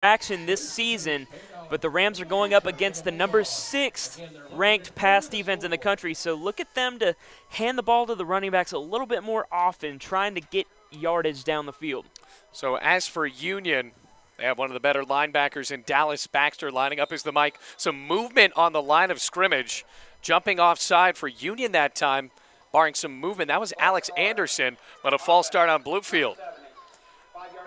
action this season, but the Rams are going up against the number 6th ranked pass defense in the country. So look at them to hand the ball to the running backs a little bit more often, trying to get yardage down the field. So as for Union, they have one of the better linebackers in Dallas Baxter lining up as the mic. Some movement on the line of scrimmage. Jumping offside for Union that time, barring some movement. That was Alex Anderson, but a false start on Bluefield.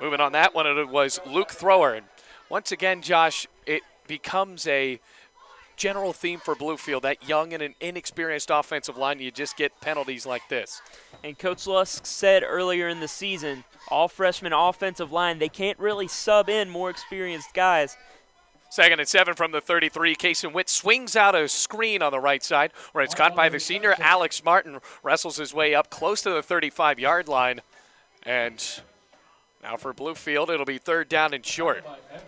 Moving on that one, it was Luke Thrower. And once again, Josh, it becomes a general theme for Bluefield, that young and an inexperienced offensive line, you just get penalties like this. And Coach Lusk said earlier in the season, all freshman offensive line, they can't really sub in more experienced guys. 2nd and 7 from the 33. Kason Witt swings out a screen on the right side where it's caught by the senior. Alex Martin wrestles his way up close to the 35-yard line. And now for Bluefield, it'll be 3rd down and short.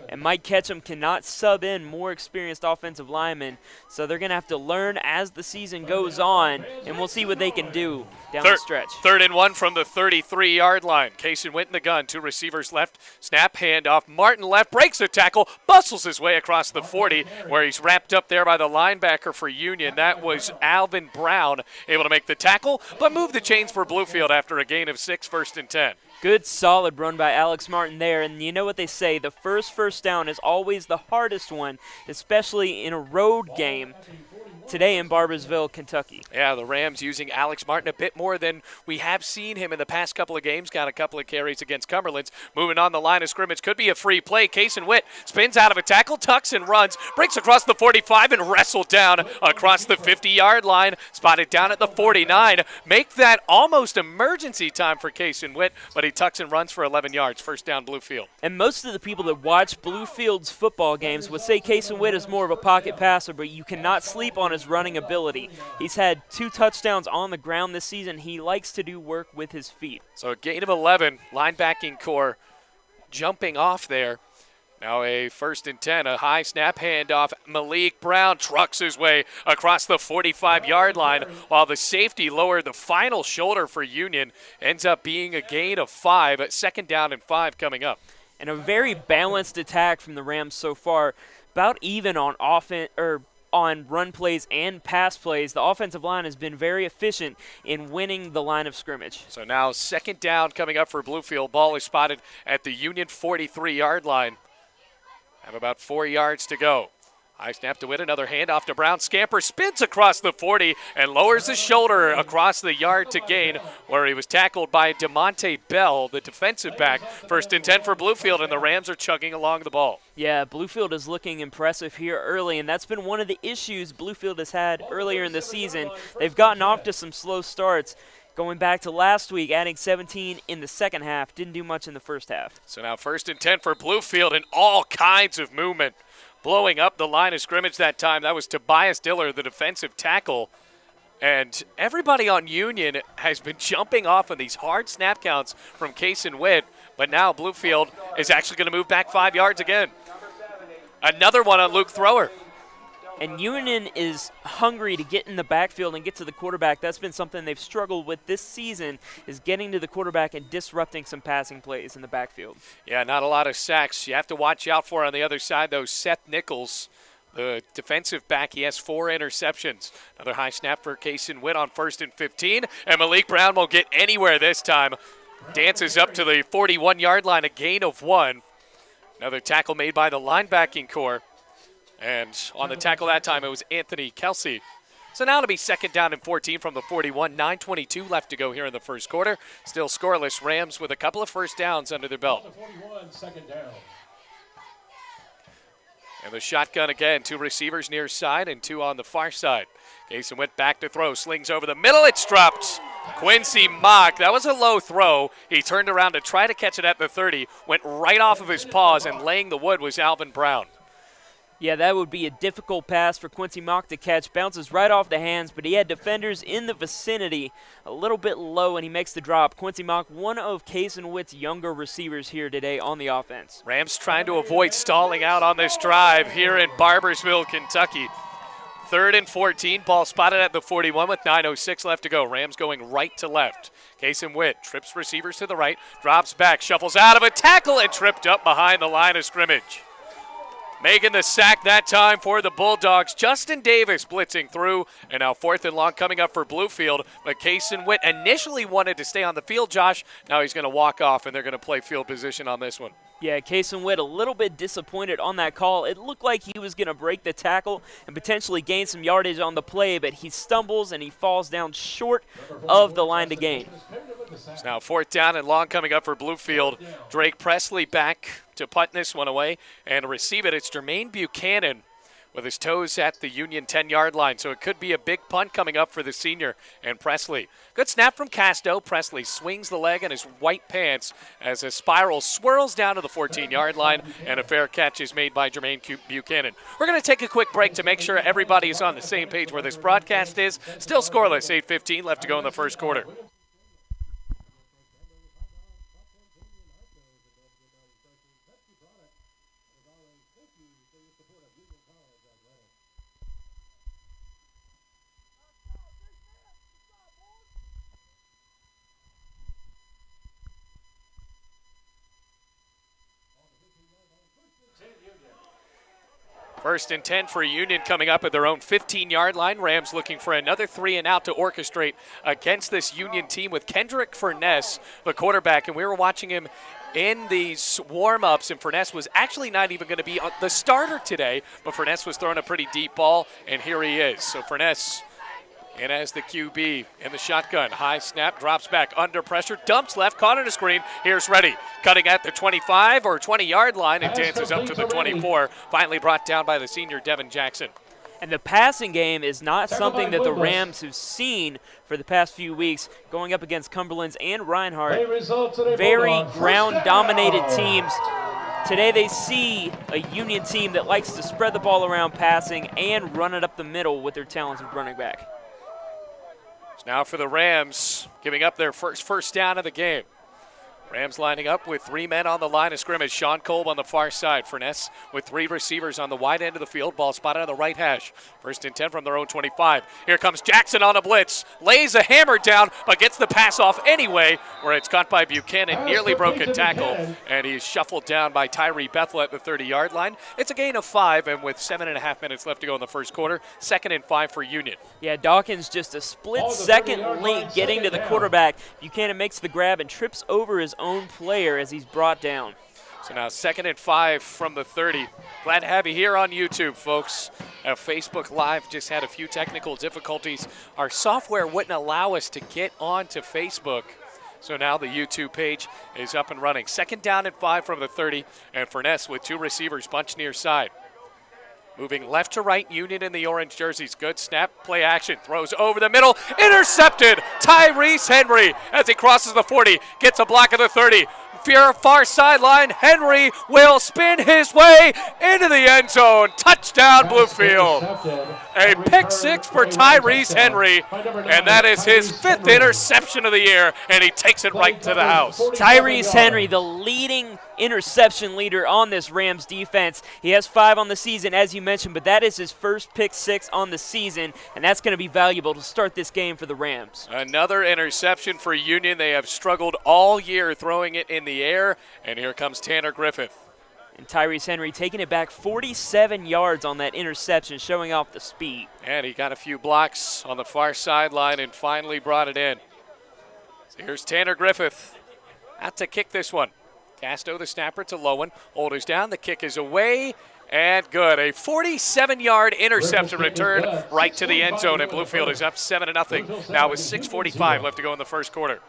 And Mike Ketchum cannot sub in more experienced offensive linemen, so they're going to have to learn as the season goes on, and we'll see what they can do down the stretch. 3rd and 1 from the 33-yard line. Kason Witt in the gun, 2 receivers left. Snap, handoff. Martin left, breaks a tackle, bustles his way across the 40, where he's wrapped up there by the linebacker for Union. That was Alvin Brown, able to make the tackle, but move the chains for Bluefield after a gain of 6, 1st and 10. Good, solid run by Alex Martin there, and you know what they say, the first down is always the hardest one, especially in a road game today in Barboursville, Kentucky. Yeah, the Rams using Alex Martin a bit more than we have seen him in the past couple of games. Got a couple of carries against Cumberland's. Moving on the line of scrimmage. Could be a free play. Kason Witt spins out of a tackle, tucks and runs, breaks across the 45 and wrestled down across the 50-yard line. Spotted down at the 49. Make that almost emergency time for Kason Witt, but he tucks and runs for 11 yards. 1st down, Bluefield. And most of the people that watch Bluefield's football games would say Kason Witt is more of a pocket passer, but you cannot sleep on his running ability. He's had 2 touchdowns on the ground this season. He likes to do work with his feet. So a gain of 11, linebacking core jumping off there. Now a 1st and 10, a high snap handoff. Malik Brown trucks his way across the 45-yard line while the safety lowered the final shoulder for Union. Ends up being a gain of 5, 2nd down and 5 coming up. And a very balanced attack from the Rams so far, about even on offense or on run plays and pass plays. The offensive line has been very efficient in winning the line of scrimmage. So now 2nd down coming up for Bluefield. Ball is spotted at the Union 43-yard line. Have about 4 yards to go. High snap to Witt, another handoff to Brown. Scamper spins across the 40 and lowers his shoulder across the yard to gain, where he was tackled by DeMonte Bell, the defensive back. 1st and 10 for Bluefield, and the Rams are chugging along the ball. Yeah, Bluefield is looking impressive here early, and that's been one of the issues Bluefield has had earlier in the season. They've gotten off to some slow starts. Going back to last week, adding 17 in the second half. Didn't do much in the first half. So now 1st and 10 for Bluefield, and all kinds of movement. Blowing up the line of scrimmage that time. That was Tobias Diller, the defensive tackle. And everybody on Union has been jumping off of these hard snap counts from Kason Witt. But now Bluefield is actually going to move back 5 yards again. Another one on Luke Thrower. And Union is hungry to get in the backfield and get to the quarterback. That's been something they've struggled with this season, is getting to the quarterback and disrupting some passing plays in the backfield. Yeah, not a lot of sacks. You have to watch out for on the other side, though, Seth Nichols, the defensive back. He has 4 interceptions. Another high snap for Kason Witt on 1st and 15. And Malik Brown won't get anywhere this time. Dances up to the 41-yard line, a gain of 1. Another tackle made by the linebacking core. And on the tackle that time, it was Anthony Kelsey. So now it'll be 2nd down and 14 from the 41. 9:22 left to go here in the first quarter. Still scoreless. Rams with a couple of 1st downs under their belt. 2nd down. And the shotgun again. 2 receivers near side and 2 on the far side. Kason went back to throw. Slings over the middle. It's dropped. Quincy Mock. That was a low throw. He turned around to try to catch it at the 30. Went right off of his paws, and laying the wood was Alvin Brown. Yeah, that would be a difficult pass for Quincy Mock to catch. Bounces right off the hands, but he had defenders in the vicinity a little bit low, and he makes the drop. Quincy Mock, one of Kason Witt's younger receivers here today on the offense. Rams trying to avoid stalling out on this drive here in Barboursville, Kentucky. 3rd and 14, ball spotted at the 41 with 9:06 left to go. Rams going right to left. Kason Witt trips receivers to the right, drops back, shuffles out of a tackle, and tripped up behind the line of scrimmage. Making the sack that time for the Bulldogs. Justin Davis blitzing through, and now 4th and long coming up for Bluefield. But Cason Witt initially wanted to stay on the field, Josh. Now he's going to walk off, and they're going to play field position on this one. Yeah, Cason Witt a little bit disappointed on that call. It looked like he was going to break the tackle and potentially gain some yardage on the play, but he stumbles and he falls down short of the line to gain. It's now 4th down and long coming up for Bluefield. Drake Presley back to punt this one away and to receive it. It's Jermaine Buchanan with his toes at the Union 10-yard line. So it could be a big punt coming up for the senior and Presley. Good snap from Casto. Presley swings the leg in his white pants as a spiral swirls down to the 14-yard line, and a fair catch is made by Jermaine Buchanan. We're going to take a quick break to make sure everybody is on the same page where this broadcast is. Still scoreless, 8:15 left to go in the first quarter. First and 10 for Union coming up at their own 15-yard line. Rams looking for another 3 and out to orchestrate against this Union team with Kendrick Furness, the quarterback. And we were watching him in these warm-ups, and Furness was actually not even going to be the starter today, but Furness was throwing a pretty deep ball, and here he is. So Furness in as the QB in the shotgun. High snap, drops back under pressure, dumps left, caught on a screen. Here's Reddy, cutting at the 25 or 20-yard line and dances up to the 24. Finally brought down by the senior Devin Jackson. And the passing game is not something that the Rams have seen for the past few weeks, going up against Cumberland's and Reinhardt. Very ground-dominated teams. Today they see a Union team that likes to spread the ball around passing and run it up the middle with their talented running back. Now for the Rams, giving up their first down of the game. Rams lining up with 3 men on the line of scrimmage. Sean Kolb on the far side. Furness with 3 receivers on the wide end of the field. Ball spotted on the right hash. First and 10 from their own 25. Here comes Jackson on a blitz. Lays a hammer down, but gets the pass off anyway, where it's caught by Buchanan. Nearly broken tackle, and he's shuffled down by Tyree Bethel at the 30-yard line. It's a gain of 5, and with 7.5 minutes left to go in the first quarter, 2nd and 5 for Union. Yeah, Dawkins just a split second late getting to the quarterback. Buchanan makes the grab and trips over his own player as he's brought down. So now 2nd and 5 from the 30. Glad to have you here on YouTube, folks. Facebook Live just had a few technical difficulties. Our software wouldn't allow us to get onto Facebook. So now the YouTube page is up and running. 2nd down and 5 from the 30, and Furness with 2 receivers bunched near side. Moving left to right, Union in the orange jerseys. Good snap, play action, throws over the middle, intercepted. Tyrese Henry as he crosses the 40, gets a block of the 30. Far sideline, Henry will spin his way into the end zone. Touchdown, Bluefield. A pick 6 for Tyrese Henry, and that is his 5th interception of the year, and he takes it right to the house. Tyrese Henry, the leading interception leader on this Rams defense. He has 5 on the season, as you mentioned, but that is his first pick 6 on the season, and that's going to be valuable to start this game for the Rams. Another interception for Union. They have struggled all year throwing it in the air, and here comes Tanner Griffith. And Tyrese Henry taking it back 47 yards on that interception, showing off the speed. And he got a few blocks on the far sideline and finally brought it in. So here's Tanner Griffith out to kick this one. Casto, the snapper, to Lowen. Holders down. The kick is away. And good. A 47-yard interception return right to the end zone. And Bluefield is up 7-0. Now with 6:45 left to go in the first quarter.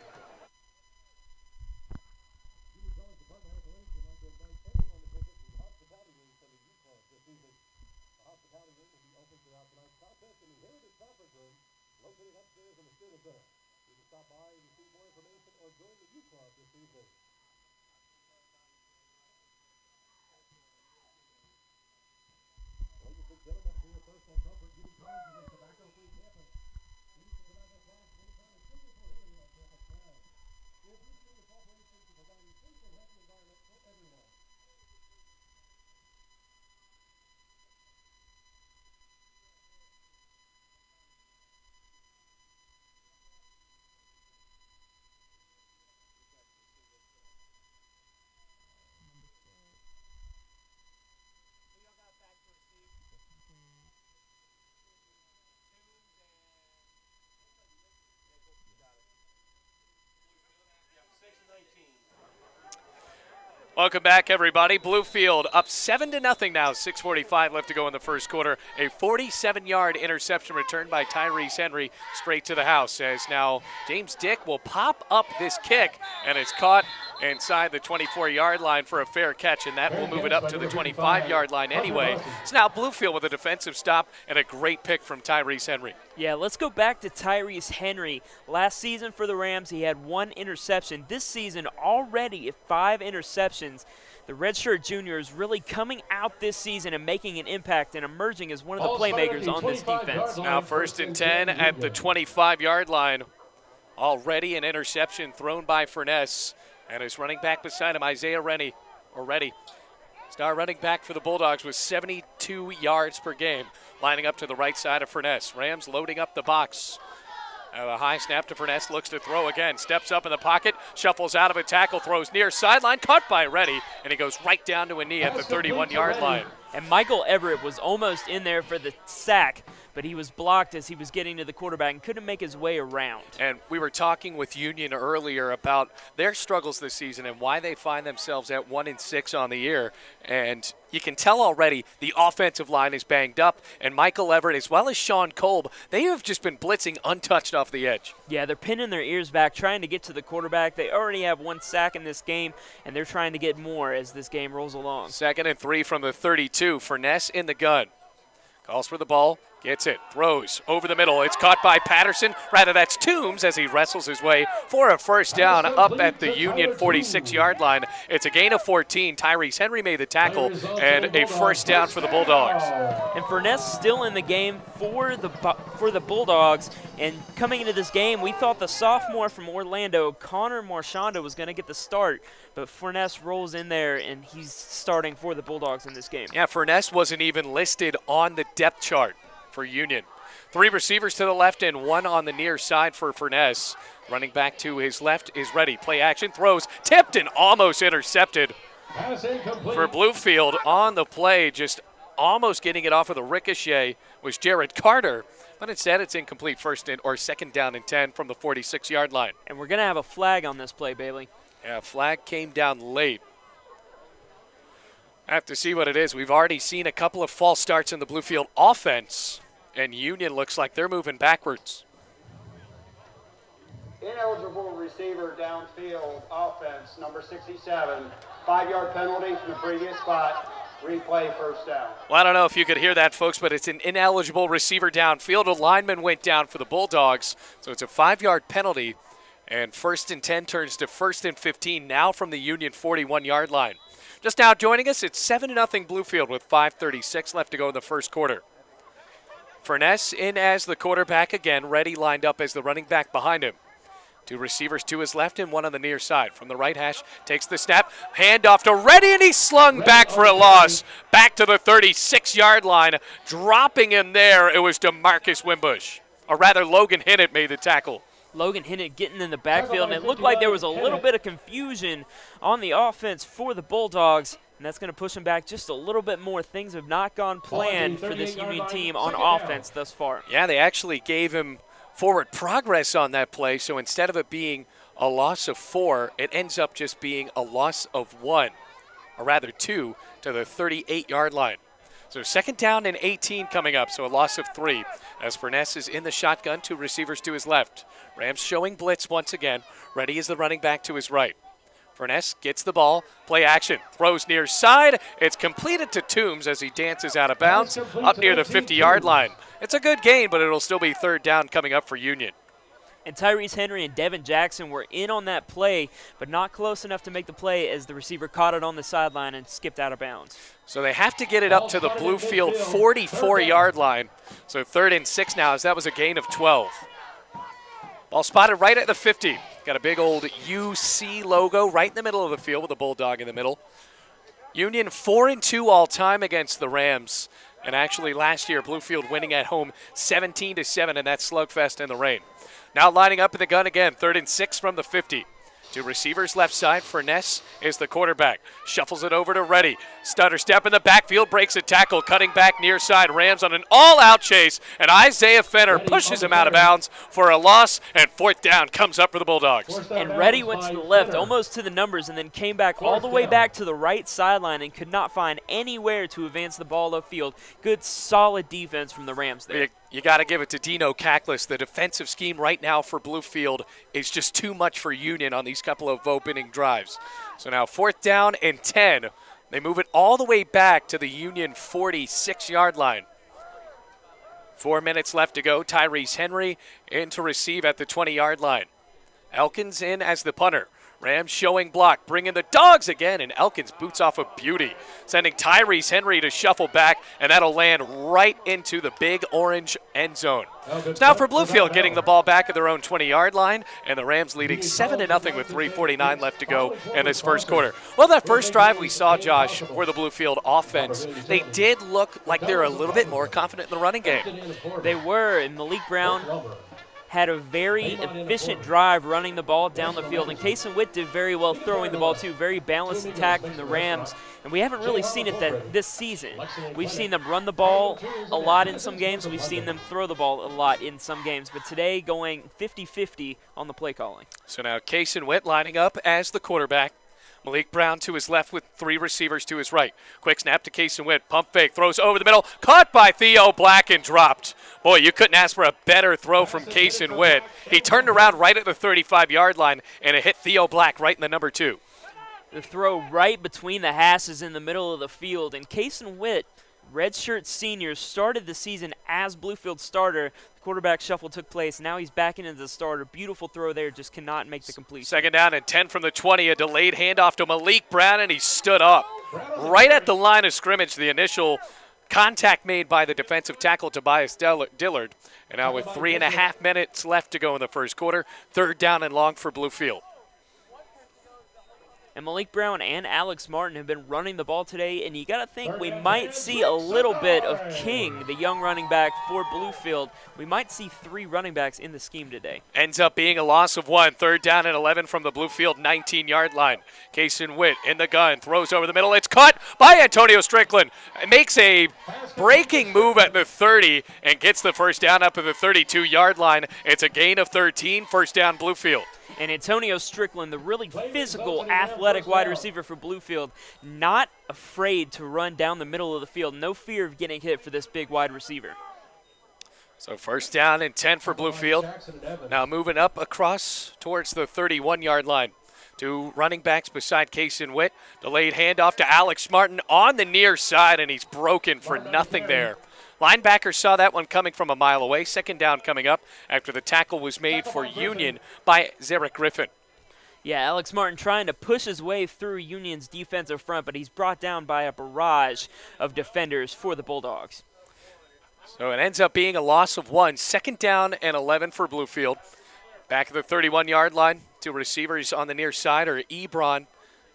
Welcome back, everybody. Bluefield up 7-0 now. 6:45 left to go in the first quarter. A 47-yard interception returned by Tyrese Henry straight to the house. As now James Dick will pop up this kick, and it's caught inside the 24-yard line for a fair catch, and that will move it up to the 25-yard line anyway. It's now Bluefield with a defensive stop and a great pick from Tyrese Henry. Yeah, let's go back to Tyrese Henry. Last season for the Rams, he had 1 interception. This season, already 5 interceptions. The redshirt junior is really coming out this season and making an impact and emerging as one of the playmakers on this defense. Now 1st and 10 at the 25-yard line. Already an interception thrown by Furness. And his running back beside him, Isaiah Rennie, star running back for the Bulldogs with 72 yards per game, lining up to the right side of Furness. Rams loading up the box. A high snap to Furness, looks to throw again, steps up in the pocket, shuffles out of a tackle, throws near sideline, caught by Reddy, and he goes right down to a knee at the 31-yard line. And Michael Everett was almost in there for the sack, but he was blocked as he was getting to the quarterback and couldn't make his way around. And we were talking with Union earlier about their struggles this season and why they find themselves at 1-6 on the year. And you can tell already the offensive line is banged up, and Michael Everett as well as Sean Kolb, they have just been blitzing untouched off the edge. Yeah, they're pinning their ears back, trying to get to the quarterback. They already have 1 sack in this game, and they're trying to get more as this game rolls along. 2nd and 3 from the 32. Furness in the gun. Calls for the ball. Gets it, throws over the middle. It's caught by Patterson. Rather, that's Toombs as he wrestles his way for a first down up at the Union 46-yard line. It's a gain of 14. Tyrese Henry made the tackle, and a first down for the Bulldogs. And Furness still in the game for the Bulldogs. And coming into this game, we thought the sophomore from Orlando, Connor Marchanda, was going to get the start. But Furness rolls in there, and he's starting for the Bulldogs in this game. Yeah, Furness wasn't even listed on the depth chart for Union. 3 receivers to the left and 1 on the near side for Furness. Running back to his left is ready. Play action, throws, tipped and almost intercepted for Bluefield on the play. Just almost getting it off of the ricochet was Jared Carter, but instead it's incomplete. 2nd down and 10 from the 46-yard line. And we're going to have a flag on this play, Bailey. Yeah, flag came down late. I have to see what it is. We've already seen a couple of false starts in the Bluefield offense, and Union looks like they're moving backwards. Ineligible receiver downfield offense, number 67. 5-yard penalty from the previous spot. Replay, first down. Well, I don't know if you could hear that, folks, but it's an ineligible receiver downfield. A lineman went down for the Bulldogs, so it's a 5-yard penalty. And 1st and 10 turns to 1st and 15 now from the Union 41-yard line. Just now joining us, it's 7-0 Bluefield with 5:36 left to go in the first quarter. Furness in as the quarterback again, Reddy lined up as the running back behind him. 2 receivers to his left and 1 on the near side. From the right hash, takes the snap, handoff to Reddy, and he's slung back for a loss. Back to the 36-yard line, dropping him there. It was DeMarcus Wimbush, or rather Logan Hinnett made the tackle. Logan Hinnett getting in the backfield, and it looked like there was a little bit of confusion on the offense for the Bulldogs, and that's going to push them back just a little bit more. Things have not gone planned for this Union team on offense thus far. Yeah, they actually gave him forward progress on that play, so instead of it being a loss of 4, it ends up just being a loss of 1, or rather 2, to the 38-yard line. So 2nd down and 18 coming up, so a loss of 3. As Furness is in the shotgun, 2 receivers to his left. Rams showing blitz once again. Reddy is the running back to his right. Furness gets the ball, play action, throws near side. It's completed to Toombs as he dances out of bounds up near the 50-yard line. It's a good gain, but it'll still be 3rd down coming up for Union. And Tyrese Henry and Devin Jackson were in on that play, but not close enough to make the play as the receiver caught it on the sideline and skipped out of bounds. So they have to get it up to the Bluefield 44-yard line. So 3rd and 6 now, as that was a gain of 12. Ball spotted right at the 50. Got a big old UC logo right in the middle of the field with a bulldog in the middle. Union 4-2 all time against the Rams. And actually last year, Bluefield winning at home 17-7 in that slugfest in the rain. Now lining up in the gun again, 3rd and 6 from the 50. To receivers left side, Furness is the quarterback. Shuffles it over to Reddy. Stutter step in the backfield, breaks a tackle, cutting back near side. Rams on an all-out chase, and Isaiah Fenner pushes him out of bounds for a loss, and fourth down comes up for the Bulldogs. And Reddy went to the left, almost to the numbers, and then came back all the way back to the right sideline and could not find anywhere to advance the ball upfield. Good, solid defense from the Rams there. You got to give it to Dino Kaklis. The defensive scheme right now for Bluefield is just too much for Union on these couple of opening drives. So now fourth down and 10. They move it all the way back to the Union 46-yard line. 4 minutes left to go. Tyrese Henry in to receive at the 20-yard line. Elkins in as the punter. Rams showing block, bringing the dogs again, and Elkins boots off a beauty, sending Tyrese Henry to shuffle back, and that'll land right into the big orange end zone. It's now for Bluefield getting the ball back at their own 20-yard line, and the Rams leading 7-0 with 3:49 left to go in this first quarter. Well, that first drive we saw, Josh, for the Bluefield offense, they did look like they're a little bit more confident in the running game. They were, and Malik Brown had a very efficient drive running the ball down the field. And Kason Witt did very well throwing the ball, too. Very balanced attack from the Rams. And we haven't really seen it this season. We've seen them run the ball a lot in some games. We've seen them throw the ball a lot in some games. But today going 50-50 on the play calling. So now Kason Witt lining up as the quarterback. Malik Brown to his left with three receivers to his right. Quick snap to Kason Witt. Pump fake. Throws over the middle. Caught by Theo Black and dropped. Boy, you couldn't ask for a better throw from Kason Witt. He turned around right at the 35-yard line, and it hit Theo Black right in the number 2. The throw right between the hasses in the middle of the field. And Kason Witt, redshirt senior, started the season as Bluefield starter. The quarterback shuffle took place. Now he's back into the starter. Beautiful throw there, just cannot make the completion. Second down and 10 from the 20. A delayed handoff to Malik Brown, and he stood up. Right at the line of scrimmage, the initial contact made by the defensive tackle Tobias Dillard. And now with 3.5 minutes left to go in the first quarter, third down and long for Bluefield. And Malik Brown and Alex Martin have been running the ball today, and you got to think we might see a little bit of King, the young running back for Bluefield. We might see 3 running backs in the scheme today. Ends up being a loss of 1. Third down and 11 from the Bluefield 19-yard line. Kason Witt in the gun, throws over the middle. It's caught by Antonio Strickland. It makes a breaking move at the 30 and gets the first down up at the 32-yard line. It's a gain of 13, first down Bluefield. And Antonio Strickland, the really physical, athletic wide receiver for Bluefield, not afraid to run down the middle of the field. No fear of getting hit for this big wide receiver. So first down and 10 for Bluefield. Now moving up across towards the 31-yard line. 2 running backs beside Kason Witt. Delayed handoff to Alex Martin on the near side, and he's broken for nothing there. Linebacker saw that one coming from a mile away. Second down coming up after the tackle was made for Union by Zarek Griffin. Yeah, Alex Martin trying to push his way through Union's defensive front, but he's brought down by a barrage of defenders for the Bulldogs. So it ends up being a loss of 1. Second down and 11 for Bluefield. Back at the 31-yard line. 2 receivers on the near side are Ebron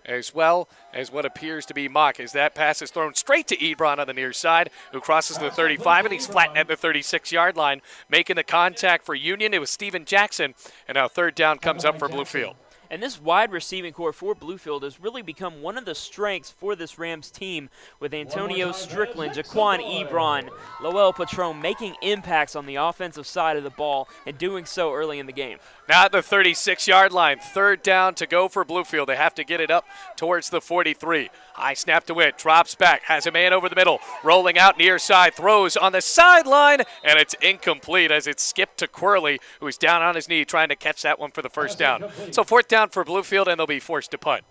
as well as what appears to be Mock, as that pass is thrown straight to Ebron on the near side, who crosses the 35, and he's flattened at the 36-yard line. Making the contact for Union, it was Steven Jackson, and now third down comes up for Bluefield. And this wide receiving core for Bluefield has really become one of the strengths for this Rams team, with Antonio Strickland, Jaquan Ebron, Lowell Patron making impacts on the offensive side of the ball and doing so early in the game. Now at the 36-yard line, third down to go for Bluefield. They have to get it up towards the 43. High snap to Witt, drops back, has a man over the middle, rolling out near side, throws on the sideline, and it's incomplete as it's skipped to Quirley, who's down on his knee trying to catch that one for the first down. So fourth down for Bluefield, and they'll be forced to punt.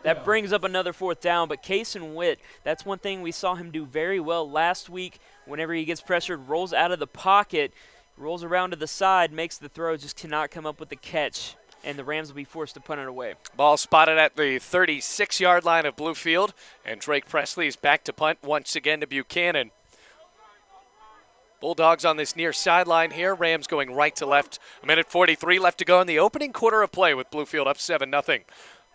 That brings up another fourth down, but Kason Witt, that's one thing we saw him do very well last week. Whenever he gets pressured, rolls out of the pocket, rolls around to the side, makes the throw, just cannot come up with the catch, and the Rams will be forced to punt it away. Ball spotted at the 36-yard line of Bluefield, and Drake Presley is back to punt once again to Buchanan. Bulldogs on this near sideline here. Rams going right to left. 1:43 left to go in the opening quarter of play with Bluefield up 7-0.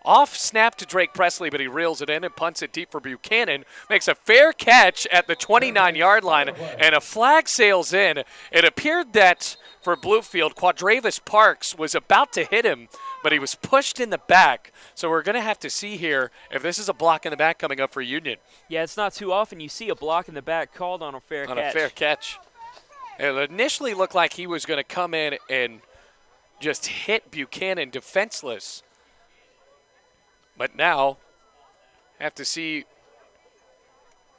Off snap to Drake Presley, but he reels it in and punts it deep for Buchanan. Makes a fair catch at the 29-yard line, and a flag sails in. It appeared that for Bluefield, Quadravis Parks was about to hit him, but he was pushed in the back. So we're going to have to see here if this is a block in the back coming up for Union. Yeah, it's not too often you see a block in the back called on a fair catch. On a fair catch. It initially looked like he was going to come in and just hit Buchanan defenseless. But now, have to see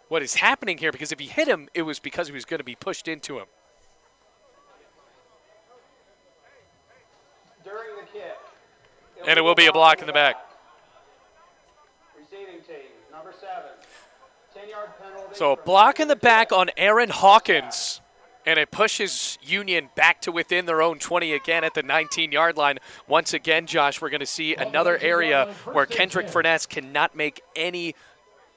what is happening here, because if he hit him, it was because he was going to be pushed into him. During the kick. And it will be a block in the back. Receiving team, number 7. 10-yard penalty. So a block in the back on Aaron Hawkins, and it pushes Union back to within their own 20 again at the 19-yard line. Once again, Josh, we're going to see another area where Kendrick Furness cannot make any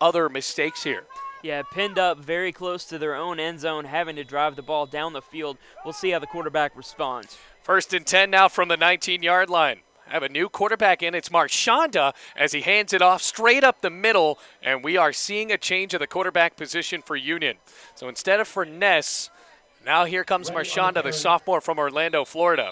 other mistakes here. Yeah, pinned up very close to their own end zone, having to drive the ball down the field. We'll see how the quarterback responds. 1st and 10 now from the 19-yard line. Have a new quarterback in. It's Marchionda as he hands it off straight up the middle, and we are seeing a change of the quarterback position for Union. So instead of Furness, now here comes Marchionda, the sophomore from Orlando, Florida.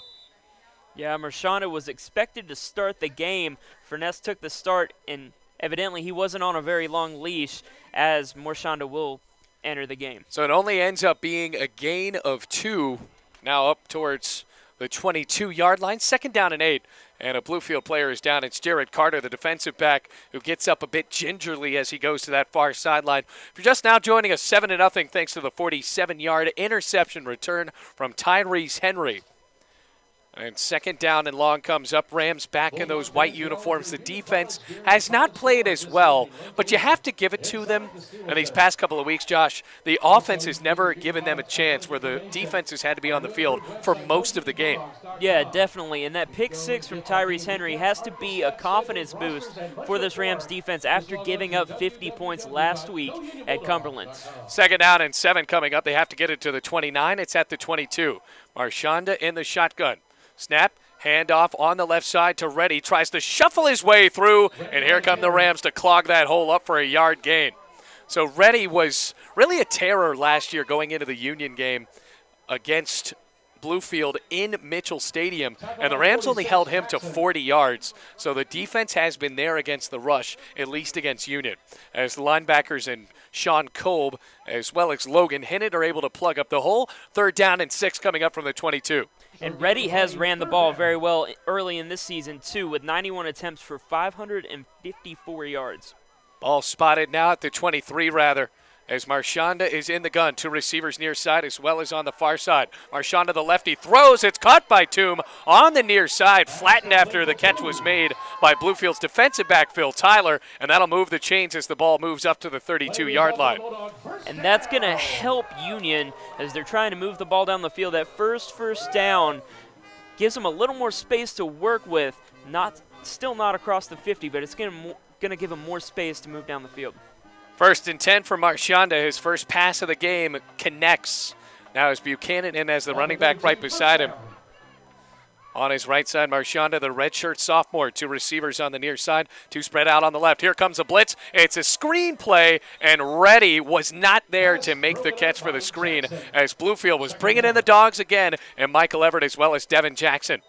Yeah, Marchionda was expected to start the game. Furness took the start, and evidently he wasn't on a very long leash, as Marchionda will enter the game. So it only ends up being a gain of 2, now up towards the 22-yard line. 2nd down and 8, and a Bluefield player is down. It's Jared Carter, the defensive back, who gets up a bit gingerly as he goes to that far sideline. If you're just now joining us, 7-0, thanks to the 47-yard interception return from Tyrese Henry. And 2nd down and long comes up. Rams back in those white uniforms. The defense has not played as well, but you have to give it to them. In these past couple of weeks, Josh, the offense has never given them a chance, where the defense has had to be on the field for most of the game. Yeah, definitely. And that pick 6 from Tyrese Henry has to be a confidence boost for this Rams defense after giving up 50 points last week at Cumberland. 2nd down and 7 coming up. They have to get it to the 29. It's at the 22. Marchionda in the shotgun. Snap, handoff on the left side to Reddy. Tries to shuffle his way through, and here come the Rams to clog that hole up for a yard gain. So Reddy was really a terror last year going into the Union game against Bluefield in Mitchell Stadium, and the Rams only held him to 40 yards. So the defense has been there against the rush, at least against Union, as the linebackers and Sean Kolb, as well as Logan Hinnett, are able to plug up the hole. 3rd down and 6 coming up from the 22. And Reddy has ran the ball very well early in this season, too, with 91 attempts for 554 yards. Ball spotted now at the 23, rather, as Marchionda is in the gun. 2 receivers near side as well as on the far side. Marchionda, the lefty, throws. It's caught by Toom on the near side, flattened after the catch was made by Bluefield's defensive back, Phil Tyler, and that'll move the chains as the ball moves up to the 32-yard line. And that's going to help Union as they're trying to move the ball down the field. That first down gives them a little more space to work with. Still not across the 50, but it's going to give them more space to move down the field. 1st and 10 for Marchionda. His first pass of the game connects. Now is Buchanan in as the running back right beside him. On his right side, Marchionda, the redshirt sophomore. 2 receivers on the near side, 2 spread out on the left. Here comes a blitz. It's a screen play, and Reddy was not there to make the catch for the screen, as Bluefield was bringing in the dogs again, and Michael Everett as well as Devin Jackson.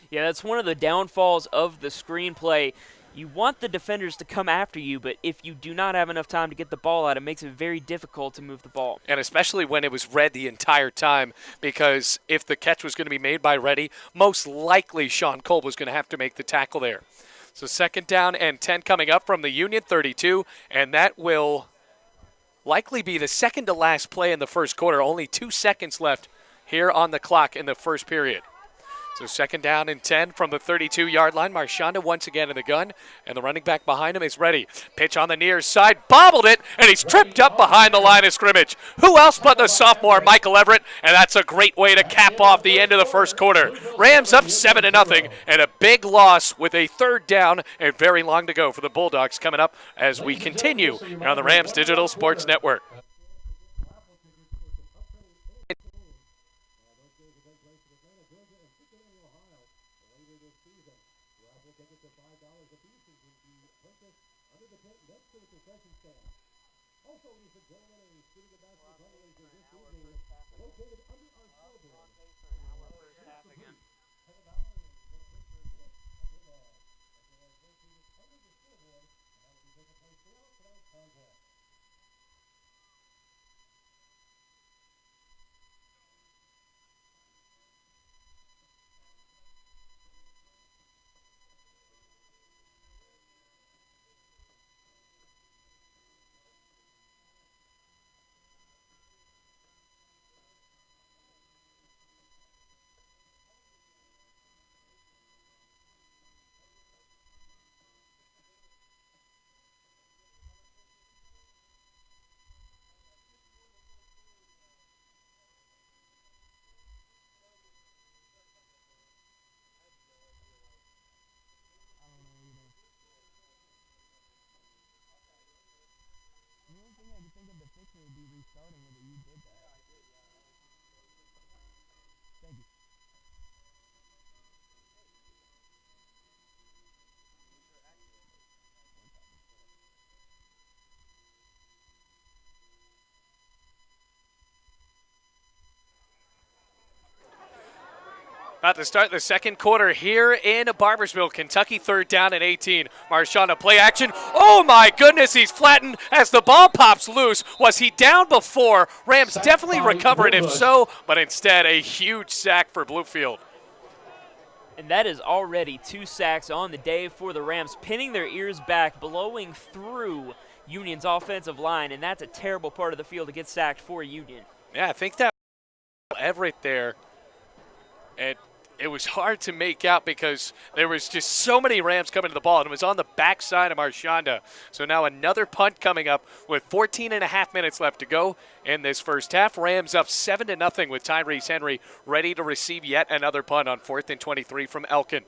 Yeah, that's one of the downfalls of the screen play. You want the defenders to come after you, but if you do not have enough time to get the ball out, it makes it very difficult to move the ball. And especially when it was red the entire time, because if the catch was going to be made by Reddy, most likely Sean Kolb was going to have to make the tackle there. So 2nd down and 10 coming up from the Union 32, and that will likely be the second to last play in the first quarter. Only 2 seconds left here on the clock in the first period. So 2nd down and 10 from the 32-yard line. Marchionda once again in the gun, and the running back behind him is Reddy. Pitch on the near side, bobbled it, and he's tripped up behind the line of scrimmage. Who else but the sophomore Michael Everett, and that's a great way to cap off the end of the first quarter. Rams up 7-0, and a big loss with a 3rd down and very long to go for the Bulldogs coming up as we continue here on the Rams Digital Sports Network. About to start the second quarter here in Barbersville, Kentucky, 3rd down and 18. Marchionda play action. Oh my goodness, he's flattened as the ball pops loose. Was he down before? Rams definitely recovered if so, but instead a huge sack for Bluefield. And that is already 2 sacks on the day for the Rams, pinning their ears back, blowing through Union's offensive line, and that's a terrible part of the field to get sacked for Union. Yeah, I think that Everett there, and it was hard to make out because there was just so many Rams coming to the ball, and it was on the backside of Marchionda. So now another punt coming up with 14 and a half minutes left to go in this first half. Rams up 7-0 with Tyrese Henry ready to receive yet another punt on 4th and 23 from Elkin.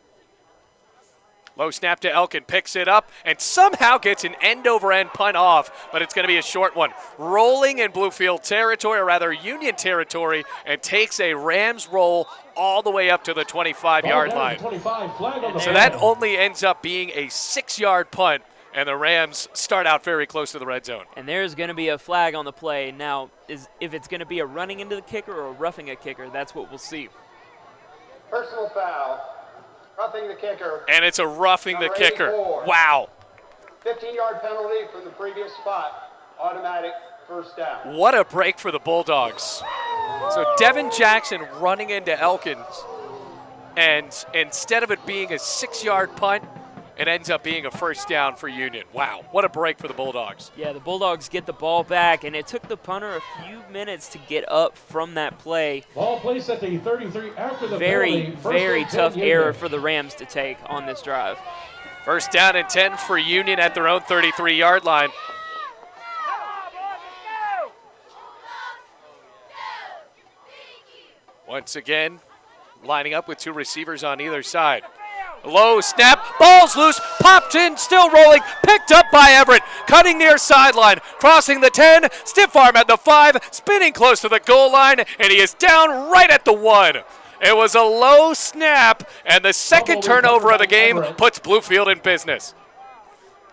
Low snap to Elkin, picks it up, and somehow gets an end-over-end punt off, but it's going to be a short one. Rolling in Bluefield territory, or rather Union territory, and takes a Rams roll all the way up to the 25-yard line. So that only ends up being a 6-yard punt, and the Rams start out very close to the red zone. And there's going to be a flag on the play. Now, if it's going to be a running into the kicker or a roughing a kicker, that's what we'll see. Personal foul. Roughing the kicker. And it's a roughing the kicker. 84. Wow. 15-yard penalty from the previous spot. Automatic first down. What a break for the Bulldogs. So Devin Jackson running into Elkins, and instead of it being a 6-yard punt, it ends up being a first down for Union. Wow, what a break for the Bulldogs. Yeah, the Bulldogs get the ball back, and it took the punter a few minutes to get up from that play. Ball placed at the 33 after the Very, penalty. very tough error for the Rams to take on this drive. First down and 10 for Union at their own 33-yard line. Once again, lining up with 2 receivers on either side. Low snap, ball's loose, popped in, still rolling, picked up by Everett, cutting near sideline, crossing the 10, stiff arm at the 5, spinning close to the goal line, and he is down right at the 1. It was a low snap, and the second turnover of the game puts Bluefield in business.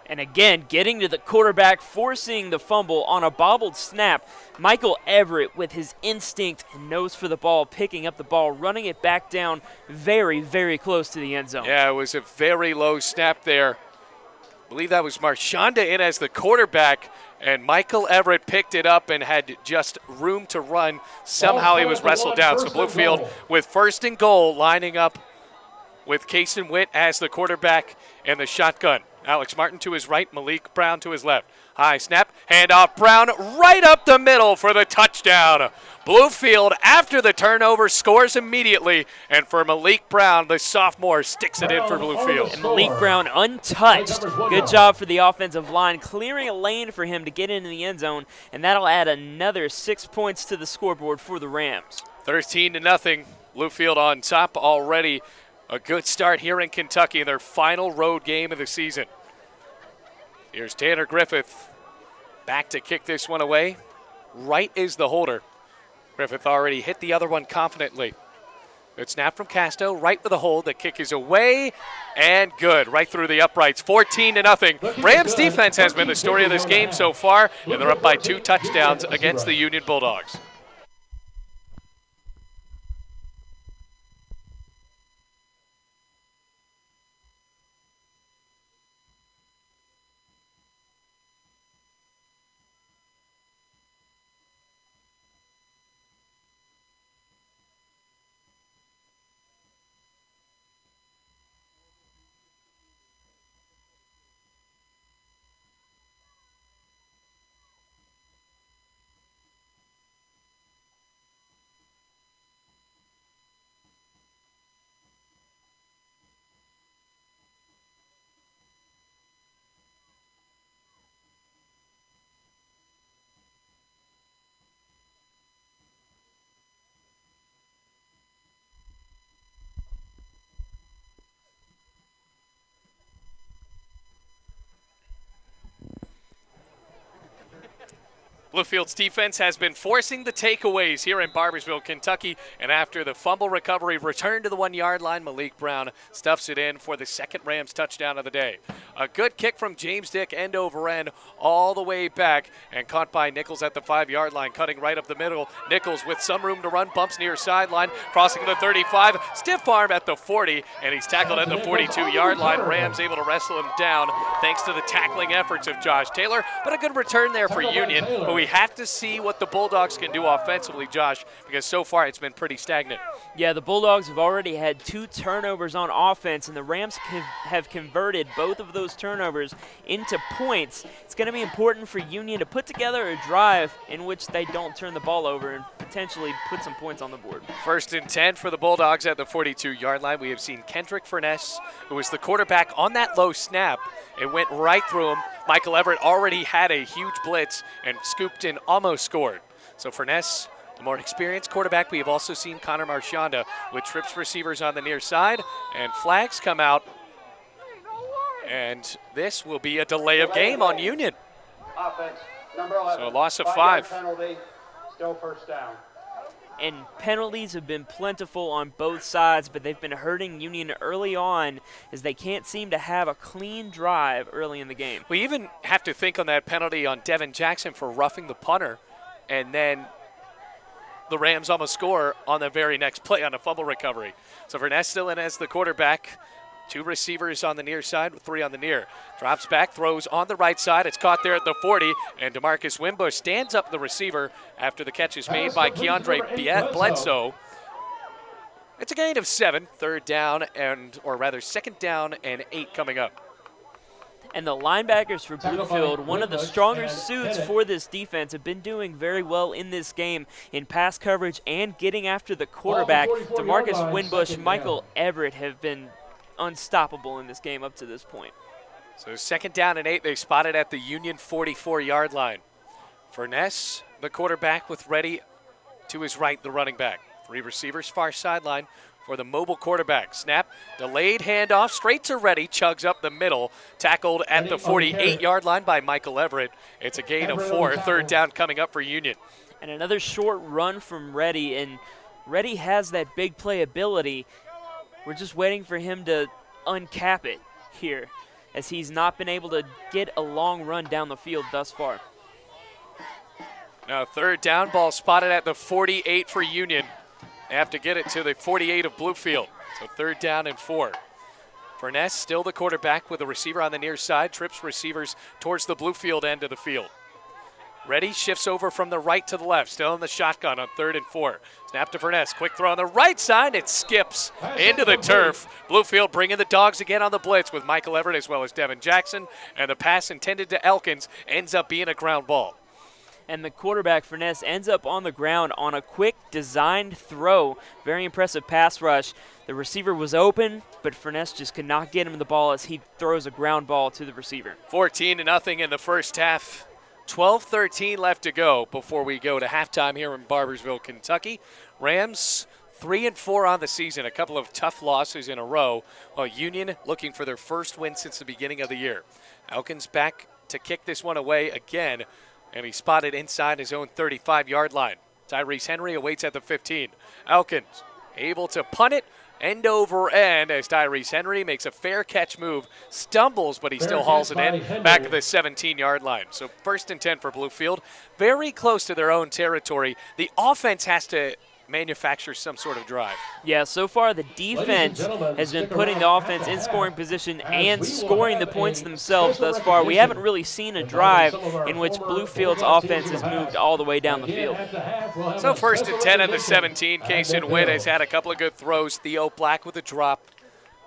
And again, getting to the quarterback, forcing the fumble on a bobbled snap. Michael Everett with his instinct and nose for the ball, picking up the ball, running it back down very, very close to the end zone. Yeah, it was a very low snap there. I believe that was Marchionda in as the quarterback, and Michael Everett picked it up and had just room to run. Somehow he was wrestled down. So Bluefield with 1st and goal, lining up with Kason Witt as the quarterback and the shotgun. Alex Martin to his right, Malik Brown to his left. High snap, handoff, Brown right up the middle for the touchdown. Bluefield, after the turnover, scores immediately, and for Malik Brown, the sophomore, sticks it in for Bluefield. And Malik Brown untouched. Good job for the offensive line, clearing a lane for him to get into the end zone, and that'll add another 6 points to the scoreboard for the Rams. 13-0, Bluefield on top already. A good start here in Kentucky in their final road game of the season. Here's Tanner Griffith back to kick this one away. Right is the holder. Griffith already hit the other one confidently. Good snap from Casto, right with a hold. The kick is away and good, right through the uprights. 14-0. Rams defense has been the story of this game so far, and they're up by 2 touchdowns against the Union Bulldogs. Bluefield's defense has been forcing the takeaways here in Barboursville, Kentucky, and after the fumble recovery return to the 1-yard line, Malik Brown stuffs it in for the second Rams touchdown of the day. A good kick from James Dick end over end all the way back and caught by Nichols at the 5-yard line, cutting right up the middle. Nichols with some room to run, bumps near sideline, crossing the 35, stiff arm at the 40, and he's tackled at the 42-yard line. Rams able to wrestle him down thanks to the tackling efforts of Josh Taylor, but a good return there for Union. But we have to see what the Bulldogs can do offensively, Josh, because so far it's been pretty stagnant. Yeah, the Bulldogs have already had 2 turnovers on offense, and the Rams have converted both of those turnovers into points. It's going to be important for Union to put together a drive in which they don't turn the ball over and potentially put some points on the board. 1st and 10 for the Bulldogs at the 42-yard line. We have seen Kendrick Furness, who was the quarterback on that low snap. It went right through him. Michael Everett already had a huge blitz and scooped in, almost scored. So Furness, the more experienced quarterback. We have also seen Connor Marchionda with trips receivers on the near side, and flags come out. And this will be a delay of game on Union. Offense, number 11. So a loss of 5-yard 5. penalty, still first down. And penalties have been plentiful on both sides, but they've been hurting Union early on as they can't seem to have a clean drive early in the game. We even have to think on that penalty on Devin Jackson for roughing the punter, and then the Rams almost score on the very next play on a fumble recovery. So Furness still in as the quarterback. 2 receivers on the near side, 3 on the near. Drops back, throws on the right side. It's caught there at the 40, and DeMarcus Wimbush stands up the receiver after the catch is made by Keandre Bledsoe. It's a gain of 7, 2nd down and 8 coming up. And the linebackers for Bluefield, one of the stronger suits for this defense, have been doing very well in this game in pass coverage and getting after the quarterback. DeMarcus Wimbush, Michael Everett have been unstoppable in this game up to this point. So 2nd down and 8, they spotted at the Union 44-yard line. Furness, the quarterback, with Reddy to his right, the running back. 3 receivers, far sideline for the mobile quarterback. Snap, delayed handoff, straight to Reddy, chugs up the middle, tackled at the 48-yard line by Michael Everett. It's a gain of 4, 3rd down coming up for Union. And another short run from Reddy, and Reddy has that big play ability. We're just waiting for him to uncap it here, as he's not been able to get a long run down the field thus far. Now 3rd down, ball spotted at the 48 for Union. They have to get it to the 48 of Bluefield. So 3rd down and 4. Furness still the quarterback with a receiver on the near side, trips receivers towards the Bluefield end of the field. Reddy shifts over from the right to the left, still in the shotgun on 3rd and 4. Snap to Furness, quick throw on the right side, it skips into the turf. Bluefield bringing the dogs again on the blitz with Michael Everett as well as Devin Jackson, and the pass intended to Elkins ends up being a ground ball. And the quarterback, Furness, ends up on the ground on a quick designed throw. Very impressive pass rush. The receiver was open, but Furness just could not get him the ball as he throws a ground ball to the receiver. 14-0 in the first half. 12-13 left to go before we go to halftime here in Barboursville, Kentucky. Rams 3-4 on the season, a couple of tough losses in a row, while Union looking for their first win since the beginning of the year. Elkins back to kick this one away again, and he's spotted inside his own 35-yard line. Tyrese Henry awaits at the 15. Elkins able to punt it end over end as Tyrese Henry makes a fair catch move, stumbles, but he still hauls it in back to the 17-yard line. So 1st and 10 for Bluefield, very close to their own territory. The offense has to manufacture some sort of drive. Yeah, so far the defense has been putting the offense in scoring position and scoring the points themselves thus far. We haven't really seen a drive in which Bluefield's offense has moved all the way down the field. So 1st and 10 at the 17. Kaysen Witt has had a couple of good throws. Theo Black with a drop.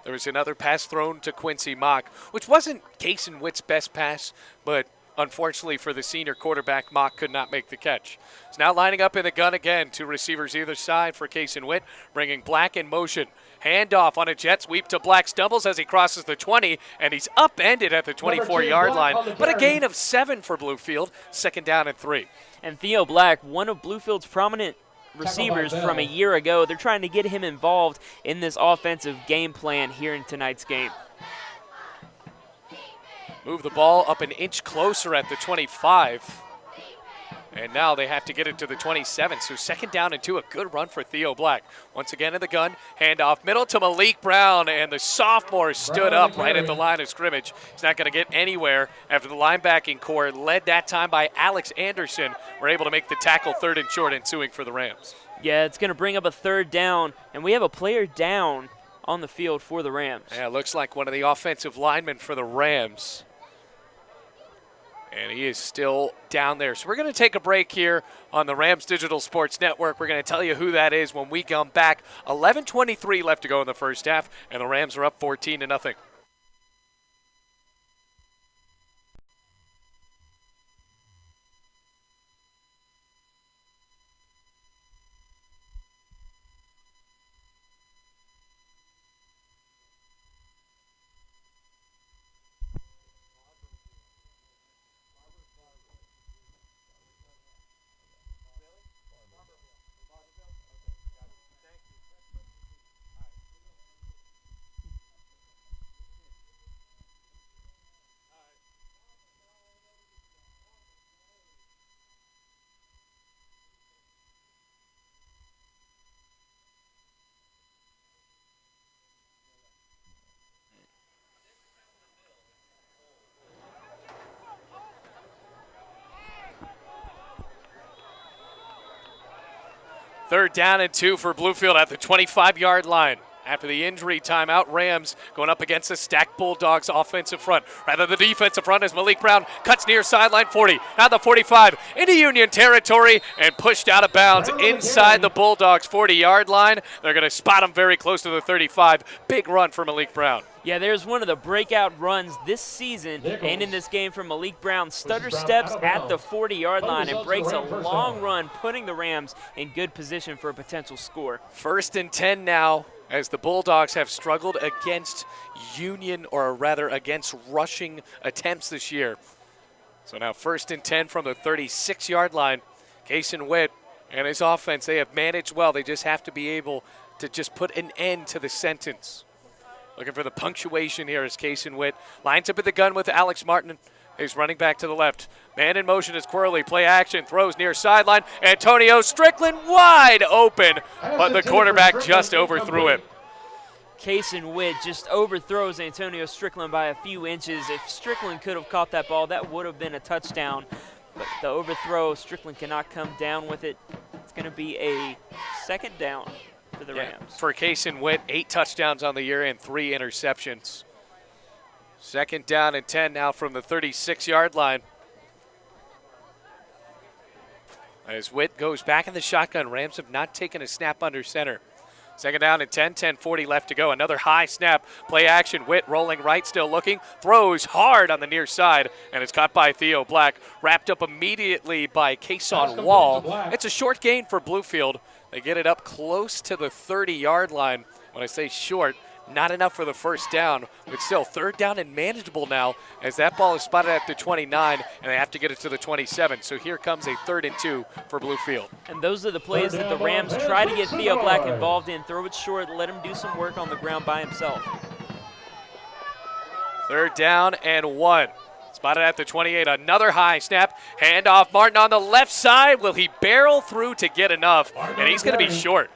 There was another pass thrown to Quincy Mock, which wasn't Kaysen Witt's best pass, but unfortunately for the senior quarterback, Mock could not make the catch. He's now lining up in the gun again. 2 receivers either side for Kaysen Witt, bringing Black in motion. Handoff on a jet sweep to Black, stumbles as he crosses the 20, and he's upended at the 24-yard line. But a gain of 7 for Bluefield, 2nd down and 3. And Theo Black, one of Bluefield's prominent receivers from a year ago, they're trying to get him involved in this offensive game plan here in tonight's game. Move the ball up an inch closer at the 25. And now they have to get it to the 27. So 2nd down and 2, a good run for Theo Black. Once again in the gun, handoff middle to Malik Brown, and the sophomore stood up right at the line of scrimmage. He's not going to get anywhere after the linebacking core, led that time by Alex Anderson. We're able to make the tackle 3rd and short, ensuing for the Rams. Yeah, it's going to bring up a 3rd down, and we have a player down on the field for the Rams. Yeah, it looks like one of the offensive linemen for the Rams. And he is still down there. So we're going to take a break here on the Rams Digital Sports Network. We're going to tell you who that is when we come back. 11:23 left to go in the first half, and the Rams are up 14-0. Third down and 2 for Bluefield at the 25-yard line. After the injury timeout, Rams going up against the stacked Bulldogs offensive front. Rather the defensive front as Malik Brown cuts near sideline 40. Now the 45 into Union territory and pushed out of bounds inside the Bulldogs 40-yard line. They're going to spot him very close to the 35. Big run for Malik Brown. Yeah, there's one of the breakout runs this season and in this game from Malik Brown. Stutter steps at the 40-yard line and breaks a long run, putting the Rams in good position for a potential score. 1st and 10 now, as the Bulldogs have struggled against Union, or rather against rushing attempts this year. So now 1st and 10 from the 36-yard line. Kason Witt and his offense, they have managed well. They just have to be able to just put an end to the sentence. Looking for the punctuation here as Kason Witt lines up in the gun with Alex Martin. He's running back to the left. Man in motion is Quirley. Play action, throws near sideline. Antonio Strickland wide open, but the quarterback just overthrew him. Kason Witt just overthrows Antonio Strickland by a few inches. If Strickland could have caught that ball, that would have been a touchdown. But the overthrow, Strickland cannot come down with it. It's going to be a 2nd down for the Rams. For Kason Witt, 8 touchdowns on the year and 3 interceptions. 2nd down and 10 now from the 36-yard line. As Witt goes back in the shotgun, Rams have not taken a snap under center. 2nd down and 10, 10:40 left to go. Another high snap, play action. Witt rolling right, still looking, throws hard on the near side, and it's caught by Theo Black. Wrapped up immediately by Kason Wall. It's a short gain for Bluefield. They get it up close to the 30-yard line. When I say short, not enough for the 1st down, but still 3rd down and manageable now as that ball is spotted at the 29, and they have to get it to the 27. So here comes a 3rd and 2 for Bluefield. And those are the plays that the Rams try to get Theo Black involved in. Throw it short, let him do some work on the ground by himself. 3rd down and 1. Spotted at the 28, another high snap. Handoff, Martin on the left side. Will he barrel through to get enough? And he's going to be short.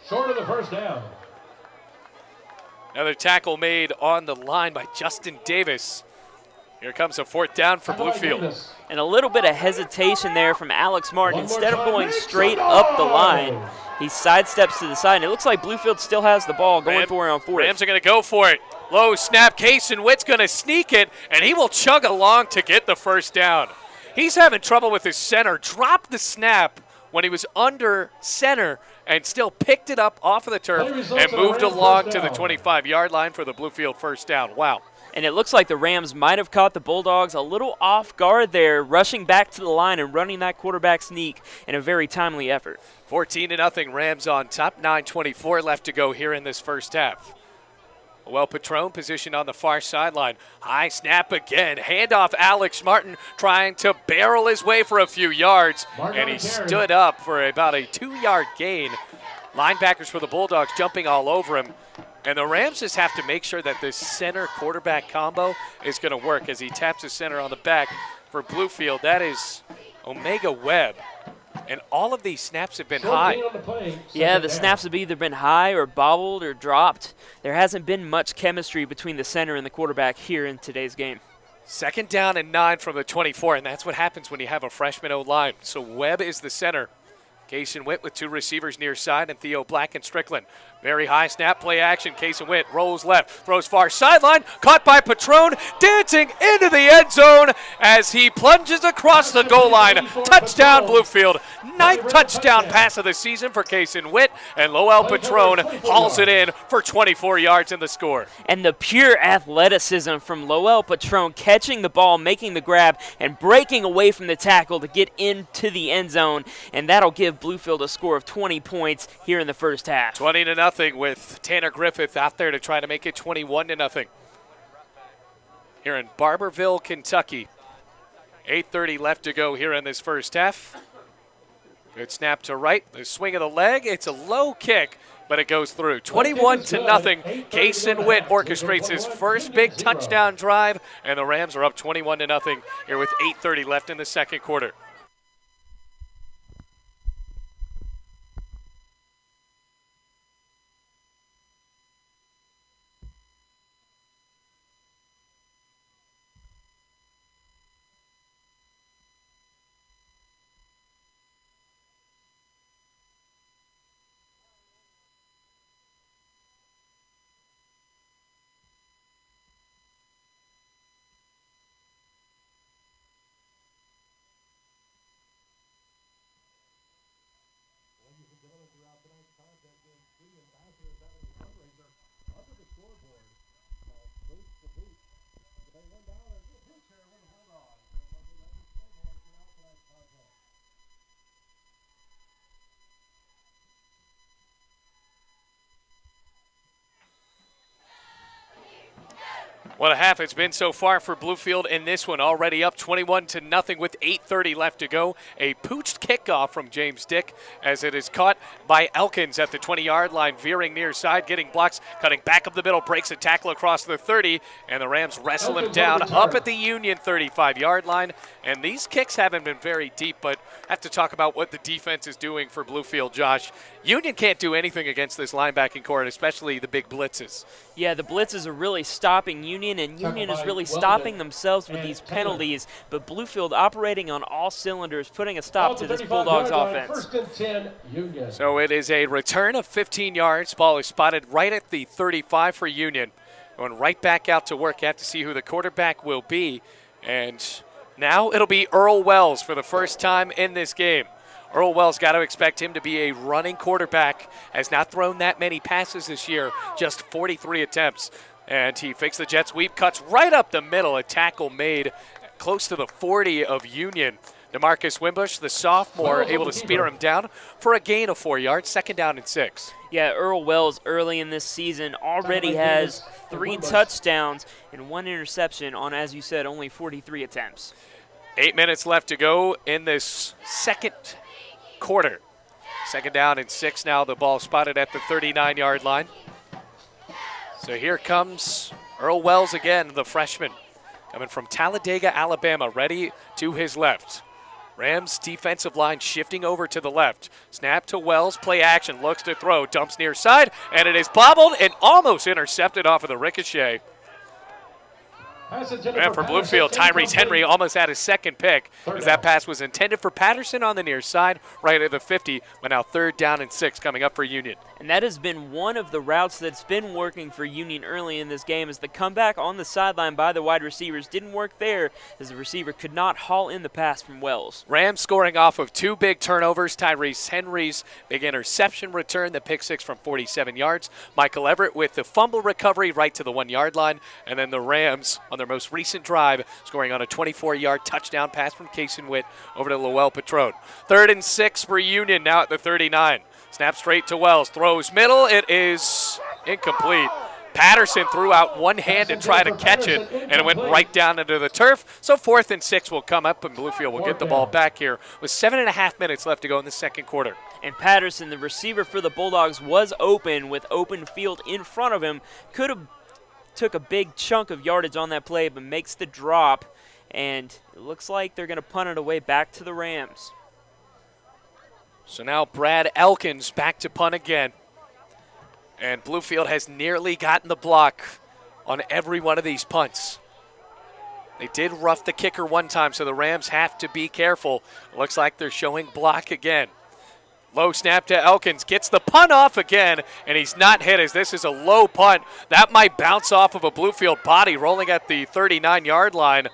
Short of the 1st down. Another tackle made on the line by Justin Davis. Here comes a 4th down for Bluefield. And a little bit of hesitation there from Alex Martin. Instead of going straight up the line, he sidesteps to the side. And it looks like Bluefield still has the ball going for it on 4th. Rams are going to go for it. Low snap, Kason Witt's going to sneak it, and he will chug along to get the 1st down. He's having trouble with his center. Dropped the snap when he was under center and still picked it up off of the turf and moved along to the 25-yard line for the Bluefield 1st down. Wow. And it looks like the Rams might have caught the Bulldogs a little off guard there, rushing back to the line and running that quarterback sneak in a very timely effort. 14-0 Rams on top. 9:24 left to go here in this 1st half. Well, Patron positioned on the far sideline. High snap again. Handoff, Alex Martin trying to barrel his way for a few yards. And he stood up for about a 2-yard gain. Linebackers for the Bulldogs jumping all over him. And the Rams just have to make sure that this center quarterback combo is going to work as he taps the center on the back for Bluefield. That is Omega Webb. And all of these snaps have been Short high. gain on the play, Yeah, second the down. snaps have either been high or bobbled or dropped. There hasn't been much chemistry between the center and the quarterback here in today's game. 2nd down and 9 from the 24, and that's what happens when you have a freshman O-line. So Webb is the center. Kason Witt with 2 receivers near side, and Theo Black and Strickland. Very high snap, play action. Kason Witt rolls left, throws far sideline, caught by Patron, dancing into the end zone as he plunges across the goal line. Touchdown, Bluefield. 9th touchdown pass of the season for Kason Witt, and Lowell Patron hauls it in for 24 yards in the score. And the pure athleticism from Lowell Patron catching the ball, making the grab, and breaking away from the tackle to get into the end zone. And that'll give Bluefield a score of 20 points here in the first half. 20-0 with Tanner Griffith out there to try to make it 21-0. Here in Barberville, Kentucky. 8:30 left to go here in this first half. Good snap to right. The swing of the leg. It's a low kick, but it goes through. 21-0. Kason Witt orchestrates his first big touchdown drive, and the Rams are up 21-0 here with 8:30 left in the second quarter. What a half it's been so far for Bluefield in this one. Already up 21-0 with 8:30 left to go. A pooched kickoff from James Dick as it is caught by Elkins at the 20-yard line, veering near side, getting blocks, cutting back up the middle, breaks a tackle across the 30, and the Rams wrestle him down up at the Union 35-yard line. And these kicks haven't been very deep, but I have to talk about what the defense is doing for Bluefield, Josh. Union can't do anything against this linebacking core, and especially the big blitzes. Yeah, the blitzes are really stopping Union, and Union is really stopping themselves with these penalties. But Bluefield operating on all cylinders, putting a stop to this Bulldogs offense. 1st and 10, Union. So it is a return of 15 yards. Ball is spotted right at the 35 for Union. Going right back out to work. You have to see who the quarterback will be. And now it'll be Earl Wells for the first time in this game. Earl Wells, got to expect him to be a running quarterback. Has not thrown that many passes this year, just 43 attempts. And he fakes the jet sweep, cuts right up the middle. A tackle made close to the 40 of Union. DeMarcus Wimbush, the sophomore, able to spear him down for a gain of 4 yards. 2nd down and 6. Yeah, Earl Wells early in this season already has 3 touchdowns and 1 interception on, as you said, only 43 attempts. 8 minutes left to go in this second quarter. 2nd down and 6 now. The ball spotted at the 39-yard line. So here comes Earl Wells again, the freshman, coming from Talladega, Alabama, ready to his left. Rams defensive line shifting over to the left. Snap to Wells, play action, looks to throw, dumps near side, and it is bobbled and almost intercepted off of the ricochet. And for Bluefield, Tyrese Henry almost had his second pick as that pass was intended for Patterson on the near side, right at the 50, but now 3rd down and 6 coming up for Union. And that has been one of the routes that's been working for Union early in this game, as the comeback on the sideline by the wide receivers didn't work there, as the receiver could not haul in the pass from Wells. Rams scoring off of 2 big turnovers. Tyrese Henry's big interception return, the pick 6 from 47 yards. Michael Everett with the fumble recovery right to the 1-yard line. And then the Rams on their most recent drive, scoring on a 24-yard touchdown pass from Kason Witt over to Lowell Patron. 3rd and 6 for Union now at the 39. Snap straight to Wells, throws middle, it is incomplete. Patterson threw out one hand and tried to catch it, and it went right down into the turf. So 4th and 6 will come up, and Bluefield will get the ball back here with 7.5 minutes left to go in the second quarter. And Patterson, the receiver for the Bulldogs, was open with open field in front of him. Could have took a big chunk of yardage on that play, but makes the drop and it looks like they're going to punt it away back to the Rams. So now Brad Elkins back to punt again. And Bluefield has nearly gotten the block on every one of these punts. They did rough the kicker one time, so the Rams have to be careful. Looks like they're showing block again. Low snap to Elkins, gets the punt off again, and he's not hit as this is a low punt. That might bounce off of a Bluefield body rolling at the 39-yard line.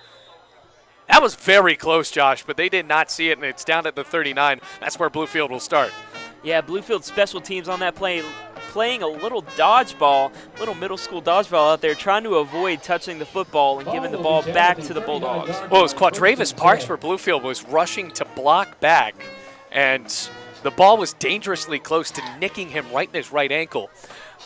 That was very close, Josh, but they did not see it, and it's down at the 39. That's where Bluefield will start. Yeah, Bluefield special teams on that play, playing a little dodgeball, little middle school dodgeball out there, trying to avoid touching the football and giving the ball back to the Bulldogs. Well, it was Quadravis Parks for Bluefield was rushing to block back, and the ball was dangerously close to nicking him right in his right ankle.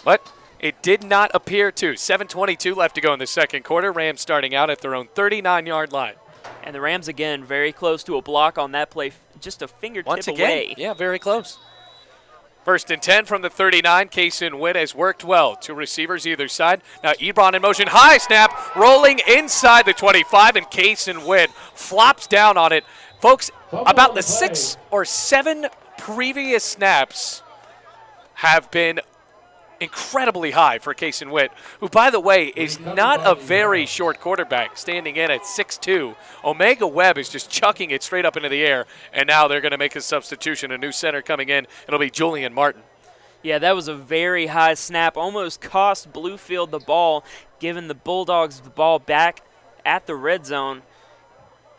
But it did not appear to. 7:22 left to go in the second quarter. Rams starting out at their own 39-yard line. And the Rams, again, very close to a block on that play, just a fingertip Once again, away. yeah, very close. 1st and 10 from the 39. Kaysen Witt has worked well. 2 receivers either side. Now Ebron in motion. High snap, rolling inside the 25, and Kaysen Witt flops down on it. Folks, about the 6 or 7 previous snaps have been incredibly high for Kaysen Witt, who, by the way, is not a very short quarterback, standing in at 6'2". Omega Webb is just chucking it straight up into the air, and now they're going to make a substitution. A new center coming in. It'll be Julian Martin. Yeah, that was a very high snap. Almost cost Bluefield the ball, giving the Bulldogs the ball back at the red zone.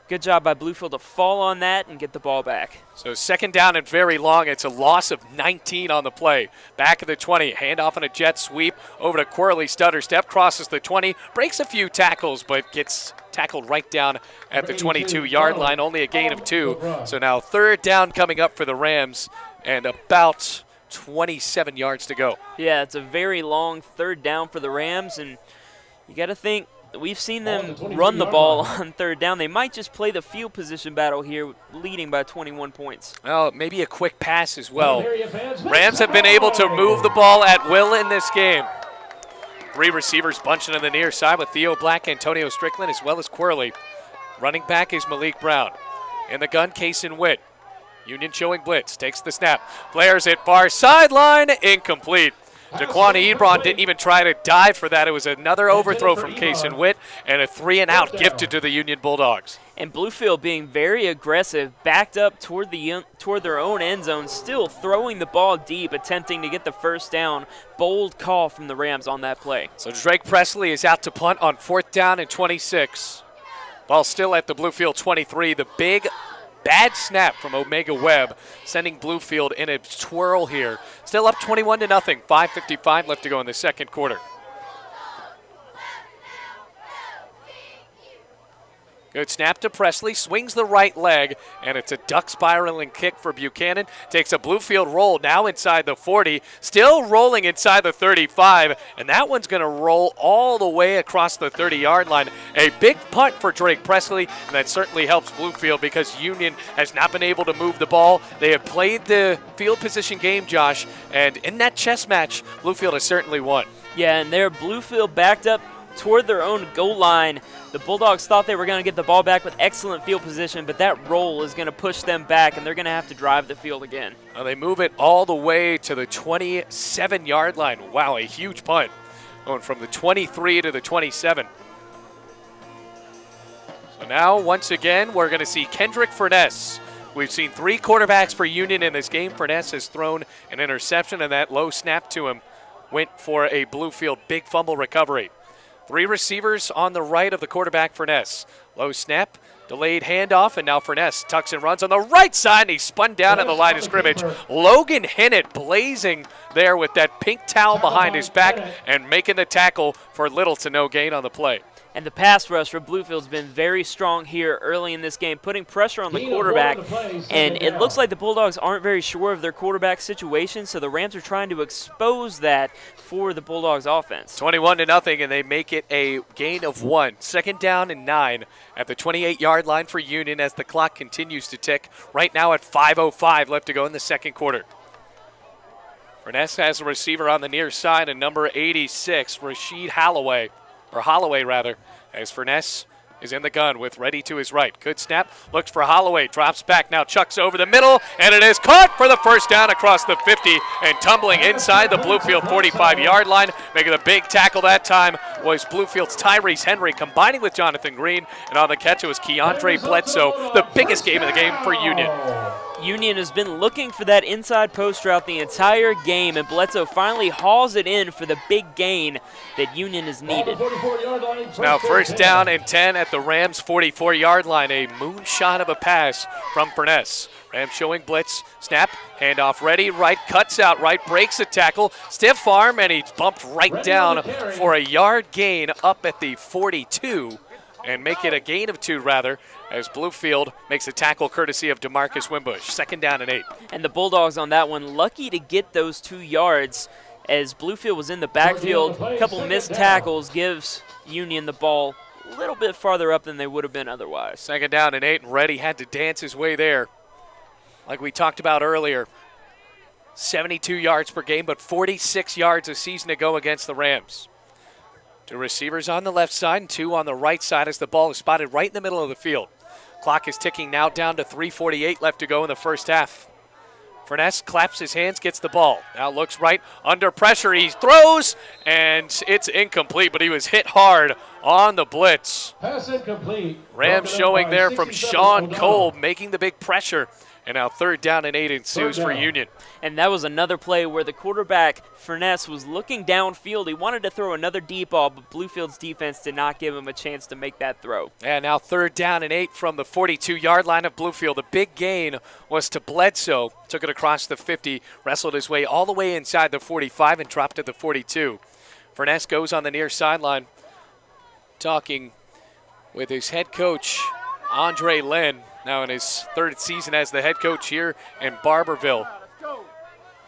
Good job by Bluefield to fall on that and get the ball back. So 2nd down and very long. It's a loss of 19 on the play. Back at the 20. Handoff on a jet sweep over to Quirley. Stutter step. Crosses the 20. Breaks a few tackles, but gets tackled right down at the 22-yard line. Only a gain of 2. So now 3rd down coming up for the Rams and about 27 yards to go. Yeah, it's a very long 3rd down for the Rams, and you got to think, we've seen them run the ball on 3rd down. They might just play the field position battle here, leading by 21 points. Well, maybe a quick pass as well. Rams have been able to move the ball at will in this game. 3 receivers bunching on the near side with Theo Black, Antonio Strickland, as well as Quirley. Running back is Malik Brown. In the gun, Kaysen Witt. Union showing blitz, takes the snap. Flares it far sideline, incomplete. Jaquan Ebron didn't even try to dive for that. It was another overthrow from Kaysen Witt and a 3-and-out gifted to the Union Bulldogs. And Bluefield being very aggressive, backed up toward their own end zone, still throwing the ball deep, attempting to get the 1st down. Bold call from the Rams on that play. So Drake Presley is out to punt on 4th down and 26. Ball still at the Bluefield 23. The big bad snap from Omega Webb, sending Bluefield in a twirl here. Still up 21-0. 5:55 left to go in the second quarter. Good snap to Presley, swings the right leg, and it's a duck spiraling kick for Buchanan. Takes a Bluefield roll, now inside the 40, still rolling inside the 35, and that one's going to roll all the way across the 30-yard line. A big punt for Drake Presley, and that certainly helps Bluefield because Union has not been able to move the ball. They have played the field position game, Josh, and in that chess match, Bluefield has certainly won. Yeah, and there Bluefield backed up toward their own goal line. The Bulldogs thought they were going to get the ball back with excellent field position, but that roll is going to push them back, and they're going to have to drive the field again. Well, they move it all the way to the 27-yard line. Wow, a huge punt. Going from the 23 to the 27. So now, once again, we're going to see Kendrick Furness. We've seen 3 quarterbacks for Union in this game. Furness has thrown an interception, and that low snap to him went for a Bluefield big fumble recovery. 3 receivers on the right of the quarterback, Furness. Low snap, delayed handoff, and now Furness tucks and runs on the right side, and he's spun down at the line of scrimmage. Logan Hennett blazing there with that pink towel behind his back and making the tackle for little to no gain on the play. And the pass rush for Bluefield's been very strong here early in this game, putting pressure on the quarterback. And it looks like the Bulldogs aren't very sure of their quarterback situation, so the Rams are trying to expose that for the Bulldogs offense. 21-0, and they make it a gain of 1. 2nd down and 9 at the 28-yard line for Union as the clock continues to tick. Right now at 5:05 left to go in the second quarter. Furness has a receiver on the near side, and number 86, Rashid Holloway. Or Holloway, rather, as Furness is in the gun with Ready to his right. Good snap, looks for Holloway, drops back, now chucks over the middle, and it is caught for the first down across the 50 and tumbling inside the Bluefield 45-yard line. Making the big tackle that time was Bluefield's Tyrese Henry combining with Jonathan Green, and on the catch it was Keandre Bledsoe, the biggest game of the game for Union. Union has been looking for that inside post route the entire game, and Bledsoe finally hauls it in for the big gain that Union has needed. Now first down and 10 at the Rams' 44-yard line. A moonshot of a pass from Furness. Rams showing blitz, snap, handoff ready, right, cuts out right, breaks a tackle, stiff arm, and he's bumped right down for a yard gain up at the 42, and make it a gain of 2 rather, as Bluefield makes a tackle courtesy of DeMarcus Wimbush. Second down and 8. And the Bulldogs on that one lucky to get those 2 yards as Bluefield was in the backfield. A couple missed tackles gives Union the ball a little bit farther up than they would have been otherwise. Second down and 8, and Reddy had to dance his way there. Like we talked about earlier, 72 yards per game, but 46 yards a season ago against the Rams. 2 receivers on the left side and 2 on the right side as the ball is spotted right in the middle of the field. Clock is ticking now down to 3:48 left to go in the first half. Furness claps his hands, gets the ball. Now looks right, under pressure, he throws, and it's incomplete, but he was hit hard on the blitz. Pass incomplete. Rams showing there from Sean Cole, making the big pressure. And now third down and 8 ensues for Union. And that was another play where the quarterback, Furness, was looking downfield. He wanted to throw another deep ball, but Bluefield's defense did not give him a chance to make that throw. And now third down and 8 from the 42-yard line of Bluefield. The big gain was to Bledsoe. Took it across the 50, wrestled his way all the way inside the 45 and dropped to the 42. Furness goes on the near sideline, talking with his head coach, Andre Lynn, now in his 3rd season as the head coach here in Barberville.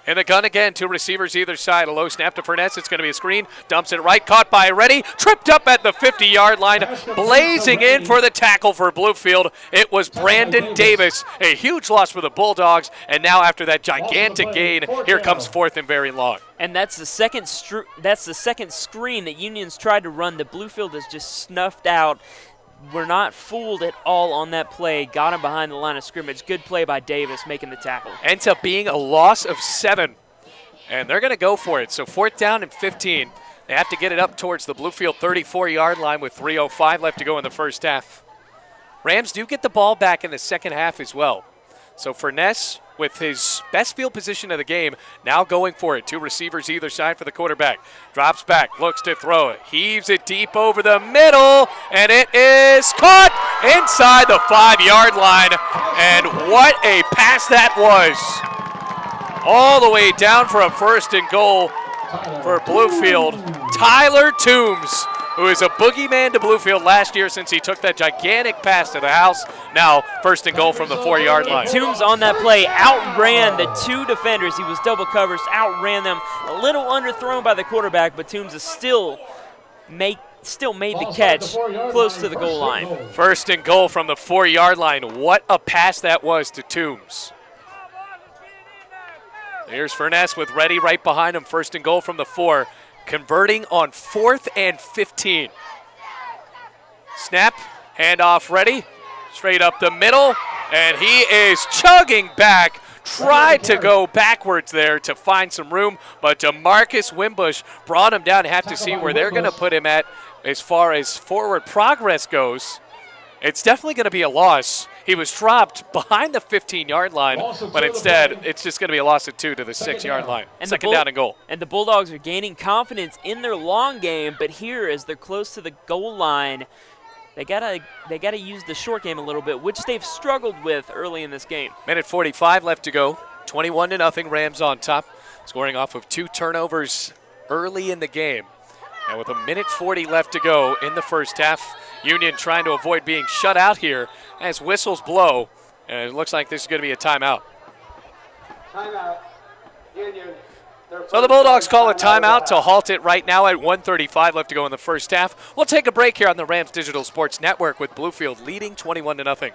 In the gun again, 2 receivers either side. A low snap to Furness. It's going to be a screen. Dumps it right. Caught by Reddy. Tripped up at the 50-yard line. Blazing in for the tackle for Bluefield. It was Brandon Davis. A huge loss for the Bulldogs. And now after that gigantic gain, here comes 4th and very long. And that's the second screen that Union's tried to run that Bluefield has just snuffed out. We're not fooled at all on that play. Got him behind the line of scrimmage. Good play by Davis making the tackle. Ends up being a loss of 7. And they're going to go for it. So 4th down and 15. They have to get it up towards the Bluefield 34-yard line with 3:05 left to go in the first half. Rams do get the ball back in the second half as well. So Furness, with his best field position of the game, now going for it. 2 receivers either side for the quarterback. Drops back, looks to throw it, heaves it deep over the middle, and it is caught inside the 5-yard line. And what a pass that was. All the way down for a 1st and goal for Bluefield. Tyler Toombs, who is a boogeyman to Bluefield last year since he took that gigantic pass to the house. Now 1st and goal from the 4-yard line. Toombs on that play outran the 2 defenders. He was double coverage, outran them. A little underthrown by the quarterback, but Toombs is still made the catch close to the goal line. 1st and goal from the 4-yard line. What a pass that was to Toombs. Here's Furness with Reddy right behind him. 1st and goal from the 4. Converting on 4th and 15. Snap, handoff Reddy, straight up the middle, and he is chugging back. Tried to go backwards there to find some room, but DeMarcus Wimbush brought him down. Have to see where they're going to put him at as far as forward progress goes. It's definitely going to be a loss. He was dropped behind the 15-yard line, but instead it's just going to be a loss of 2 to the 6-yard line. And Second down and goal. And the Bulldogs are gaining confidence in their long game, but here as they're close to the goal line, they gotta use the short game a little bit, which they've struggled with early in this game. Minute 45 left to go. 21-0, Rams on top, scoring off of 2 turnovers early in the game. And with a minute 40 left to go in the first half, Union trying to avoid being shut out here as whistles blow, and it looks like this is going to be a timeout. Timeout. Union. So the Bulldogs call a timeout to halt it right now at 1:35 left to go in the first half. We'll take a break here on the Rams Digital Sports Network with Bluefield leading 21-0.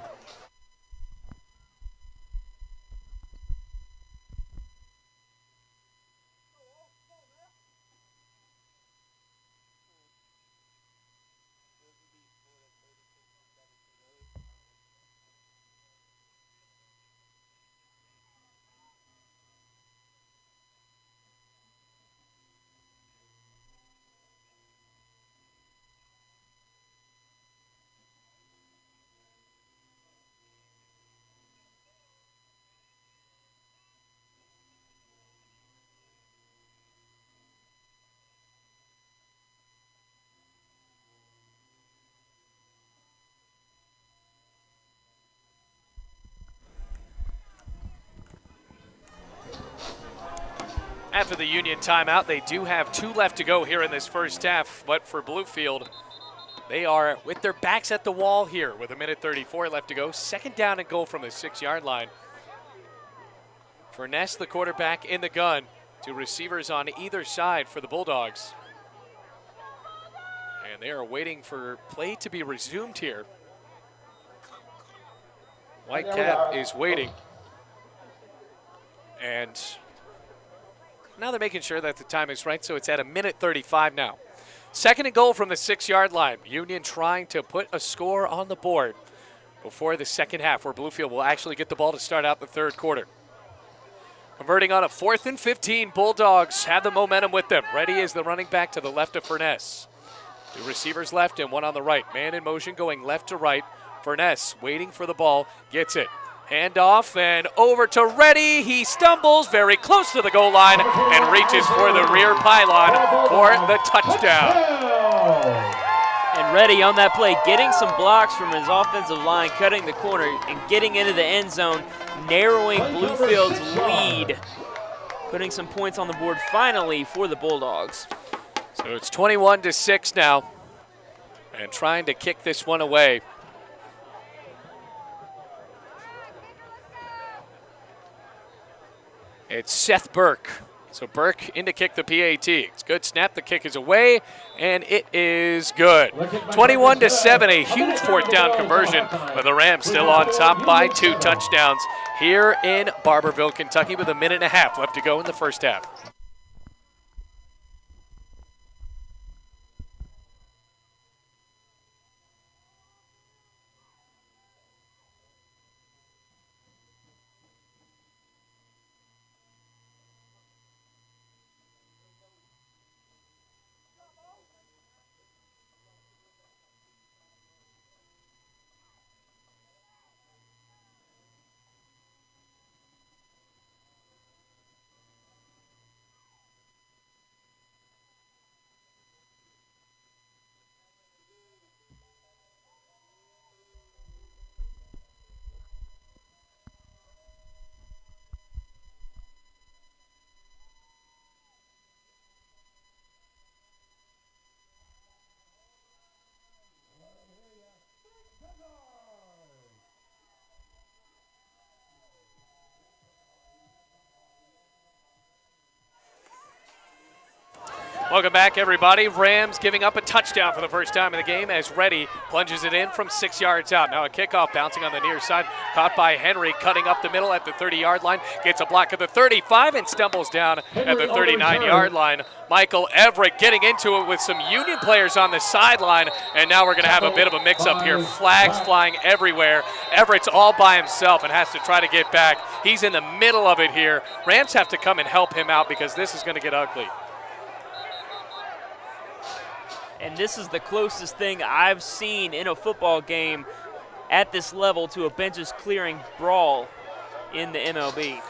After the Union timeout, they do have 2 left to go here in this first half, but for Bluefield, they are with their backs at the wall here with 1:34 left to go. 2nd down and goal from the 6-yard line. Furness, the quarterback, in the gun. 2 receivers on either side for the Bulldogs. And they are waiting for play to be resumed here. Whitecap is waiting. And now they're making sure that the time is right, so it's at 1:35 now. 2nd and goal from the 6-yard line. Union trying to put a score on the board before the second half, where Bluefield will actually get the ball to start out the 3rd quarter. Converting on a 4th and 15. Bulldogs have the momentum with them. Ready is the running back to the left of Furness. 2 receivers left and 1 on the right. Man in motion going left to right. Furness waiting for the ball, gets it. Handoff and over to Reddy. He stumbles very close to the goal line and reaches for the rear pylon for the touchdown. And Reddy on that play, getting some blocks from his offensive line, cutting the corner and getting into the end zone, narrowing Bluefield's lead, putting some points on the board finally for the Bulldogs. So it's 21-6 now, and trying to kick this one away. It's Seth Burke. So Burke in to kick the PAT. It's good snap. The kick is away, and it is good. 21-7, a huge 4th down conversion, but the Rams still on top by 2 touchdowns here in Barberville, Kentucky, with 1.5 minutes left to go in the first half. Welcome back, everybody. Rams giving up a touchdown for the first time in the game as Reddy plunges it in from 6 yards out. Now a kickoff bouncing on the near side, caught by Henry, cutting up the middle at the 30-yard line, gets a block at the 35 and stumbles down at the 39-yard line. Michael Everett getting into it with some Union players on the sideline, and now we're going to have a bit of a mix-up here. Flags flying everywhere. Everett's all by himself and has to try to get back. He's in the middle of it here. Rams have to come and help him out because this is going to get ugly. And this is the closest thing I've seen in a football game at this level to a benches clearing brawl in the MLB.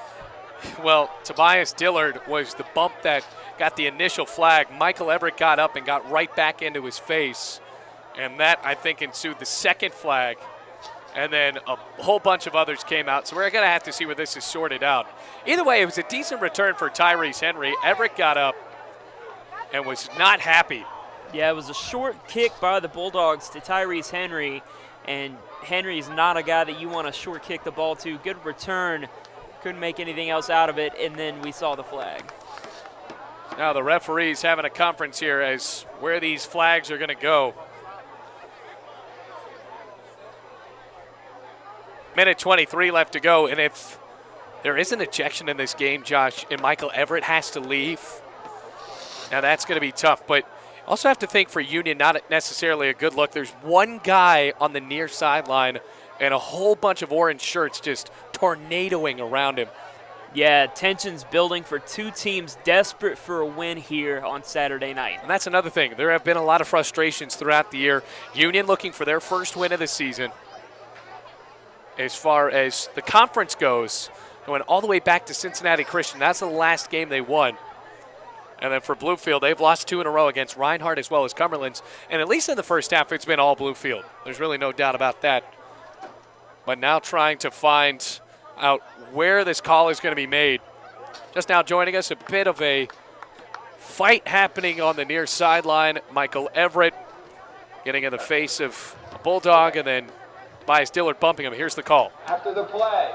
Well, Tobias Dillard was the bump that got the initial flag. Michael Everett got up and got right back into his face. And that, I think, ensued the second flag. And then a whole bunch of others came out. So we're going to have to see where this is sorted out. Either way, it was a decent return for Tyrese Henry. Everett got up and was not happy. Yeah, it was a short kick by the Bulldogs to Tyrese Henry, and Henry's not a guy that you want to short kick the ball to. Good return, couldn't make anything else out of it, and then we saw the flag. Now the referee's having a conference here as where these flags are going to go. 1:23 left to go, and if there is an ejection in this game, Josh, and Michael Everett has to leave, now that's going to be tough, but also have to think for Union, not necessarily a good look. There's one guy on the near sideline and a whole bunch of orange shirts just tornadoing around him. Yeah, tensions building for two teams desperate for a win here on Saturday night. And that's another thing. There have been a lot of frustrations throughout the year. Union looking for their first win of the season. As far as the conference goes, going all the way back to Cincinnati Christian. That's the last game they won. And then for Bluefield, they've lost 2 in a row against Reinhardt as well as Cumberland's. And at least in the first half, it's been all Bluefield. There's really no doubt about that. But now trying to find out where this call is going to be made. Just now joining us, a bit of a fight happening on the near sideline. Michael Everett getting in the face of a Bulldog, and then Tobias Dillard bumping him. Here's the call. After the play,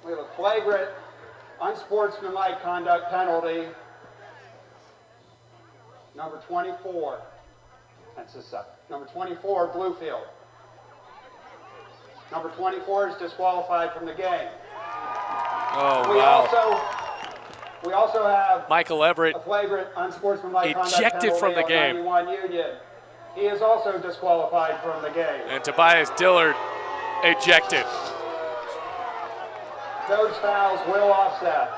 we have a flagrant, unsportsmanlike conduct penalty. Number 24. That's the second. Number 24, Bluefield. Number 24 is disqualified from the game. Oh, We wow. also have Michael Everett a flagrant, unsportsmanlike conduct ejected penalty from the on game. 91 Union. He is also disqualified from the game. And Tobias Dillard ejected. Those fouls will offset.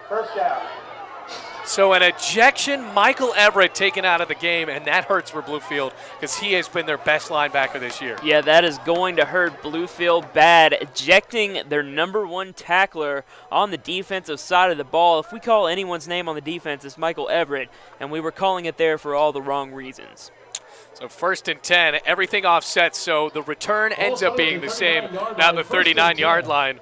First down. So an ejection, Michael Everett taken out of the game, and that hurts for Bluefield because he has been their best linebacker this year. Yeah, that is going to hurt Bluefield bad, ejecting their number one tackler on the defensive side of the ball. If we call anyone's name on the defense, it's Michael Everett, and we were calling it there for all the wrong reasons. So 1st and 10, everything offsets, so the return ends up being the same. Now the 39-yard line.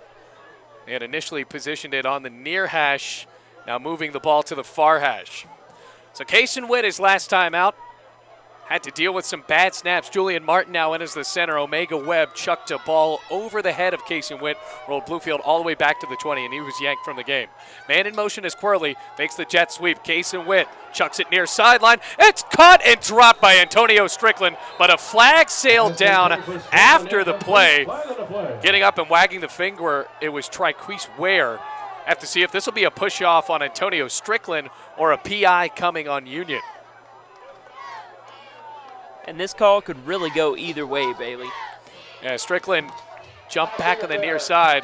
They had initially positioned it on the near hash, now moving the ball to the far hash. So Kason Witt, his last time out, had to deal with some bad snaps. Julian Martin now in as the center. Omega Webb chucked a ball over the head of Kason Witt, rolled Bluefield all the way back to the 20, and he was yanked from the game. Man in motion is Quirley, fakes the jet sweep. Kason Witt chucks it near sideline. It's caught and dropped by Antonio Strickland, but a flag sailed down after the play. Getting up and wagging the finger, it was Triquise Ware. Have to see if this will be a push-off on Antonio Strickland or a PI coming on Union. And this call could really go either way, Bailey. Yeah, Strickland jumped back on the near side,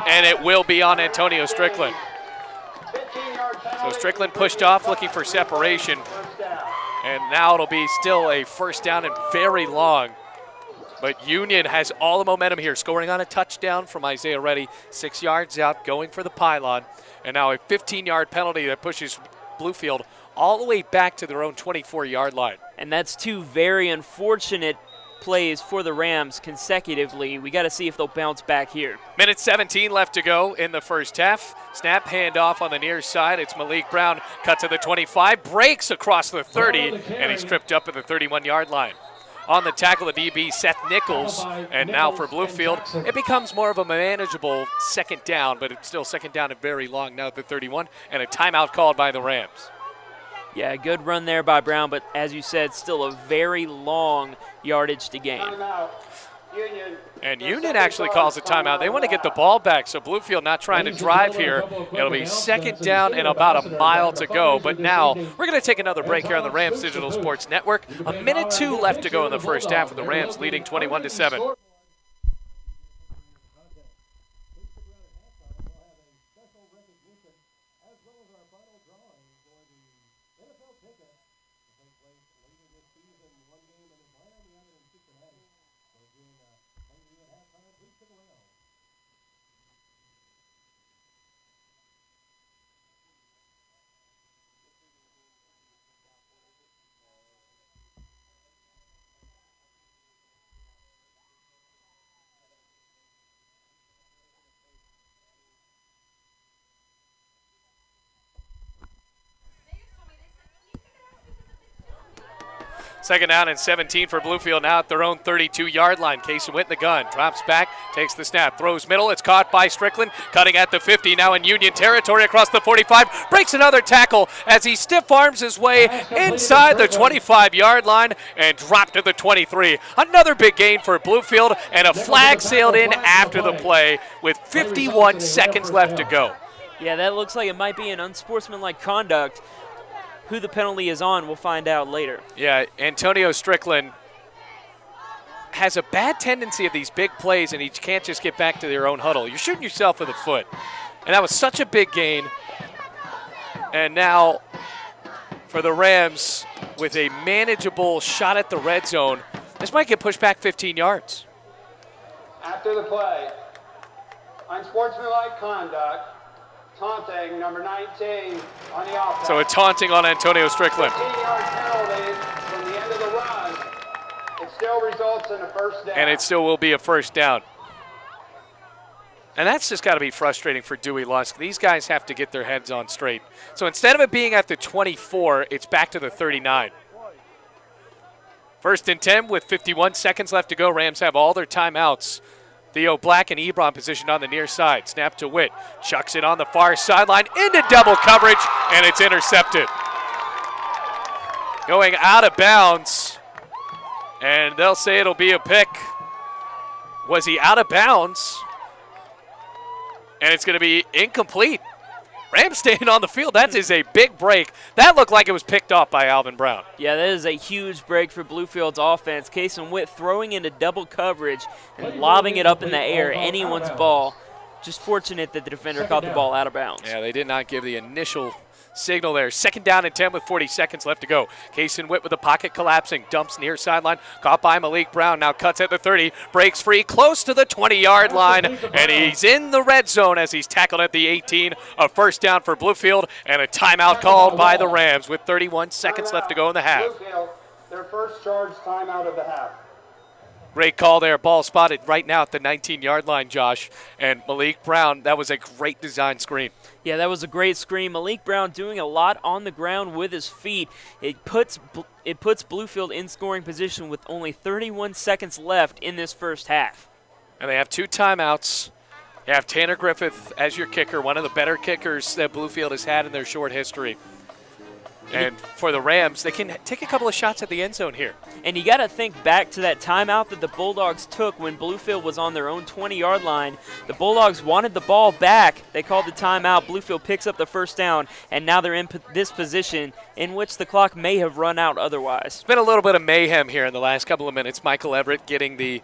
and it will be on Antonio Strickland. So Strickland pushed off looking for separation, and now it'll be still a first down and very long. But Union has all the momentum here, scoring on a touchdown from Isaiah Reddy, 6 yards out, going for the pylon, and now a 15-yard penalty that pushes Bluefield all the way back to their own 24-yard line. And that's two very unfortunate plays for the Rams consecutively. We got to see if they'll bounce back here. Minute 17 left to go in the first half. Snap handoff on the near side. It's Malik Brown, cut to the 25, breaks across the 30, and he's tripped up at the 31-yard line. On the tackle, the DB, Seth Nichols, and now for Bluefield, it becomes more of a manageable second down, but it's still second down and very long now at the 31, and a timeout called by the Rams. Yeah, good run there by Brown, but as you said, still a very long yardage to gain. And Union actually calls a timeout. They want to get the ball back, so Bluefield not trying to drive here. It'll be second down and about a mile to go. But now we're going to take another break here on the Rams Digital Sports Network. A minute 2 left to go in the first half with the Rams leading 21-7. Second down and 17 for Bluefield, now at their own 32-yard line. Kason Witt in the gun, drops back, takes the snap, throws middle. It's caught by Strickland, cutting at the 50, now in Union territory across the 45. Breaks another tackle as he stiff arms his way inside the 25-yard line and dropped to the 23. Another big gain for Bluefield, and a flag sailed in after the play with 51 seconds left to go. Yeah, that looks like it might be an unsportsmanlike conduct. Who the penalty is on, we'll find out later. Yeah, Antonio Strickland has a bad tendency of these big plays, and he can't just get back to their own huddle. You're shooting yourself in the foot. And that was such a big gain. And now for the Rams, with a manageable shot at the red zone, this might get pushed back 15 yards. After the play, unsportsmanlike conduct, taunting number 19 on the offense. So a taunting on Antonio Strickland. 15-yard penalty from the end of the run. It still results in a first down. And it still will be a first down. And that's just got to be frustrating for Dewey Lusk. These guys have to get their heads on straight. So instead of it being at the 24, it's back to the 39. 1st and 10 with 51 seconds left to go. Rams have all their timeouts. Theo Black and Ebron positioned on the near side. Snap to Witt. Chucks it on the far sideline into double coverage, and it's intercepted. Going out of bounds, and they'll say it'll be a pick. Was he out of bounds? And it's going to be incomplete. Rams staying on the field. That is a big break. That looked like it was picked off by Alvin Brown. Yeah, that is a huge break for Bluefield's offense. Kason Witt throwing into double coverage and lobbing it up in the air. Anyone's ball. Just fortunate that the defender caught the ball out of bounds. Yeah, they did not give the initial signal there. 2nd down and 10 with 40 seconds left to go. Kason Witt with the pocket collapsing. Dumps near sideline. Caught by Malik Brown. Now cuts at the 30. Breaks free close to the 20-yard line. And he's in the red zone as he's tackled at the 18. A 1st down for Bluefield and a timeout called by the Rams with 31 seconds left to go in the half. Bluefield, their first charge timeout of the half. Great call there. Ball spotted right now at the 19-yard line, Josh. And Malik Brown, that was a great design screen. Yeah, that was a great screen. Malik Brown doing a lot on the ground with his feet. It puts Bluefield in scoring position with only 31 seconds left in this first half. And they have 2 timeouts. You have Tanner Griffith as your kicker, one of the better kickers that Bluefield has had in their short history. And for the Rams, they can take a couple of shots at the end zone here. And you got to think back to that timeout that the Bulldogs took when Bluefield was on their own 20-yard line. The Bulldogs wanted the ball back. They called the timeout. Bluefield picks up the 1st down, and now they're in this position in which the clock may have run out otherwise. It's been a little bit of mayhem here in the last couple of minutes. Michael Everett getting the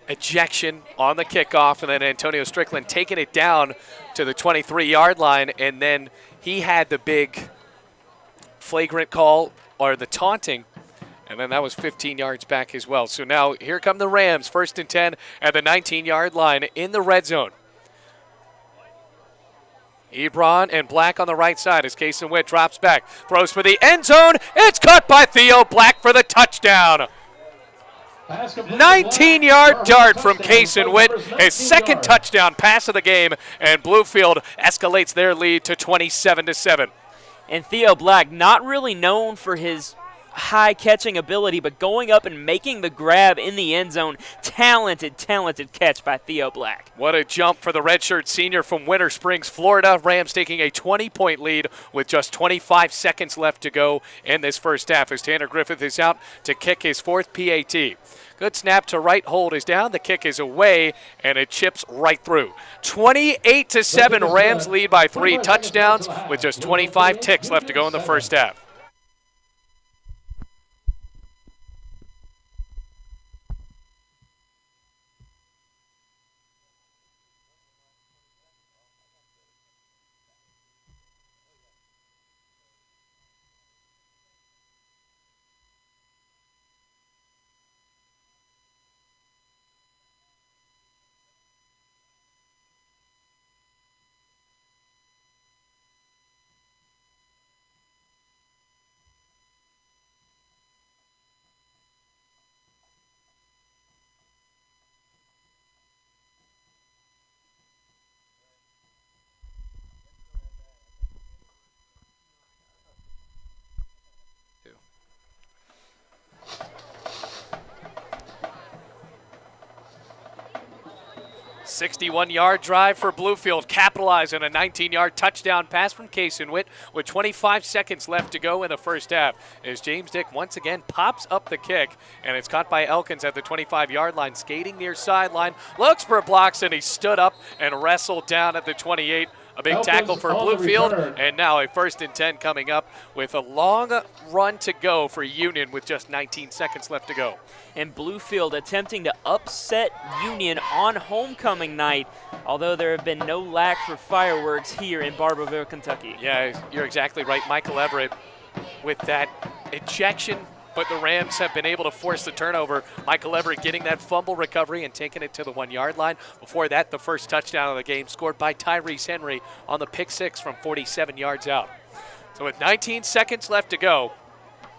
ejection on the kickoff, and then Antonio Strickland taking it down to the 23-yard line, and then he had the big flagrant call, or the taunting, and then that was 15 yards back as well. So now here come the Rams, 1st and 10 at the 19-yard line in the red zone. Ebron and Black on the right side as Kason Witt drops back, throws for the end zone. It's caught by Theo Black for the touchdown. 19-yard dart from Kason Witt, his 2nd touchdown pass of the game, and Bluefield escalates their lead to 27-7. And Theo Black, not really known for his high catching ability, but going up and making the grab in the end zone. Talented catch by Theo Black. What a jump for the redshirt senior from Winter Springs, Florida. Rams taking a 20-point lead with just 25 seconds left to go in this first half as Tanner Griffith is out to kick his 4th PAT. Good snap to right, hold is down. The kick is away, and it chips right through. 28-7, Rams lead by 3 touchdowns with just 25 ticks left to go in the first half. A 61-yard drive for Bluefield, capitalizing a 19-yard touchdown pass from Kason Witt with 25 seconds left to go in the first half as James Dick once again pops up the kick, and it's caught by Elkins at the 25-yard line, skating near sideline, looks for blocks, and he stood up and wrestled down at the 28. A big tackle for Bluefield, and now a 1st and 10 coming up with a long run to go for Union with just 19 seconds left to go. And Bluefield attempting to upset Union on homecoming night, although there have been no lack for fireworks here in Barberville, Kentucky. Yeah, you're exactly right. Michael Everett with that ejection, but the Rams have been able to force the turnover. Michael Everett getting that fumble recovery and taking it to the 1-yard line. Before that, the first touchdown of the game scored by Tyrese Henry on the pick 6 from 47 yards out. So with 19 seconds left to go,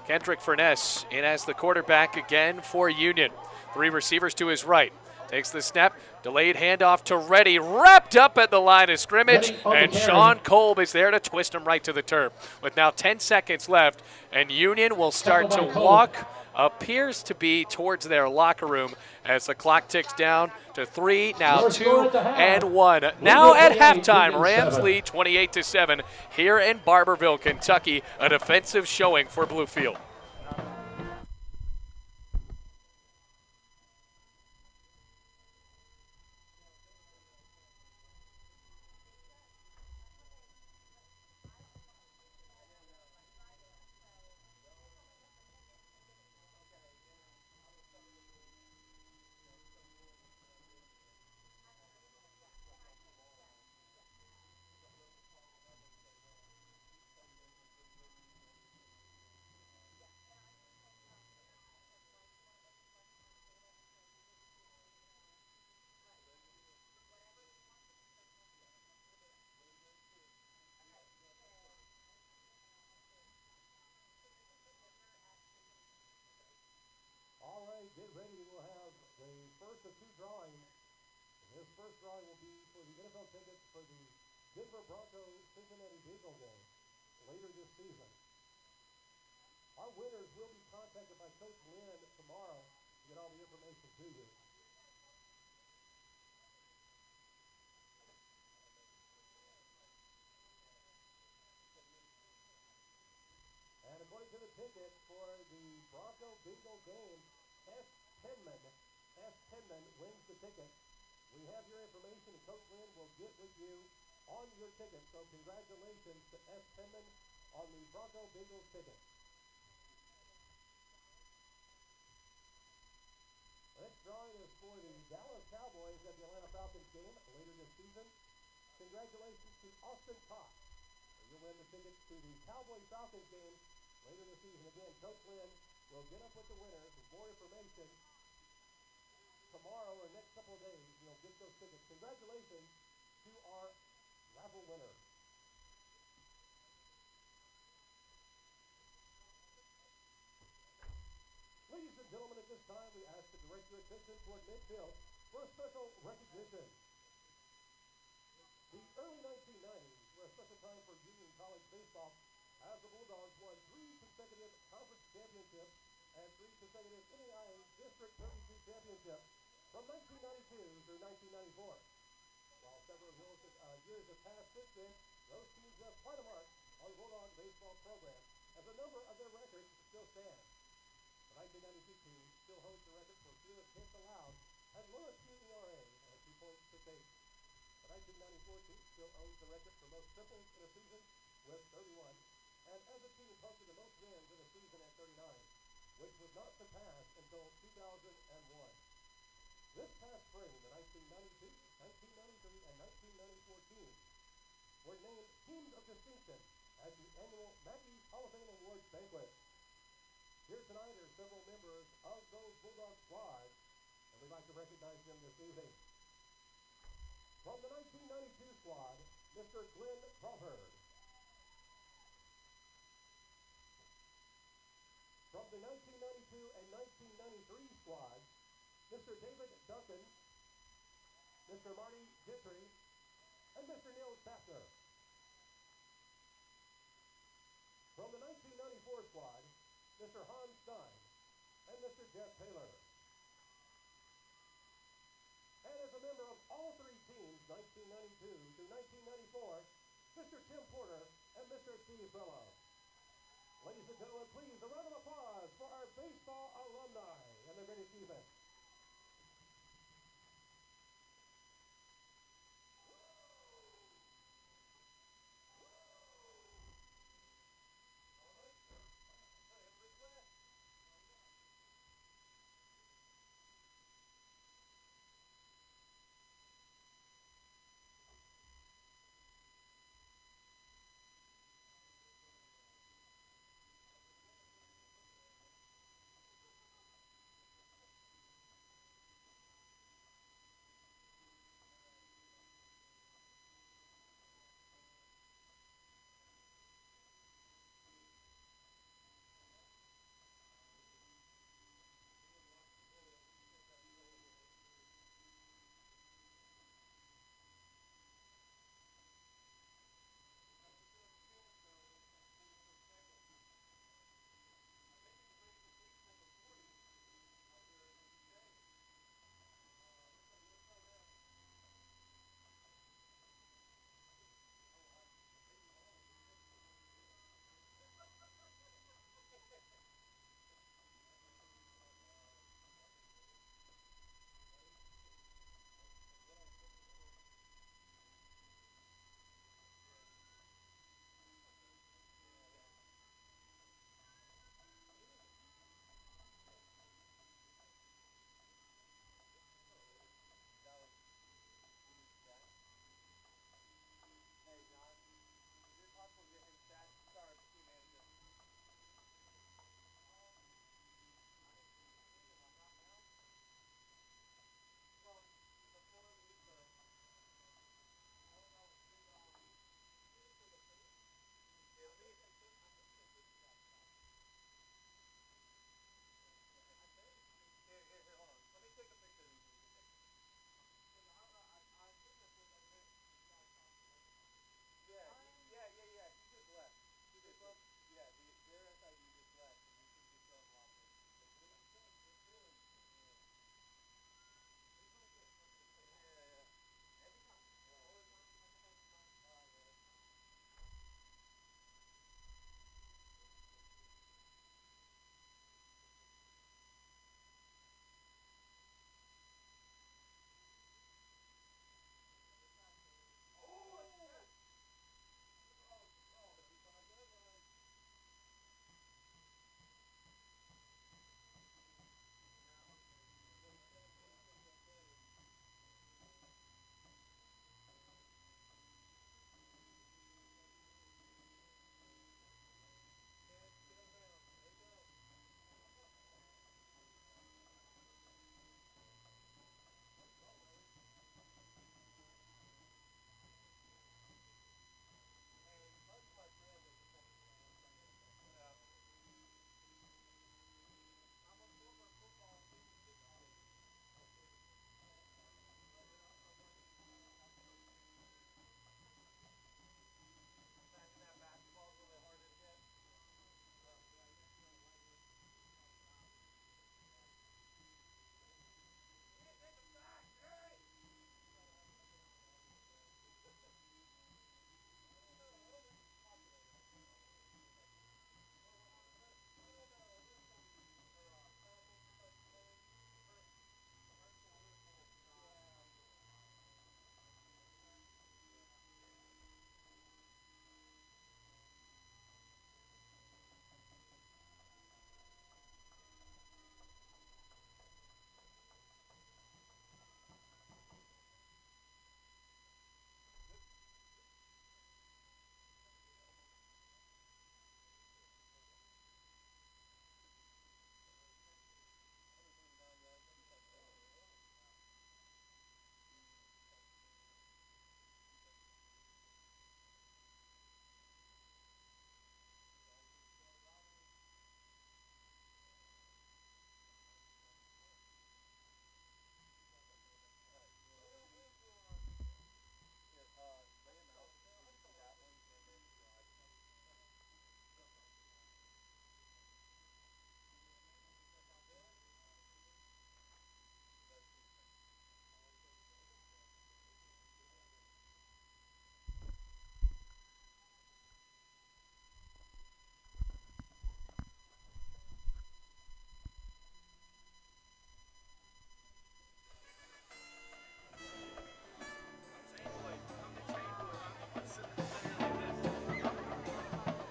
Kendrick Furness in as the quarterback again for Union. 3 receivers to his right. Takes the snap, delayed handoff to Reddy, wrapped up at the line of scrimmage, Reddy on the and carry. Sean Kolb is there to twist him right to the turf. With now 10 seconds left, and Union will start to Tackle by Kolb. walk, appears to be towards their locker room as the clock ticks down to 3, now Your score 2 at the half. and 1. Now at 28, halftime, Union Rams 7. lead 28-7 here in Barberville, Kentucky. A defensive showing for Bluefield. All right, get ready. We'll have the first of two drawings. This first drawing will be for the NFL tickets for the Denver Broncos Cincinnati Bengals game later this season. Our winners will be contacted by Coach Lynn tomorrow to get all the information to you. And according to the ticket for the Bronco Bengal game, S. Penman wins the ticket. We have your information, and Coach Lynn will get with you on your ticket. So congratulations to S. Penman on the Bronco Bengals ticket. The next drawing is for the Dallas Cowboys at the Atlanta Falcons game later this season. Congratulations to Austin Cox. You'll win the tickets to the Cowboys Falcons game later this season. Again, Coach Lynn will get up with the winners with more information tomorrow or next couple of days. You'll get those tickets. Congratulations to our raffle winner. Ladies and gentlemen, at this time, we ask to direct your attention toward midfield for a special recognition. The early 1990s were a special time for Union College baseball as the Bulldogs won 3 consecutive conference championships and 3 consecutive NAIA District 32 championships from 1992 through 1994. While several years have passed since then, those teams left quite a mark on the Bulldog baseball program as a number of their records still stand. The 1992 team still holds the record for fewest hits allowed and lowest ERA at 2.68. The 1994 team still owns the record for most triples in a season with 31, and as a team posted the most wins in a season at 39, which was not surpassed until 2001. This past spring, the 1992, 1993, and 1994 teams were named Teams of Distinction at the annual Mackey's Hall of Fame Awards banquet. Here tonight are several members of those Bulldog squads, and we'd like to recognize them this evening. From the 1992 squad, Mr. Glenn Crawford. From the 1992 and 1993 squad, Mr. David Duncan, Mr. Marty Gentry, and Mr. Neil Schaffner. From the 1994 squad, Mr. Hans Stein and Mr. Jeff Taylor. And as a member of all 3 teams, 1992 through 1994, Mr. Tim Porter and Mr. Steve Bello. Ladies and gentlemen, please, a round of applause for our baseball alumni and their great achievements.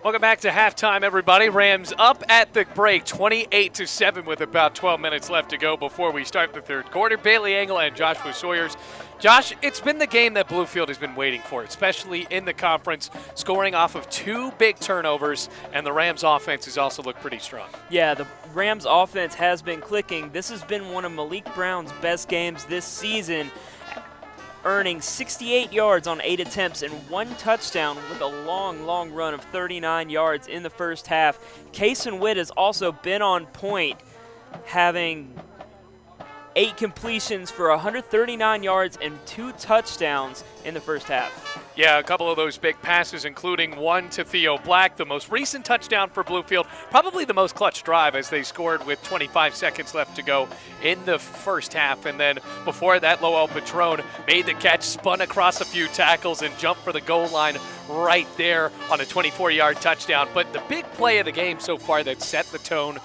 Welcome back to halftime, everybody. Rams up at the break, 28-7 with about 12 minutes left to go before we start the third quarter. Bailey Engel and Joshua Sawyers. Josh, it's been the game that Bluefield has been waiting for, especially in the conference, scoring off of 2 big turnovers, and the Rams' offense has also looked pretty strong. Yeah, the Rams' offense has been clicking. This has been one of Malik Brown's best games this season, earning 68 yards on 8 attempts and 1 touchdown with a long run of 39 yards in the first half. Kason Witt has also been on point, having 8 completions for 139 yards and 2 touchdowns in the first half. Yeah, a couple of those big passes, including one to Theo Black, the most recent touchdown for Bluefield, probably the most clutch drive as they scored with 25 seconds left to go in the first half. And then before that, Lowell Patron made the catch, spun across a few tackles, and jumped for the goal line right there on a 24-yard touchdown. But the big play of the game so far that set the tone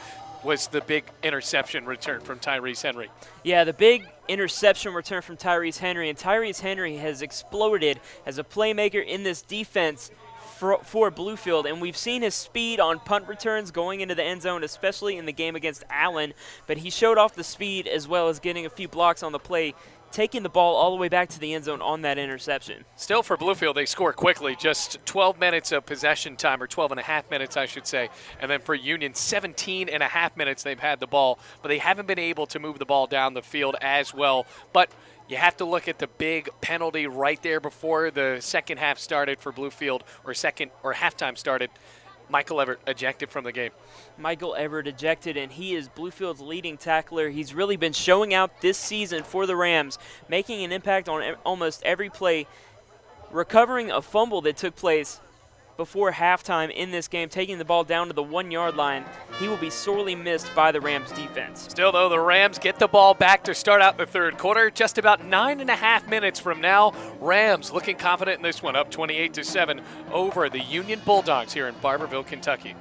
was the big interception return from Tyrese Henry. Yeah, the big interception return from Tyrese Henry, and Tyrese Henry has exploded as a playmaker in this defense for Bluefield, and we've seen his speed on punt returns going into the end zone, especially in the game against Allen, but he showed off the speed as well as getting a few blocks on the play, taking the ball all the way back to the end zone on that interception. Still for Bluefield, they score quickly, just 12 minutes of possession time, or 12 and a half minutes, I should say. And then for Union, 17 and a half minutes they've had the ball, but they haven't been able to move the ball down the field as well. But you have to look at the big penalty right there before the second half started for Bluefield, or halftime started. Michael Everett ejected from the game. Michael Everett ejected, and he is Bluefield's leading tackler. He's really been showing out this season for the Rams, making an impact on almost every play, recovering a fumble that took place before halftime in this game, taking the ball down to the 1-yard line. He will be sorely missed by the Rams defense. Still, though, the Rams get the ball back to start out the third quarter. Just about 9.5 minutes from now, Rams looking confident in this one, up 28-7 over the Union Bulldogs here in Barberville, Kentucky.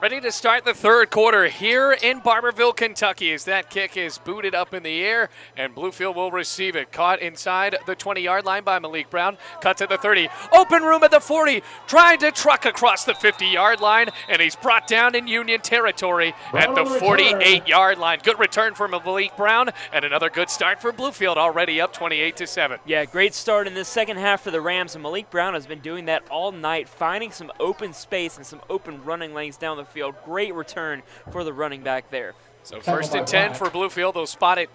Ready to start the third quarter here in Barberville, Kentucky, as that kick is booted up in the air, and Bluefield will receive it. Caught inside the 20-yard line by Malik Brown. Cuts at the 30. Open room at the 40. Trying to truck across the 50-yard line, and he's brought down in Union territory at the 48-yard line. Good return for Malik Brown, and another good start for Bluefield, already up 28-7. Yeah, great start in the second half for the Rams, and Malik Brown has been doing that all night, finding some open space and some open running lanes down the field. Great return for the running back there. So first and 10 for Bluefield. They'll spot it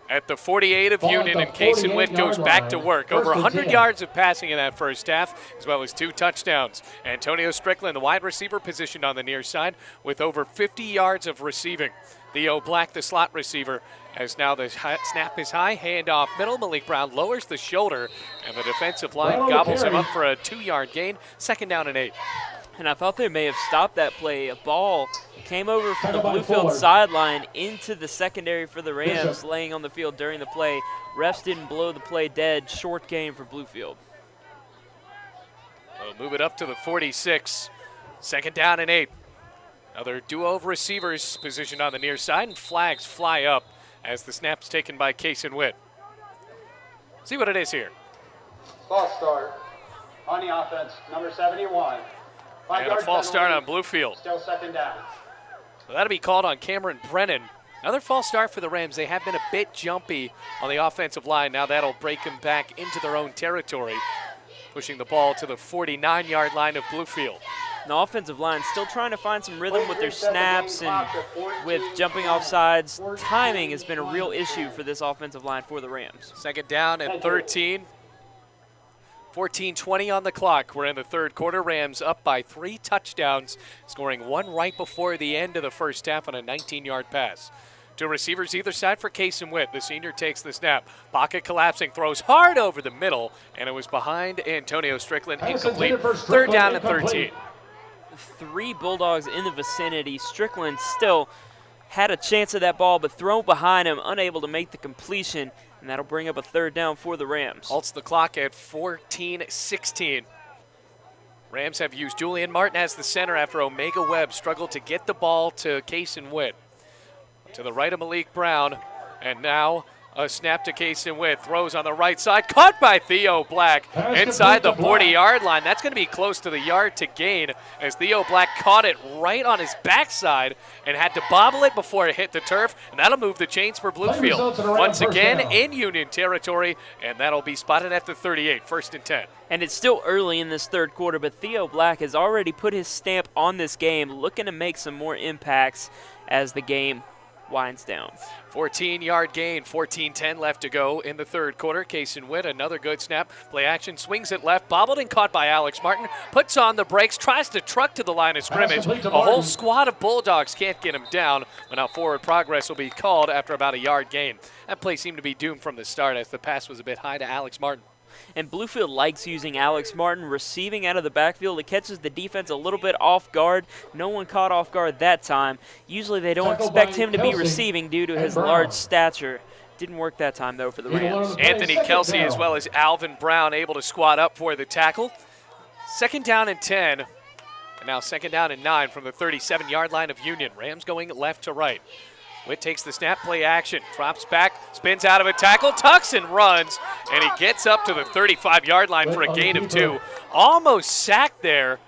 at the 48 of Union, and Cason Witt goes back to work. Over 100 yards of passing in that first half, as well as 2 touchdowns. Antonio Strickland, the wide receiver, positioned on the near side with over 50 yards of receiving. Theo Black, the slot receiver, as now the snap is high, handoff middle. Malik Brown lowers the shoulder, and the defensive line gobbles him up for a 2-yard gain. 2nd down and 8. And I thought they may have stopped that play. A ball came over from the Bluefield sideline into the secondary for the Rams, laying on the field during the play. Refs didn't blow the play dead. Short game for Bluefield. They'll move it up to the 46. 2nd down and 8. Another duo of receivers positioned on the near side, and flags fly up as the snap's taken by Cason Witt. See what it is here. False start on the offense, number 71. And a false start on Bluefield. Still 2nd down. So that'll be called on Cameron Brennan. Another false start for the Rams. They have been a bit jumpy on the offensive line. Now that'll break them back into their own territory, pushing the ball to the 49-yard line of Bluefield. The offensive line still trying to find some rhythm with their snaps and with jumping off sides. Timing has been a real issue for this offensive line for the Rams. 2nd down and 13. 14:20 on the clock. We're in the third quarter. Rams up by 3 touchdowns, scoring 1 right before the end of the first half on a 19-yard pass. 2 receivers either side for Cason Witt. The senior takes the snap. Pocket collapsing, throws hard over the middle, and it was behind Antonio Strickland. Incomplete. 3rd down and 13. 3 Bulldogs in the vicinity. Strickland still had a chance of that ball, but thrown behind him, unable to make the completion, and that'll bring up a 3rd down for the Rams. Halts the clock at 14:16. Rams have used Julian Martin as the center after Omega Webb struggled to get the ball to Cason Witt. To the right of Malik Brown, and now a snap to Cason Witt. Throws on the right side, caught by Theo Black inside the 40-yard line. That's going to be close to the yard to gain, as Theo Black caught it right on his backside and had to bobble it before it hit the turf, and that'll move the chains for Bluefield. Once again in Union territory, and that'll be spotted at the 38, 1st and 10. And it's still early in this third quarter, but Theo Black has already put his stamp on this game, looking to make some more impacts as the game winds down. 14-yard gain, 14:10 left to go in the third quarter. Cason Witt, another good snap. Play action, swings it left, bobbled and caught by Alex Martin. Puts on the brakes, tries to truck to the line of scrimmage. A whole squad of Bulldogs can't get him down, but now forward progress will be called after about a yard gain. That play seemed to be doomed from the start as the pass was a bit high to Alex Martin. And Bluefield likes using Alex Martin receiving out of the backfield. It catches the defense a little bit off guard. No one caught off guard that time. Usually they don't expect him to be receiving due to his large stature. Didn't work that time, though, for the Rams. Anthony Kelsey as well as Alvin Brown able to squat up for the tackle. 2nd down and 10. And now 2nd down and 9 from the 37-yard line of Union. Rams going left to right. Witt takes the snap, play action, drops back, spins out of a tackle, tucks and runs, and he gets up to the 35-yard line for a gain of 2. Almost sacked there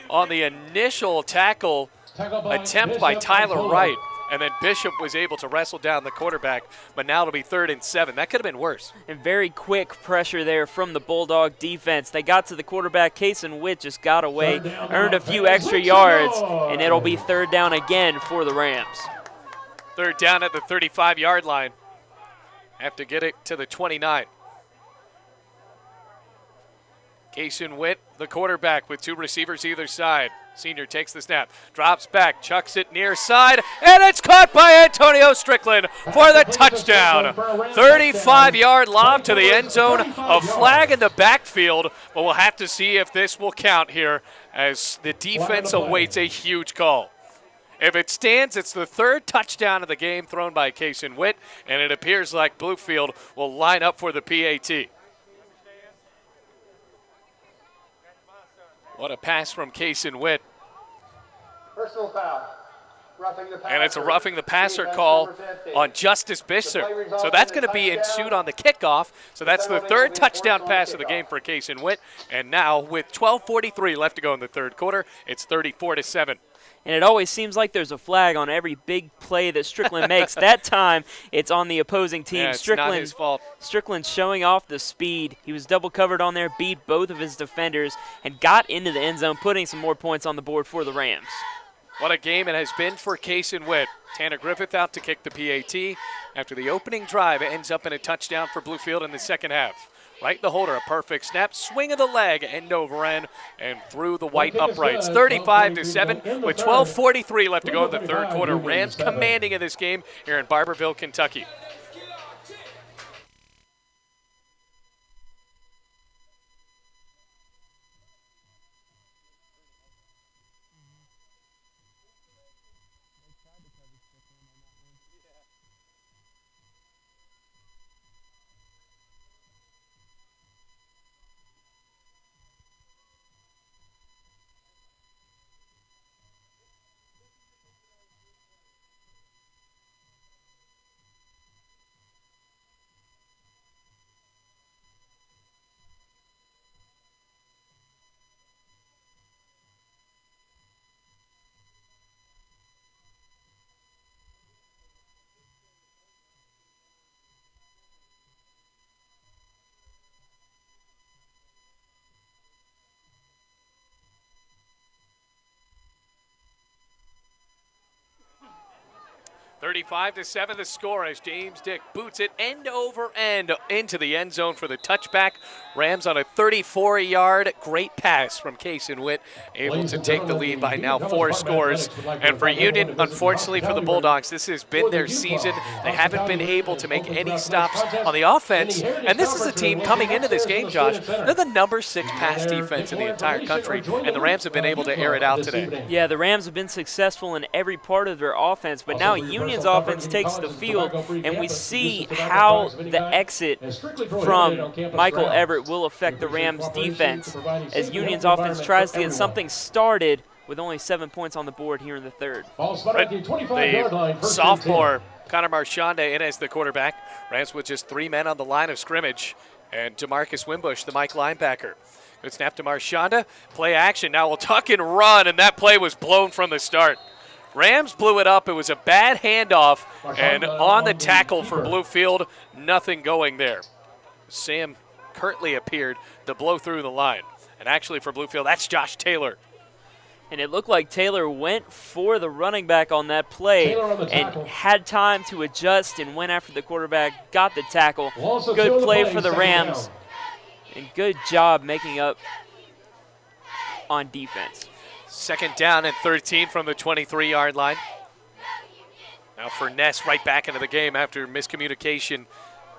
on the initial tackle attempt by Tyler Wright, and then Bishop was able to wrestle down the quarterback, but now it'll be 3rd and 7. That could have been worse. And very quick pressure there from the Bulldog defense. They got to the quarterback. Cason Witt just got away, earned a few extra yards, and it'll be 3rd down again for the Rams. 3rd down at the 35-yard line. Have to get it to the 29. Cason Witt, the quarterback, with 2 receivers either side. Senior takes the snap, drops back, chucks it near side, and it's caught by Antonio Strickland for the touchdown. 35-yard lob to the end zone, a flag in the backfield, but we'll have to see if this will count here as the defense awaits a huge call. If it stands, it's the 3rd touchdown of the game thrown by Cason Witt, and it appears like Bluefield will line up for the PAT. What a pass from Cason Witt. Personal foul. Roughing the passer. And it's a roughing the passer Defense call number 50. on Justice Bisser. So that's going to be ensued on the kickoff. So that's the third touchdown pass of the game for Cason Witt. And now with 12:43 left to go in the third quarter, it's 34-7. And it always seems like there's a flag on every big play that Strickland makes. That time, it's on the opposing team. Yeah, it's not his fault. Strickland showing off the speed. He was double covered on there, beat both of his defenders, and got into the end zone, putting some more points on the board for the Rams. What a game it has been for Cason Witt. Tanner Griffith out to kick the PAT. After the opening drive, it ends up in a touchdown for Bluefield in the second half. Right in the holder, a perfect snap, swing of the leg, end over end, and through the white uprights. 35-7 with 12:43 left to go in the third quarter. Rams commanding in this game here in Barberville, Kentucky. (35-7) the score as James Dick boots it end over end into the end zone for the touchback. Rams on a 34-yard great pass from Cason Witt, able to take the lead by now 4 scores. And for Union, unfortunately for the Bulldogs, this has been their season. They haven't been able to make any stops on the offense. And this is a team coming into this game, Josh. They're the number 6 pass defense in the entire country, and the Rams have been able to air it out today. Yeah, the Rams have been successful in every part of their offense, but now Union's offense takes the field, and we see how the exit from Michael Everett will affect the Rams' defense as Union's offense tries to get something started with only 7 points on the board here in the third. The sophomore Connor Marchionda in as the quarterback. Rams with just 3 men on the line of scrimmage, and DeMarcus Wimbush, the Mike linebacker. Good snap to Marchionda. Play action. Now we'll tuck and run, and that play was blown from the start. Rams blew it up. It was a bad handoff, and on the tackle for Bluefield, nothing going there. Sam Kirtley appeared to blow through the line. And actually for Bluefield, that's Josh Taylor. And it looked like Taylor went for the running back on that play and had time to adjust and went after the quarterback, got the tackle. Good play for the Rams, and good job making up on defense. Second down and 13 from the 23-yard line. Now Furness right back into the game after miscommunication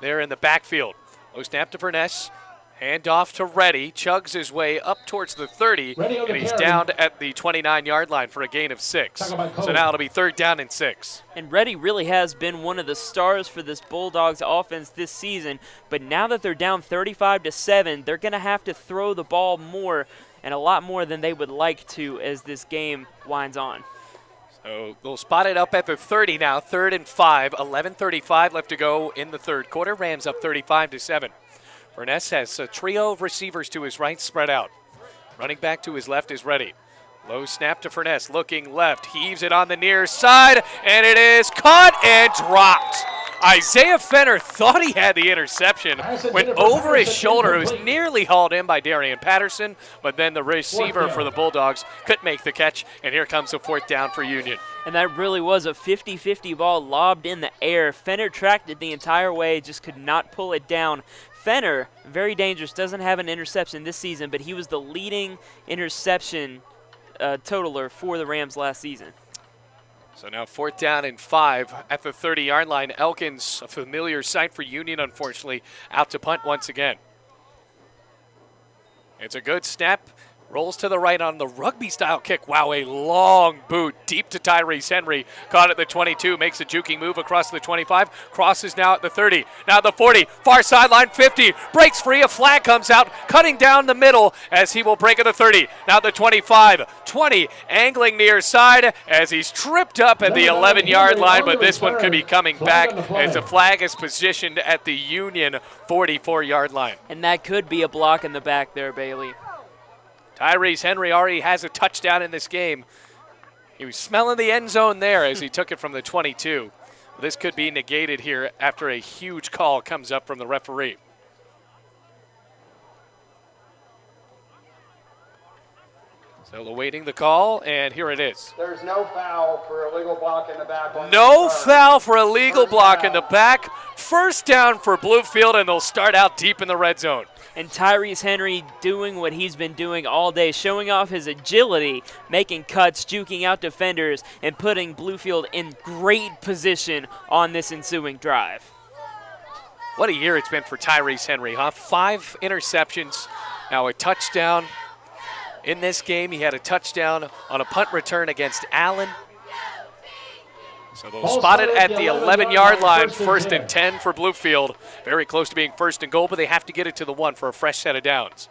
there in the backfield. Low snap to Furness. Hand off to Reddy. Chugs his way up towards the 30, and he's down at the 29-yard line for a gain of 6. So now it'll be third down and 6. And Reddy really has been one of the stars for this Bulldogs offense this season, but now that they're down 35-7, they're going to have to throw the ball more and a lot more than they would like to as this game winds on. So they'll spot it up at the 30 now, 3rd and 5, 11:35 left to go in the third quarter. Rams up 35-7. Furness has a trio of receivers to his right spread out. Running back to his left is Reddy. Low snap to Furness, looking left, heaves it on the near side, and it is caught and dropped. Isaiah Fenner thought he had the interception, went over his shoulder. It was nearly hauled in by Darian Patterson, but then the receiver for the Bulldogs couldn't make the catch, and here comes a fourth down for Union. And that really was a 50-50 ball lobbed in the air. Fenner tracked it the entire way, just could not pull it down. Fenner, very dangerous, doesn't have an interception this season, but he was the leading interception totaler for the Rams last season. So now 4th down and 5 at the 30-yard line. Elkins, a familiar sight for Union, unfortunately, out to punt once again. It's a good snap. Rolls to the right on the rugby-style kick. Wow, a long boot deep to Tyrese Henry. Caught at the 22, makes a juking move across the 25. Crosses now at the 30, now at the 40. Far sideline, 50. Breaks free, a flag comes out, cutting down the middle as he will break at the 30. Now at the 25, 20, angling near side as he's tripped up at the 11-yard line, but this one could be coming back as the flag is positioned at the Union 44-yard line. And that could be a block in the back there, Bailey. Tyrese Henry already has a touchdown in this game. He was smelling the end zone there as he took it from the 22. This could be negated here after a huge call comes up from the referee. Still awaiting the call, and here it is. There's no foul for illegal block in the back. No foul for a legal block in the back. First down for Bluefield, and they'll start out deep in the red zone. And Tyrese Henry doing what he's been doing all day, showing off his agility, making cuts, juking out defenders, and putting Bluefield in great position on this ensuing drive. What a year it's been for Tyrese Henry, huh? 5 interceptions, now a touchdown. In this game, he had a touchdown on a punt return against Allen. So they'll spot it at the 11-yard line, first and 10 for Bluefield. Very close to being first and goal, but they have to get it to the 1 for a fresh set of downs.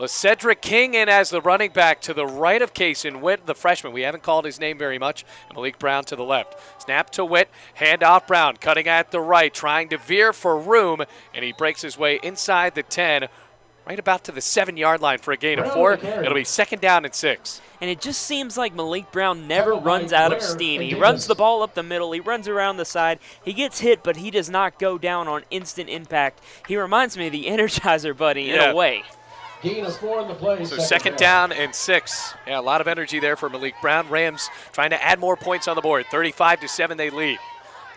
Cedric King in as the running back to the right of Kason Witt, the freshman. We haven't called his name very much. And Malik Brown to the left. Snap to Witt, hand off Brown, cutting at the right, trying to veer for room, and he breaks his way inside the 10, right about to the 7-yard line for a gain of 4. It'll be second down and 6. And it just seems like Malik Brown never runs out of steam. He runs the ball up the middle. He runs around the side. He gets hit, but he does not go down on instant impact. He reminds me of the Energizer Bunny in a way. Gain of 4 in the play. So second down and 6. Yeah, a lot of energy there for Malik Brown. Rams trying to add more points on the board. 35-7 they lead.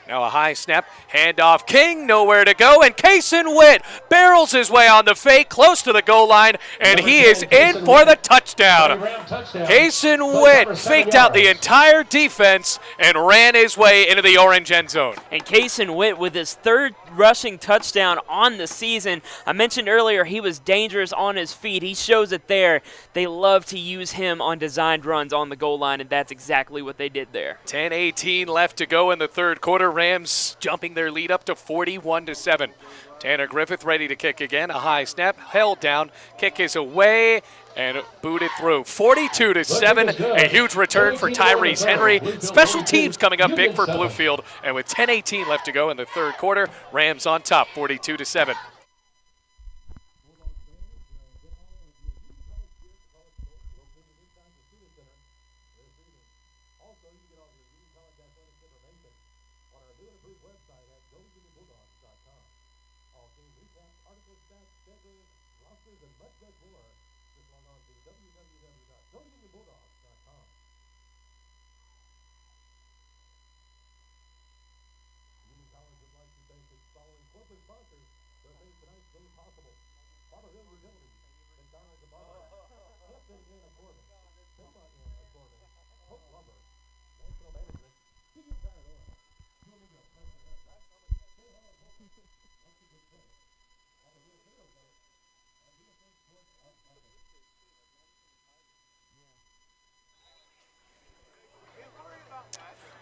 Now a high snap, handoff, King, nowhere to go, and Kason Witt barrels his way on the fake, close to the goal line, and he is in for the touchdown. Kason Witt faked out the entire defense and ran his way into the orange end zone. And Kason Witt with his 3rd rushing touchdown on the season. I mentioned earlier he was dangerous on his feet. He shows it there. They love to use him on designed runs on the goal line, and that's exactly what they did there. 10:18 left to go in the third quarter. Rams jumping their lead up to 41-7. Tanner Griffith ready to kick again. A high snap, held down. Kick is away and booted through. 42-7. A huge return for Tyrese Henry. Special teams coming up big for Bluefield. And with 10:18 left to go in the third quarter, Rams on top, 42-7.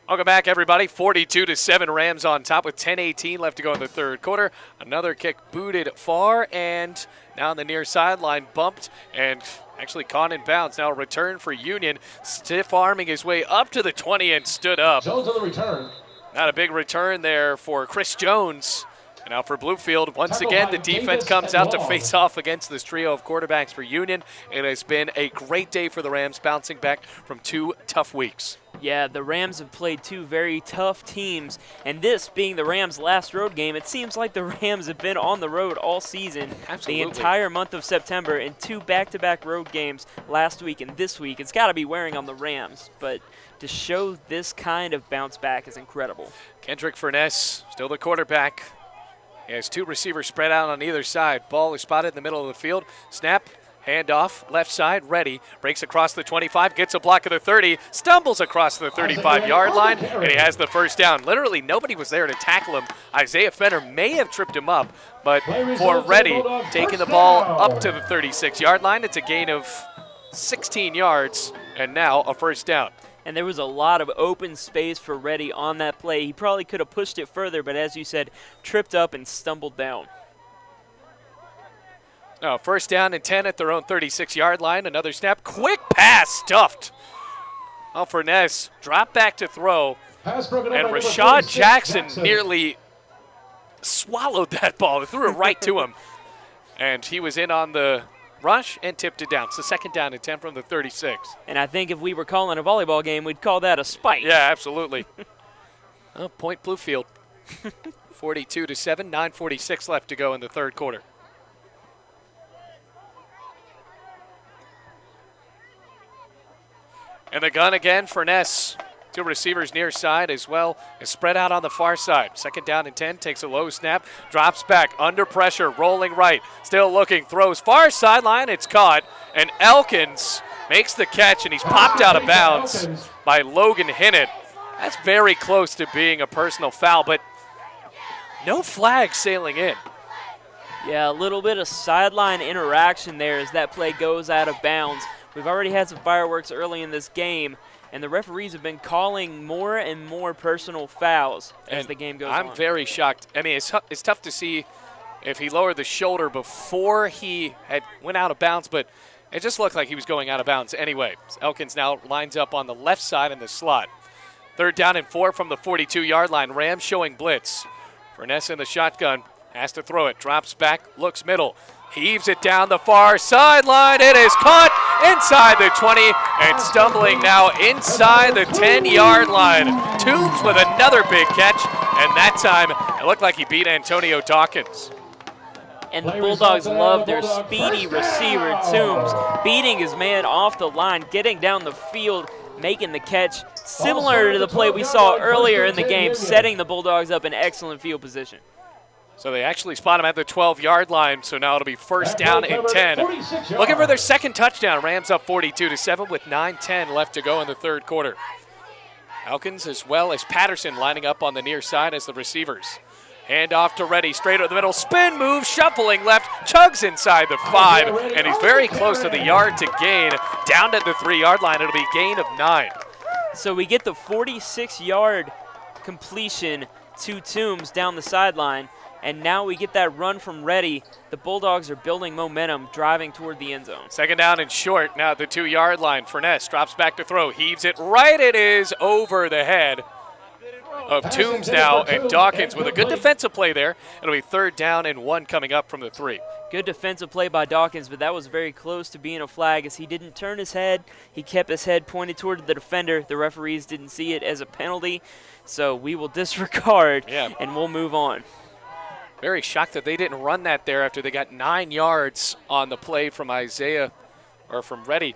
Welcome back, everybody. 42-7, Rams on top with 10:18 left to go in the third quarter. Another kick booted far, and now on the near sideline, bumped and actually caught in bounds. Now a return for Union, stiff arming his way up to the 20 and stood up. Jones on the return. Not a big return there for Chris Jones. And now for Bluefield, once again, the defense comes out to face off against this trio of quarterbacks for Union. It has been a great day for the Rams, bouncing back from 2 tough weeks. Yeah, the Rams have played 2 very tough teams, and this being the Rams' last road game, it seems like the Rams have been on the road all season. Absolutely. The entire month of September, in 2 back-to-back road games last week and this week. It's got to be wearing on the Rams, but to show this kind of bounce back is incredible. Kendrick Furness, still the quarterback. He has 2 receivers spread out on either side. Ball is spotted in the middle of the field. Snap, Handoff, left side, ready. Breaks across the 25, gets a block of the 30, stumbles across the 35-yard line, and he has the first down. Literally nobody was there to tackle him. Isaiah Fenner may have tripped him up, but for Ready, taking the ball up to the 36-yard line, it's a gain of 16 yards, and now a first down. And there was a lot of open space for Ready on that play. He probably could have pushed it further, but as you said, tripped up and stumbled down. No, first down and 10 at their own 36-yard line. Another snap. Quick pass stuffed. Oh, Furness dropped back to throw. Pass broken up And by number Rashad 46, Jackson nearly swallowed that ball. They threw it right to him. And he was in on the rush and tipped it down. It's the second down and 10 from the 36. And I think if we were calling a volleyball game, we'd call that a spike. Yeah, absolutely. Oh, point Bluefield. 42-7, 9:46 left to go in the third quarter. And the gun again, Furness. Two receivers near side as well as spread out on the far side. Second down and 10, takes a low snap, drops back, under pressure, rolling right. Still looking, throws far sideline, it's caught. And Elkins makes the catch, and he's popped out of bounds by Logan Hinnett. That's very close to being a personal foul, but no flag sailing in. Yeah, a little bit of sideline interaction there as that play goes out of bounds. We've already had some fireworks early in this game, and the referees have been calling more and more personal fouls as the game goes on. I'm very shocked. I mean, it's tough to see if he lowered the shoulder before he had went out of bounds, but it just looked like he was going out of bounds anyway. Elkins now lines up on the left side in the slot. Third down and 4 from the 42-yard line. Rams showing blitz. Furness in the shotgun, has to throw it, drops back, looks middle. Heaves it down the far sideline. It is caught inside the 20 and stumbling now inside the 10-yard line. Toombs with another big catch, and that time it looked like he beat Antonio Dawkins. And the Bulldogs love their speedy receiver, Toombs, beating his man off the line, getting down the field, making the catch, similar to the play we saw earlier in the game, setting the Bulldogs up in excellent field position. So they actually spot him at the 12-yard line, so now it'll be first down and 10. Looking for their second touchdown. Rams up 42-7 with 9:10 left to go in the third quarter. Elkins as well as Patterson lining up on the near side as the receivers. Hand off to Ready, straight up the middle, spin move, shuffling left, chugs inside the 5, and he's very close to the yard to gain. Down at the 3-yard line, it'll be gain of 9. So we get the 46-yard completion to Toombs down the sideline. And now we get that run from Ready. The Bulldogs are building momentum, driving toward the end zone. Second down and short, now at the 2-yard line. Furness drops back to throw, heaves it right. It is over the head of Toombs now, and Dawkins with a good defensive play there. It'll be third down and 1 coming up from the 3. Good defensive play by Dawkins, but that was very close to being a flag as he didn't turn his head. He kept his head pointed toward the defender. The referees didn't see it as a penalty, so we will disregard and we'll move on. Very shocked that they didn't run that there after they got 9 yards on the play from from Ready.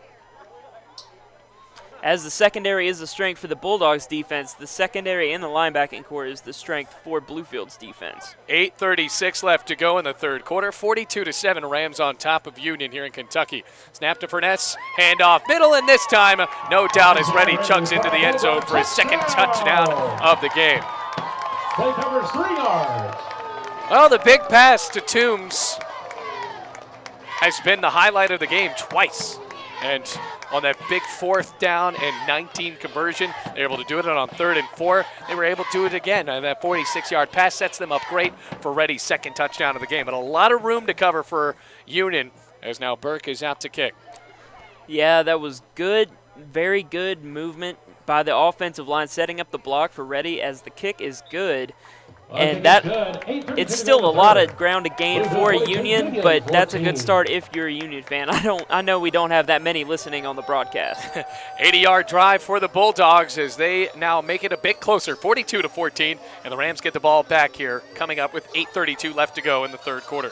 As the secondary is the strength for the Bulldogs defense, the secondary and the linebacking core is the strength for Bluefield's defense. 8:36 left to go in the third quarter. 42-7, Rams on top of Union here in Kentucky. Snap to Furness, handoff middle, and this time, no doubt, as Ready chugs into the end zone for his second touchdown of the game. Play covers 3 yards. Well, the big pass to Toombs has been the highlight of the game twice. And on that big 4th down and 19 conversion, they're able to do it. And on 3rd and 4, they were able to do it again. And that 46-yard pass sets them up great for Ready's second touchdown of the game. But a lot of room to cover for Union as now Burke is out to kick. Yeah, that was good, very good movement by the offensive line, setting up the block for Ready as the kick is good. And that it's still a lot of ground to gain for a Union, but that's a good start if you're a Union fan. I know we don't have that many listening on the broadcast. 80-yard drive for the Bulldogs as they now make it a bit closer, 42-14, and the Rams get the ball back here, coming up with 8:32 left to go in the third quarter.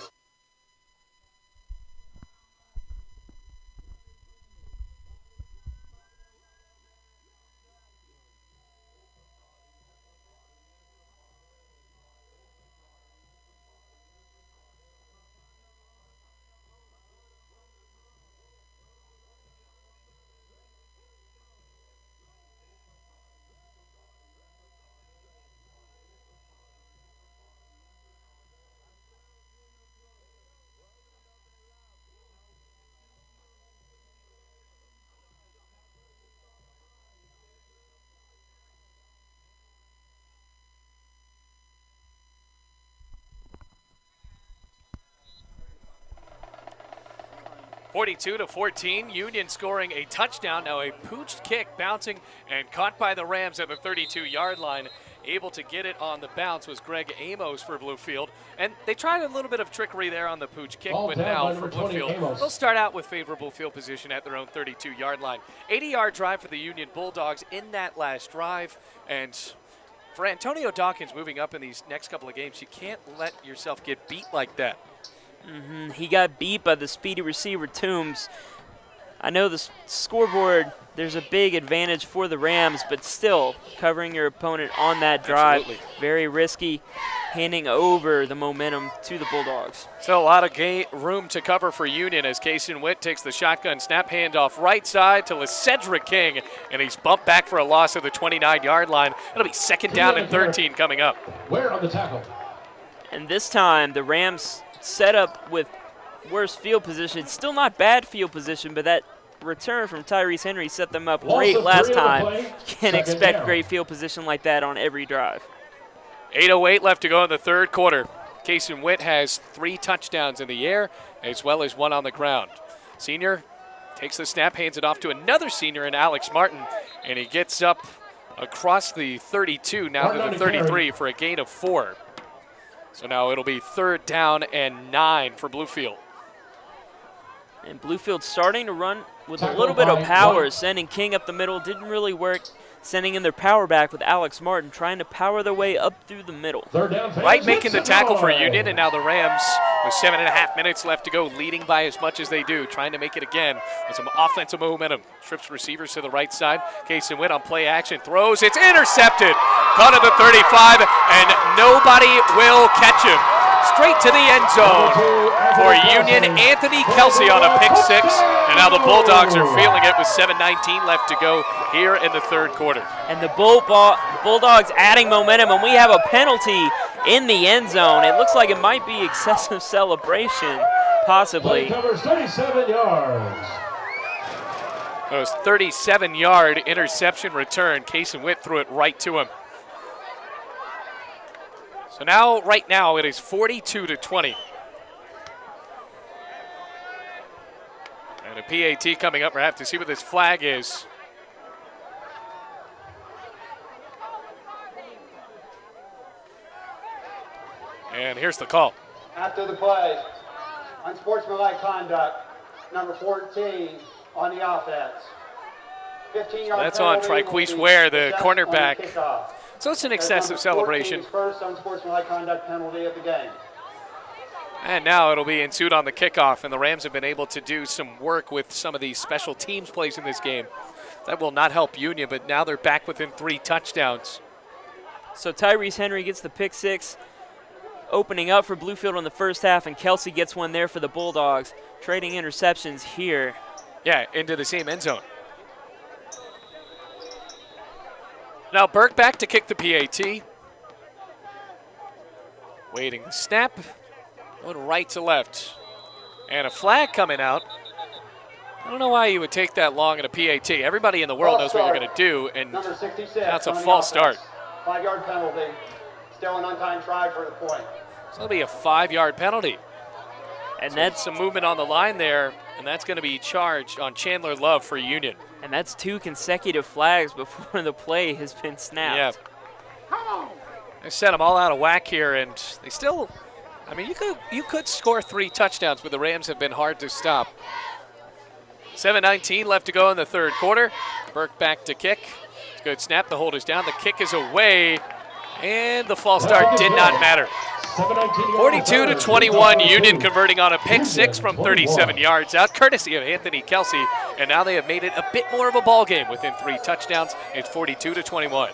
42-14, Union scoring a touchdown. Now a pooched kick bouncing and caught by the Rams at the 32-yard line. Able to get it on the bounce was Greg Amos for Bluefield. And they tried a little bit of trickery there on the pooch kick, Ball but down now by for number 20, Bluefield, Amos. they'll start out with favorable field position at their own 32-yard line. 80-yard drive for the Union Bulldogs in that last drive. And for Antonio Dawkins moving up in these next couple of games, you can't let yourself get beat like that. He got beat by the speedy receiver Toombs. I know the scoreboard, there's a big advantage for the Rams, but still covering your opponent on that drive, Absolutely. very risky, handing over the momentum to the Bulldogs. So a lot of room to cover for Union as Kason Witt takes the shotgun snap handoff right side to LeCedric King, and he's bumped back for a loss of the 29-yard line. It'll be second down and 13 coming up. Ware on the tackle. And this time the Rams set up with worse field position. Still not bad field position, but that return from Tyrese Henry set them up Loss great of last 3 on the time. play. You can't Second expect down. great field position like that on every drive. 8:08 left to go in the third quarter. Kason Witt has 3 touchdowns in the air as well as 1 on the ground. Senior takes the snap, hands it off to another senior in Alex Martin, and he gets up across the 32, now Martin to on the the carry. 33 for a gain of 4. So now it'll be third down and 9 for Bluefield. And Bluefield starting to run with a Tackle little bit of by power, White. sending King up the middle. Didn't really work. Sending in their power back with Alex Martin, trying to power their way up through the middle. Third down. Right fans, making the it's tackle for Illinois. Union, and now the Rams, with 7.5 minutes left to go, leading by as much as they do, trying to make it again with some offensive momentum. Trips receivers to the right side. Kason Witt on play action, throws, it's intercepted. Caught at the 35, and nobody will catch him. Straight to the end zone for Union. Anthony Kelsey on a pick 6, and now the Bulldogs are feeling it with 7:19 left to go here in the third quarter. And the Bulldogs adding momentum, and we have a penalty in the end zone. It looks like it might be excessive celebration, Play possibly. covers 37 yards. It was 37-yard interception return. Kason Witt threw it right to him. So now, right now, it is 42-20. And a PAT coming up. We'll have to see what this flag is. And here's the call. After the play, unsportsmanlike conduct, number 14 on the offense. 15-yard That's on penalty Triquise will be Ware, the assessed cornerback. on the kickoff. So it's an That's excessive number celebration. 14's first unsportsmanlike conduct penalty of the game. And now it'll be ensued on the kickoff, and the Rams have been able to do some work with some of these special teams plays in this game. That will not help Union, but now they're back within 3 touchdowns. So Tyrese Henry gets the pick 6, opening up for Bluefield in the first half, and Kelsey gets one there for the Bulldogs, trading interceptions here. Yeah, into the same end zone. Now Burke back to kick the PAT. Waiting the snap. Going right to left. And a flag coming out. I don't know why you would take that long in a PAT. Everybody in the world knows what you're going to do, and Number 66 that's a on the false offense. start. 5-yard penalty. Still an untimed try for the point. So it'll be a 5-yard penalty. And That's that's some movement on the line there, and that's going to be charged on Chandler Love for Union. 2 consecutive flags before the play has been snapped. Yeah. They set them all out of whack here, and they still, I mean, you could score 3 touchdowns, but the Rams have been hard to stop. 7:19 left to go in the third quarter. Burke back to kick. It's a good snap. The hold is down. The kick is away, and the false start did not matter. 42-21, Union converting on a pick 6 from 37 yards out, courtesy of Anthony Kelsey, and now they have made it a bit more of a ball game within 3 touchdowns. It's 42-21.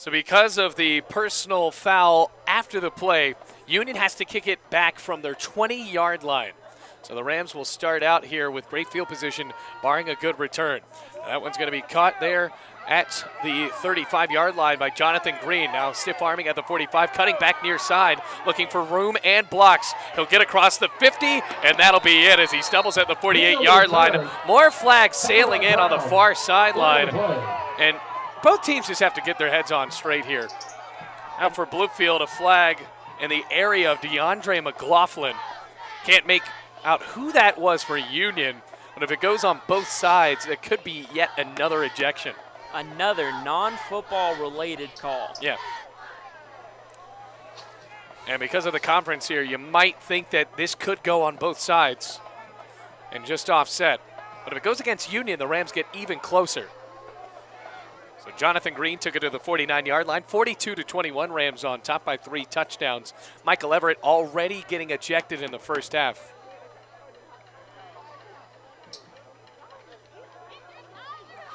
So because of the personal foul after the play, Union has to kick it back from their 20-yard line. So the Rams will start out here with great field position, barring a good return. That one's going to be caught there at the 35-yard line by Jonathan Green. Now stiff arming at the 45, cutting back near side, looking for room and blocks. He'll get across the 50, and that'll be it as he stumbles at the 48-yard line. More flags sailing in on the far sideline, and both teams just have to get their heads on straight here. Now for Bluefield, a flag in the area of DeAndre McLaughlin. Can't make out who that was for Union, but if it goes on both sides, it could be yet another ejection. Another non-football related call. Yeah. And because of the conference here, you might think that this could go on both sides and just offset. But if it goes against Union, the Rams get even closer. So Jonathan Green took it to the 49-yard line. 42-21, Rams on top by 3 touchdowns. Michael Everett already getting ejected in the first half.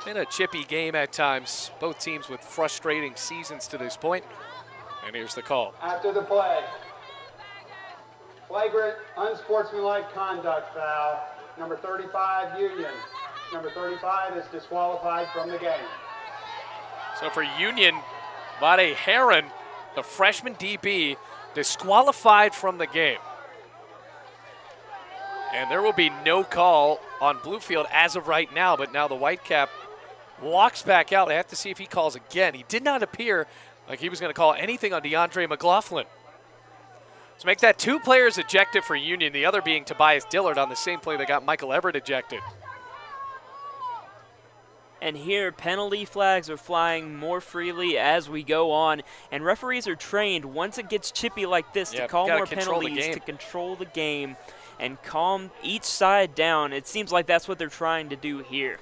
Been a chippy game at times. Both teams with frustrating seasons to this point. And here's the call. After the play, flagrant, unsportsmanlike conduct foul. Number 35, Union. Number 35 is disqualified from the game. So for Union, Vade Heron, the freshman DB, disqualified from the game. And there will be no call on Bluefield as of right now, but now the Whitecap walks back out. I have to see if he calls again. He did not appear like he was going to call anything on DeAndre McLaughlin. So make that 2 players ejected for Union, the other being Tobias Dillard on the same play that got Michael Everett ejected. And here, penalty flags are flying more freely as we go on. And referees are trained, once it gets chippy like this, to call more penalties to control the game and calm each side down. It seems like that's what they're trying to do here.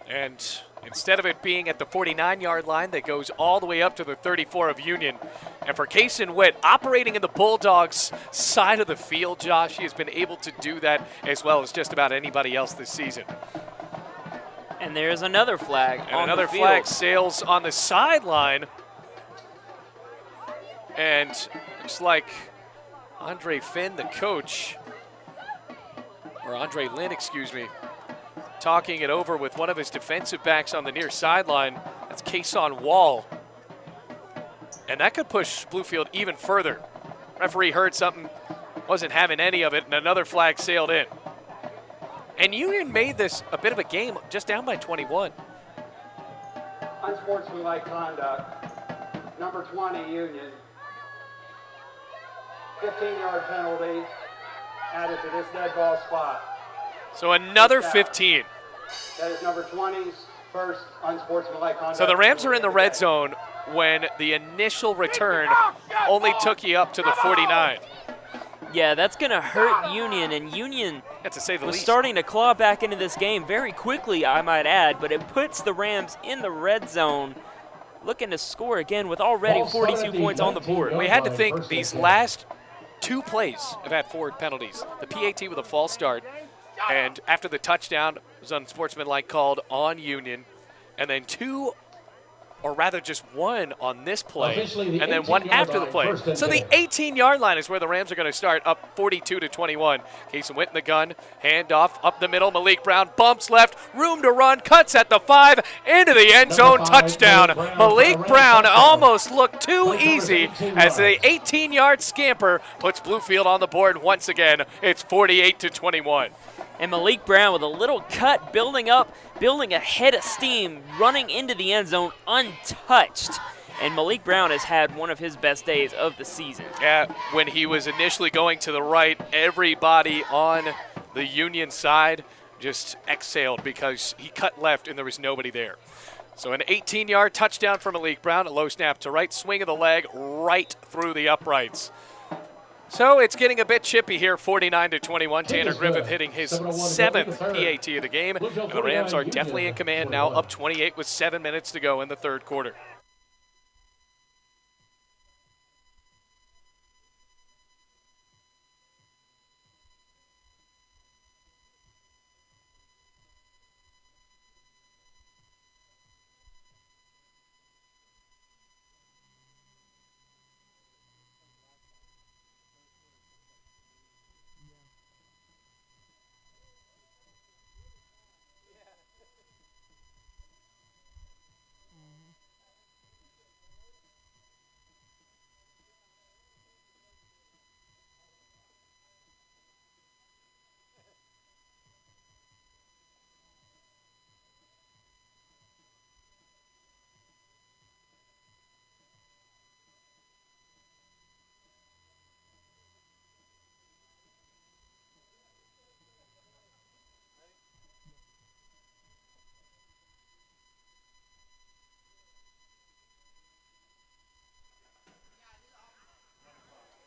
And instead of it being at the 49-yard line, that goes all the way up to the 34 of Union. And for Kason Witt, operating in the Bulldogs' side of the field, Josh, he has been able to do that as well as just about anybody else this season. And there's another flag and on another the field. flag sails on the sideline. And it's like Andre Finn, the coach, or Andre Lynn, excuse me, talking it over with one of his defensive backs on the near sideline. That's Kason Wall. And that could push Bluefield even further. Referee heard something, wasn't having any of it, and another flag sailed in. And Union made this a bit of a game, just down by 21. Unsportsmanlike conduct. Number 20, Union. 15-yard penalty added to this dead ball spot. So another 15. That is number 20's first unsportsmanlike conduct. So the Rams are in the red zone when the initial return only took you up to the 49. Yeah, that's going to hurt Union, and Union to say the was least. starting to claw back into this game very quickly, I might add, but it puts the Rams in the red zone looking to score again with already 42 points on the board. We had to think these last 2 plays have had forward penalties. The PAT with a false start, and after the touchdown was unsportsmanlike called on Union, and then 2, or rather just 1 on this play, and then 1 after the play. So the 18-yard line is where the Rams are going to start, up 42-21. Kason Witt in the gun, handoff up the middle. Malik Brown bumps left, room to run, cuts at the 5, into the end zone, touchdown. Malik Brown almost looked too easy as the 18-yard scamper puts Bluefield on the board once again. It's 48-21. And Malik Brown with a little cut, building a head of steam, running into the end zone untouched. And Malik Brown has had one of his best days of the season. Yeah, when he was initially going to the right, everybody on the Union side just exhaled because he cut left and there was nobody there. So an 18-yard touchdown for Malik Brown, a low snap to right, swing of the leg right through the uprights. So it's getting a bit chippy here, 49-21. Tanner Griffith hitting his 7th PAT of the game. And the Rams are definitely in command now, up 28 with 7 minutes to go in the third quarter.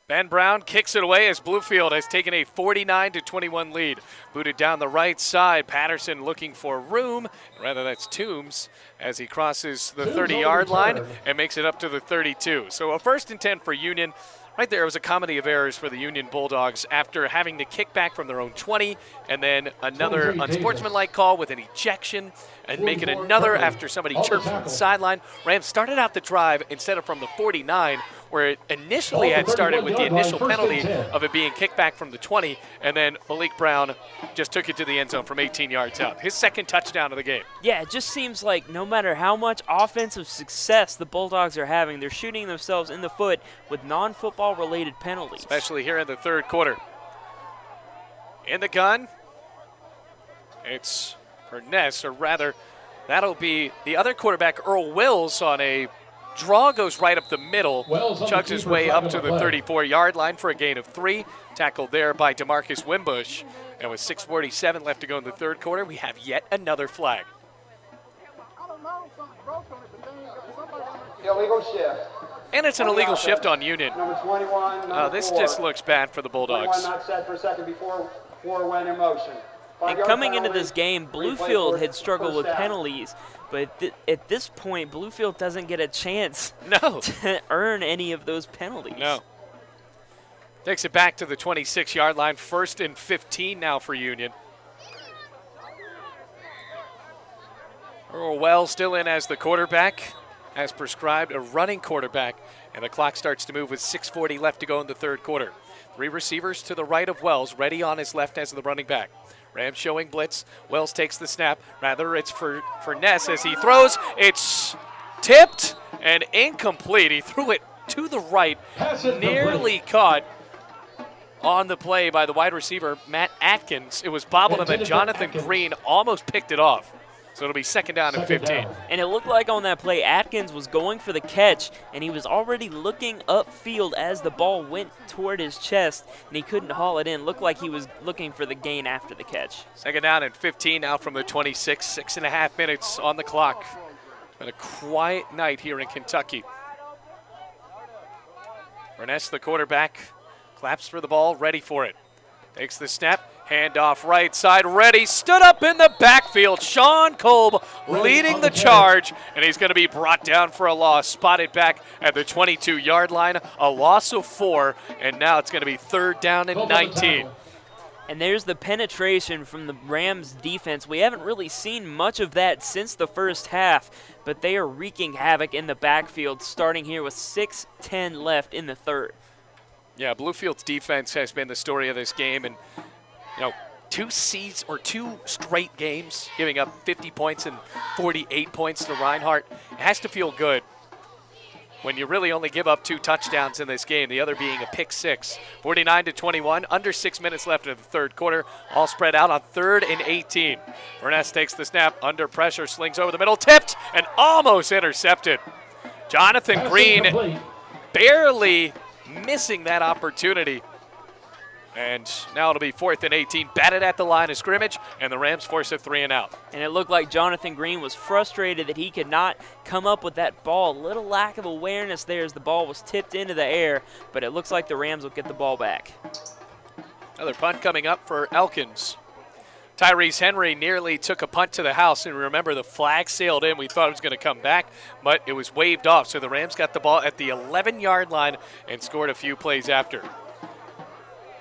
Ben Brown kicks it away as Bluefield has taken a 49-21 lead. Booted down the right side. Patterson looking for room. Rather, that's Toombs as he crosses the 30-yard line and makes it up to the 32. So a 1st and 10 for Union. Right there was a comedy of errors for the Union Bulldogs after having to kick back from their own 20 and then another unsportsmanlike call with an ejection and making another after somebody chirped from the sideline. Rams started out the drive instead of from the 49 where it initially had started with the initial penalty of it being kicked back from the 20, and then Malik Brown just took it to the end zone from 18 yards out. His 2nd touchdown of the game. Yeah, it just seems like no matter how much offensive success the Bulldogs are having, they're shooting themselves in the foot with non-football related penalties. Especially here in the 3rd quarter. In the gun, it's Ness, or rather, that'll be the other quarterback, Earl Wills, on a draw, goes right up the middle, chugs his way up to the 34-yard line for a gain of 3. Tackled there by DeMarcus Wimbush. And with 6:47 left to go in the 3rd quarter, we have yet another flag. Illegal shift. And it's an illegal shift on Union. Number 21, This just looks bad for the 21 Bulldogs. not set for a second before went in motion. And coming into this game, Bluefield had struggled with penalties, but at this point, Bluefield doesn't get a chance to earn any of those penalties. No. Takes it back to the 26-yard line. 1st and 15 now for Union. Earl Wells still in as the quarterback, as prescribed, a running quarterback, and the clock starts to move with 6:40 left to go in the 3rd quarter. 3 receivers to the right of Wells, ready on his left as the running back. Rams showing blitz. Wells takes the snap. Rather, it's for Ness as he throws. It's tipped and incomplete. He threw it to the right, nearly caught on the play by the wide receiver, Matt Atkins. It was bobbled, and then Jonathan Green almost picked it off. So it'll be 2nd down and 15. And it looked like on that play, Atkins was going for the catch, and he was already looking upfield as the ball went toward his chest, and he couldn't haul it in. Looked like he was looking for the gain after the catch. 2nd down and 15 now from the 26, 6.5 minutes on the clock. It's been a quiet night here in Kentucky. Burness, the quarterback, claps for the ball, ready for it. Takes the snap. Handoff right side, ready, stood up in the backfield. Sean Kolb leading the charge, and he's going to be brought down for a loss. Spotted back at the 22-yard line, a loss of 4, and now it's going to be 3rd down and 19. And there's the penetration from the Rams defense. We haven't really seen much of that since the 1st half, but they are wreaking havoc in the backfield, starting here with 6:10 left in the 3rd. Yeah, Bluefield's defense has been the story of this game, and 2 straight games, giving up 50 points and 48 points to Reinhardt. It has to feel good when you really only give up 2 touchdowns in this game, the other being a pick 6. 49-21, under 6 minutes left in the 3rd quarter, all spread out on 3rd and 18. Burness takes the snap, under pressure, slings over the middle, tipped, and almost intercepted. Jonathan Green barely missing that opportunity. And now it'll be 4th and 18, batted at the line of scrimmage, and the Rams force a 3 and out. And it looked like Jonathan Green was frustrated that he could not come up with that ball. A little lack of awareness there as the ball was tipped into the air, but it looks like the Rams will get the ball back. Another punt coming up for Elkins. Tyrese Henry nearly took a punt to the house, and remember the flag sailed in. We thought it was going to come back, but it was waved off. So the Rams got the ball at the 11-yard line and scored a few plays after.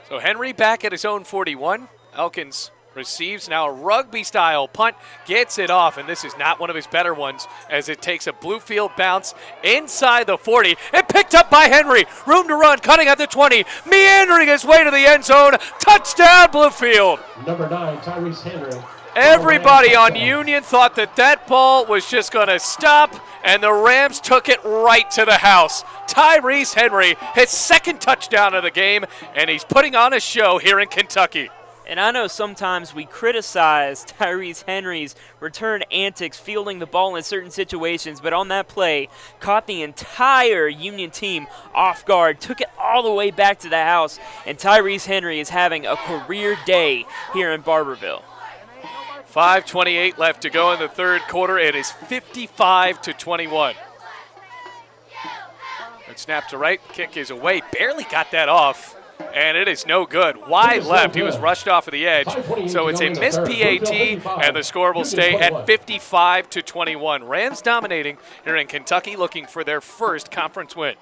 So Henry back at his own 41. Elkins receives now a rugby-style punt, gets it off, and this is not one of his better ones as it takes a Bluefield bounce inside the 40. And picked up by Henry. Room to run, cutting at the 20, meandering his way to the end zone. Touchdown, Bluefield. Number 9, Tyrese Henry. Everybody on Union thought that ball was just going to stop, and the Rams took it right to the house. Tyrese Henry, his 2nd touchdown of the game, and he's putting on a show here in Kentucky. And I know sometimes we criticize Tyrese Henry's return antics, fielding the ball in certain situations, but on that play, caught the entire Union team off guard, took it all the way back to the house, and Tyrese Henry is having a career day here in Barberville. 5:28 left to go in the 3rd quarter. It is 55-21. Good snap to right, kick is away, barely got that off, and it is no good. Wide left, he was rushed off of the edge, so it's a missed PAT, and the score will stay at 55-21. Rams dominating here in Kentucky, looking for their first conference win.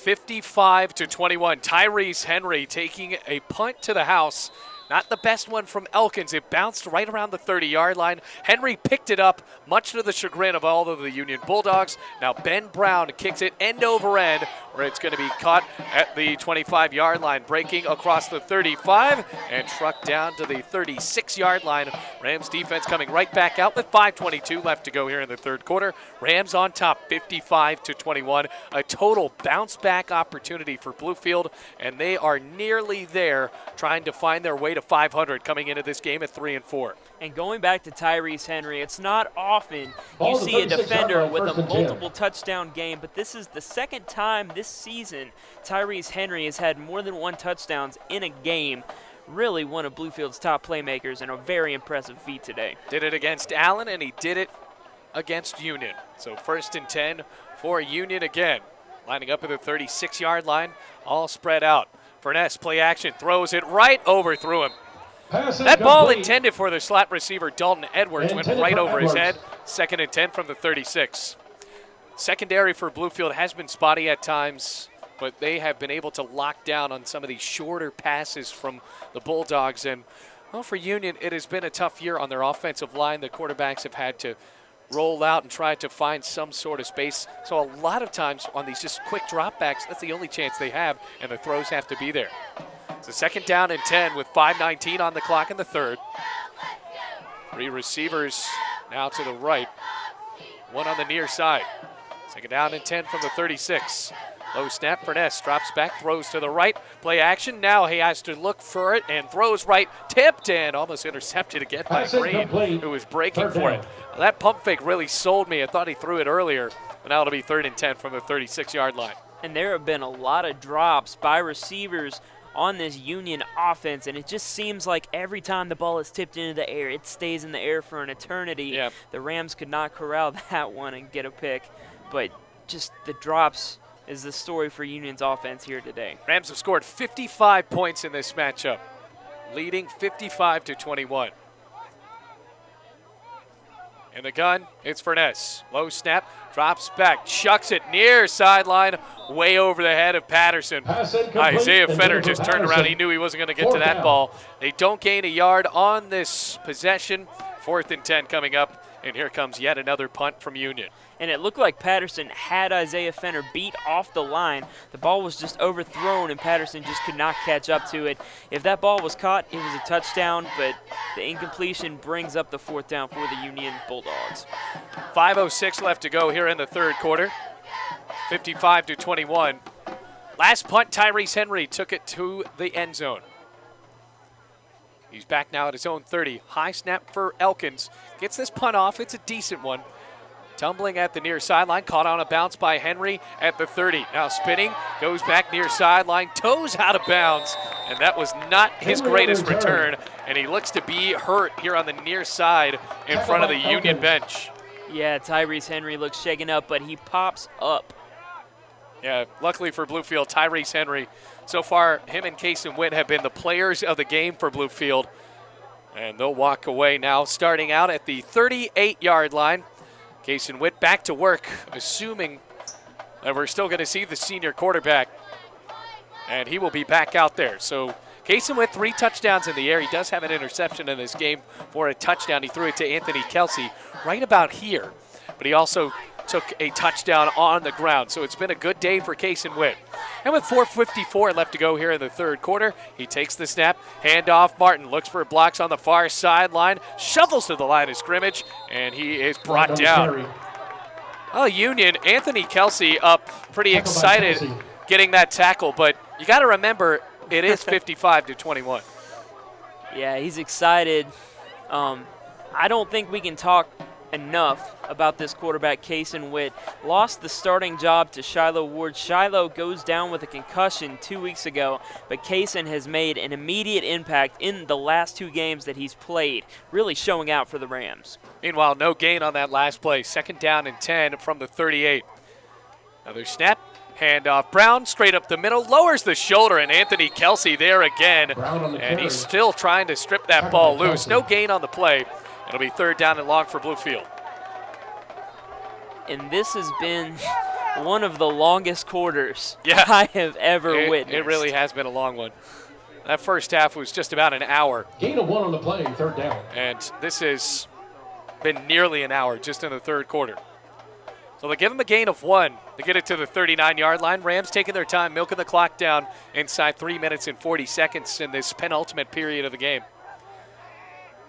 (55-21). Tyrese Henry taking a punt to the house. Not the best one from Elkins. It bounced right around the 30-yard line. Henry picked it up, much to the chagrin of all of the Union Bulldogs. Now Ben Brown kicks it end over end, where it's going to be caught at the 25-yard line, breaking across the 35 and trucked down to the 36-yard line. Rams defense coming right back out with 5:22 left to go here in the third quarter. Rams on top, 55-21. A total bounce-back opportunity for Bluefield, and they are nearly there, trying to find their way to 500 coming into this game at 3-4. And going back to Tyrese Henry, it's not often you see a defender with a multiple touchdown game, but this is the second time this season Tyrese Henry has had more than one touchdowns in a game. Really one of Bluefield's top playmakers, and a very impressive feat today. Did it against Allen, and he did it against Union. So 1st and 10 for Union again. Lining up at the 36-yard line, all spread out. Furness, play action, throws it right, overthrew him. That ball intended for the slot receiver Dalton Edwards went right over his head. 2nd and 10 from the 36. Secondary for Bluefield has been spotty at times, but they have been able to lock down on some of these shorter passes from the Bulldogs. And well, for Union, it has been a tough year on their offensive line. The quarterbacks have had to roll out and try to find some sort of space. So a lot of times on these just quick dropbacks, that's the only chance they have, and the throws have to be there. It's a 2nd down and 10 with 5:19 on the clock in the third. 3 receivers now to the right, 1 on the near side. 2nd down and 10 from the 36. Low snap, Furness drops back, throws to the right, play action. Now he has to look for it and throws right, tipped and almost intercepted again by Green, who was breaking for it. That pump fake really sold me. I thought he threw it earlier, but now it'll be 3rd and 10 from the 36-yard line. And there have been a lot of drops by receivers on this Union offense, and it just seems like every time the ball is tipped into the air, it stays in the air for an eternity. Yep. The Rams could not corral that one and get a pick, but just the drops is the story for Union's offense here today. Rams have scored 55 points in this matchup, leading 55-21. In the gun, it's Furness. Low snap, drops back, chucks it near sideline, way over the head of Patterson. Isaiah Fenner just turned around. He knew he wasn't going to get to that ball. They don't gain a yard on this possession. 4th and 10 coming up, and here comes yet another punt from Union. And it looked like Patterson had Isaiah Fenner beat off the line. The ball was just overthrown, and Patterson just could not catch up to it. If that ball was caught, it was a touchdown, but the incompletion brings up the 4th down for the Union Bulldogs. 5:06 left to go here in the third quarter. 55-21. Last punt, Tyrese Henry took it to the end zone. He's back now at his own 30. High snap for Elkins. Gets this punt off. It's a decent one. Tumbling at the near sideline, caught on a bounce by Henry at the 30. Now spinning, goes back near sideline, toes out of bounds, and that was not his greatest return, and he looks to be hurt here on the near side in front of the Union bench. Yeah, Tyrese Henry looks shaken up, but he pops up. Yeah, luckily for Bluefield, Tyrese Henry. So far, him and Kason Witt have been the players of the game for Bluefield. And they'll walk away now, starting out at the 38-yard line. Kason Witt back to work, assuming that we're still going to see the senior quarterback. And he will be back out there. So Kason Witt, 3 touchdowns in the air. He does have an interception in this game for a touchdown. He threw it to Anthony Kelsey right about here. But he also took a touchdown on the ground. So it's been a good day for Kason Witt. And with 4:54 left to go here in the third quarter, he takes the snap, handoff. Martin looks for blocks on the far sideline, shovels to the line of scrimmage, and he is brought down. Oh, Union, Anthony Kelsey up pretty excited getting that tackle, but you got to remember it is 55-21. Yeah, he's excited. I don't think we can talk enough about this quarterback, Kason Witt. Lost the starting job to Shiloh Ward. Shiloh goes down with a concussion 2 weeks ago, but Kason has made an immediate impact in the last 2 games that he's played, really showing out for the Rams. Meanwhile, no gain on that last play. 2nd down and 10 from the 38. Another snap. Handoff. Brown straight up the middle, lowers the shoulder, and Anthony Kelsey there again. And he's still trying to strip that ball loose. No gain on the play. It'll be 3rd down and long for Bluefield. And this has been one of the longest quarters Yeah. I have ever witnessed. It really has been a long one. That first half was just about an hour. Gain of 1 on the play, 3rd down. And this has been nearly an hour just in the third quarter. So they give him a gain of 1 to get it to the 39-yard line. Rams taking their time, milking the clock down inside 3 minutes and 40 seconds in this penultimate period of the game.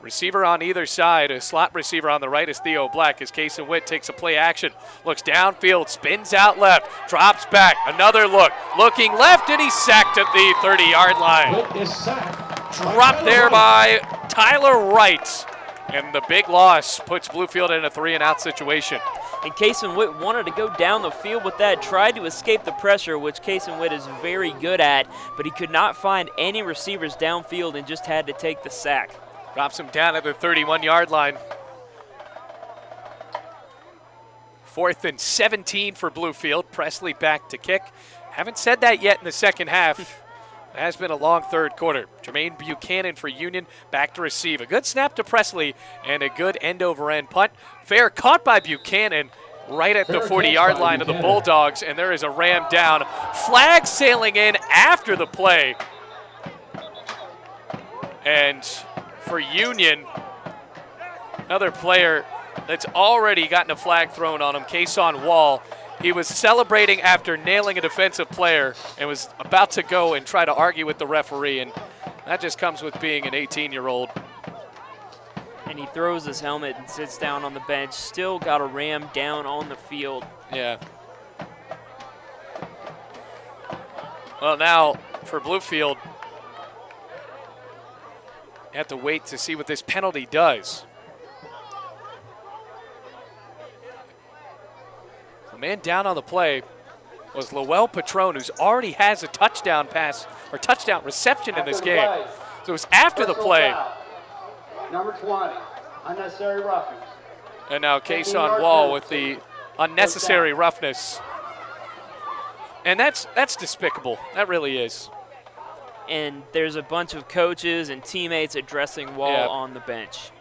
Receiver on either side, a slot receiver on the right is Theo Black as Kason Witt takes a play action, looks downfield, spins out left, drops back, another look, looking left, and he's sacked at the 30-yard line. Witt is sacked. Dropped there by Tyler Wright. And the big loss puts Bluefield in a 3-and-out situation. And Kason Witt wanted to go down the field with that, tried to escape the pressure, which Kason Witt is very good at, but he could not find any receivers downfield and just had to take the sack. Drops him down at the 31-yard line. 4th and 17 for Bluefield. Presley back to kick. Haven't said that yet in the second half. It has been a long third quarter. Jermaine Buchanan for Union back to receive. A good snap to Presley and a good end-over-end punt. Fair caught by Buchanan right at the 40-yard line of the Bulldogs, and there is a Ram down. Flag sailing in after the play. And for Union, another player that's already gotten a flag thrown on him, Kason Wall. He was celebrating after nailing a defensive player and was about to go and try to argue with the referee, and that just comes with being an 18-year-old. And he throws his helmet and sits down on the bench. Still got a Ram down on the field. Yeah. Well, now for Bluefield, you have to wait to see what this penalty does. The man down on the play was Lowell Patron, who's already has a touchdown pass or touchdown reception in this game. So it was after the play. Number 20, unnecessary roughness. And now Kason Wall with the unnecessary roughness. And that's despicable. That really is. And there's a bunch of coaches and teammates addressing Wall on the bench.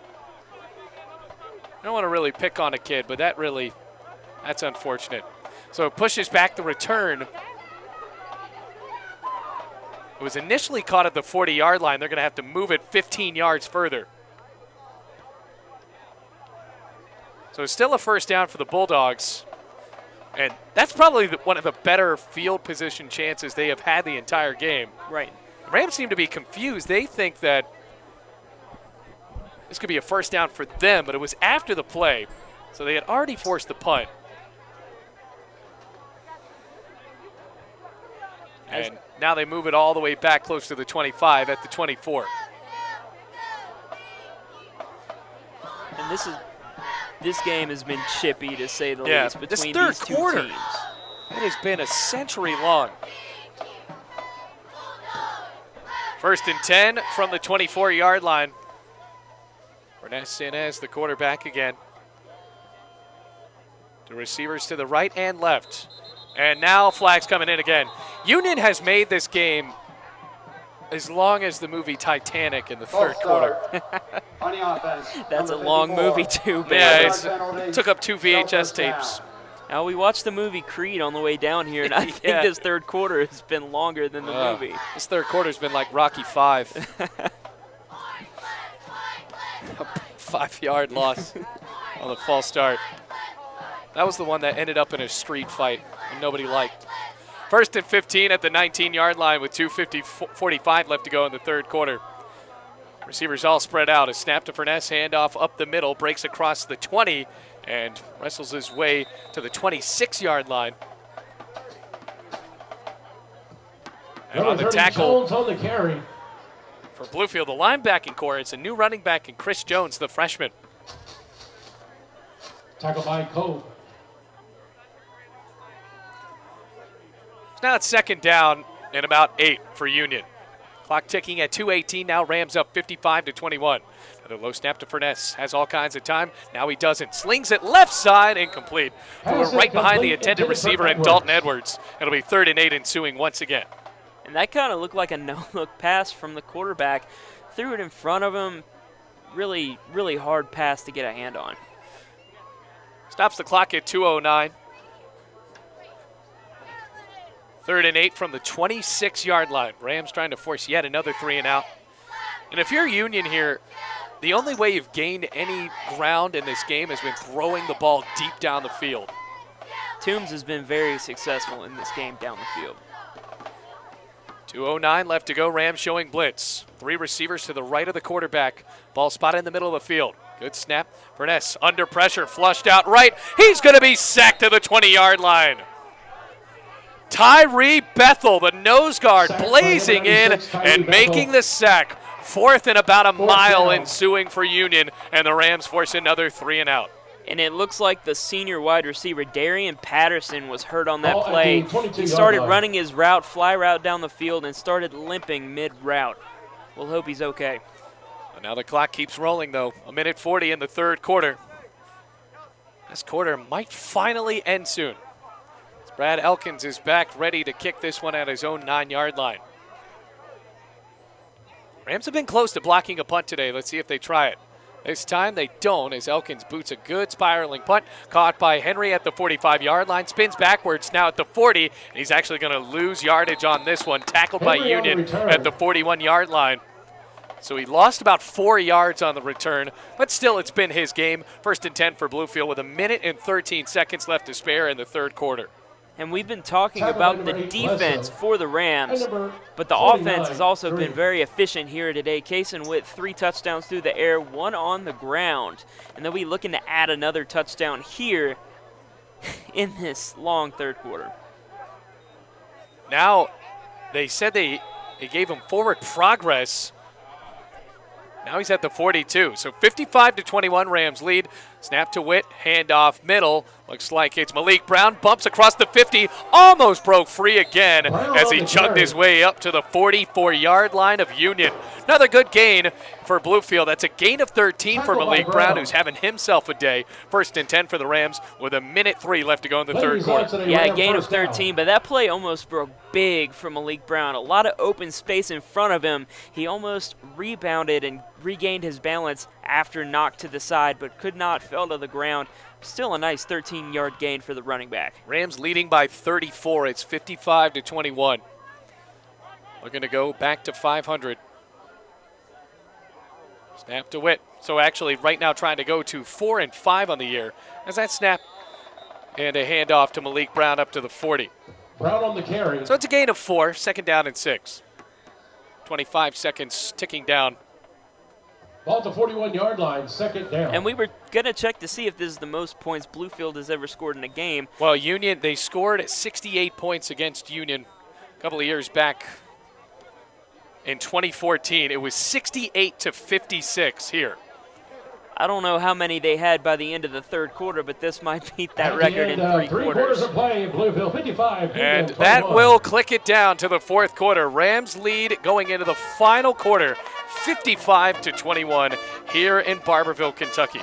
I don't want to really pick on a kid, but that's unfortunate. So it pushes back the return. It was initially caught at the 40-yard line. They're going to have to move it 15 yards further. So it's still a first down for the Bulldogs. And that's probably one of the better field position chances they have had the entire game. Right. The Rams seem to be confused. They think that this could be a first down for them, but it was after the play. So they had already forced the punt. And now they move it all the way back close to the 25 at the 24. And this game has been chippy, to say the least, between this these two quarter, teams. It has been a century long. 1st and 10 from the 24-yard line. Ernest Inez, the quarterback again. The receivers to the right and left. And now flags coming in again. Union has made this game as long as the movie Titanic in the third quarter. On the offense. That's a number long 54. movie too, man. Yeah, it took up 2 VHS First down. tapes. Now we watched the movie Creed on the way down here, and I think Yeah. this third quarter has been longer than the movie. This third quarter's been like Rocky V. A 5-yard loss on the false start. That was the one that ended up in a street fight and nobody liked. First and 15 at the 19-yard line with 2:45 left to go in the third quarter. Receivers all spread out. A snap to Furness, handoff up the middle, breaks across the 20, and wrestles his way to the 26-yard line. And on the Number 30, tackle Jones on the carry. for Bluefield, the linebacking core, it's a new running back in Chris Jones, the freshman. Tackle by Cove. Now it's second down and about 8 for Union. Clock ticking at 2:18 now. Rams up 55-21. Another low snap to Furness. Has all kinds of time. Now he doesn't. Slings it left side, incomplete. We're Pass right behind the incomplete, intended intended for receiver and Edwards. Dalton Edwards. It'll be 3rd and 8 ensuing once again. And that kind of looked like a no-look pass from the quarterback. Threw it in front of him. Really, really hard pass to get a hand on. Stops the clock at 2:09. 3rd and 8 from the 26-yard line. Rams trying to force yet another 3 and out. And if you're Union here, the only way you've gained any ground in this game has been throwing the ball deep down the field. Toombs has been very successful in this game down the field. 2:09 left to go. Rams showing blitz. 3 receivers to the right of the quarterback. Ball spot in the middle of the field. Good snap. Furness under pressure, flushed out right. He's going to be sacked to the 20-yard line. Tyree Bethel, the nose guard, Sack by blazing number in 96, Tyree and Bethel. making the sack. 4th and about a mile down. ensuing for Union, and the Rams force another 3 and out. And it looks like the senior wide receiver, Darian Patterson, was hurt on that Ball at play. the 22-yard He started line. running his route, fly route down the field, and started limping mid-route. We'll hope he's okay. And now the clock keeps rolling, though. 1:40 in the third quarter. This quarter might finally end soon. Brad Elkins is back ready to kick this one at his own 9-yard line. Rams have been close to blocking a punt today. Let's see if they try it. This time they don't, as Elkins boots a good spiraling punt. Caught by Henry at the 45-yard line. Spins backwards now at the 40. And he's actually going to lose yardage on this one. Tackled by Henry on the Union return. at the 41-yard line. So he lost about 4 yards on the return, but still it's been his game. 1st and 10 for Bluefield with 1:13 left to spare in the third quarter. And we've been talking Tackle by about the number 8, defense Bledsoe. for the Rams, And number but the 49, offense has also been Green. very efficient here today. Kason Witt, 3 touchdowns through the air, 1 on the ground. And they'll be looking to add another touchdown here in this long third quarter. Now, they said they gave him forward progress. Now he's at the 42. So 55-21 Rams lead. Snap to Witt, handoff middle. Looks like it's Malik Brown. Bumps across the 50. Almost broke free again Brown as he on the chugged carry. his way up to the 44-yard line of Union. Another good gain for Bluefield. That's a gain of 13 for Tackle by Malik Brown, Brown. who's having himself a day. 1st and 10 for the Rams with 1:03 left to go in the Play third results quarter. today, Yeah, a Ram gain of first down. 13, but that play almost broke big for Malik Brown. A lot of open space in front of him. He almost rebounded and regained his balance after knocked to the side, but could not, fell to the ground. Still a nice 13-yard gain for the running back. Rams leading by 34. It's 55-21. Looking to go back to 500. Snap to Witt. So actually right now trying to go to 4-5 on the year. As that snap and a handoff to Malik Brown up to the 40. Brown on the carry. So it's a gain of 4, 2nd down and 6. 25 seconds ticking down. Ball at the 41-yard line, 2nd down. And we were going to check to see if this is the most points Bluefield has ever scored in a game. Well, Union, they scored 68 points against Union a couple of years back. In 2014, it was 68-56 here. I don't know how many they had by the end of the third quarter, but this might beat that At the record end, in 3 3 quarters. quarters of play, Bluefield 55. And Union that 21. will click it down to the fourth quarter. Rams lead going into the final quarter, 55-21 here in Barberville, Kentucky.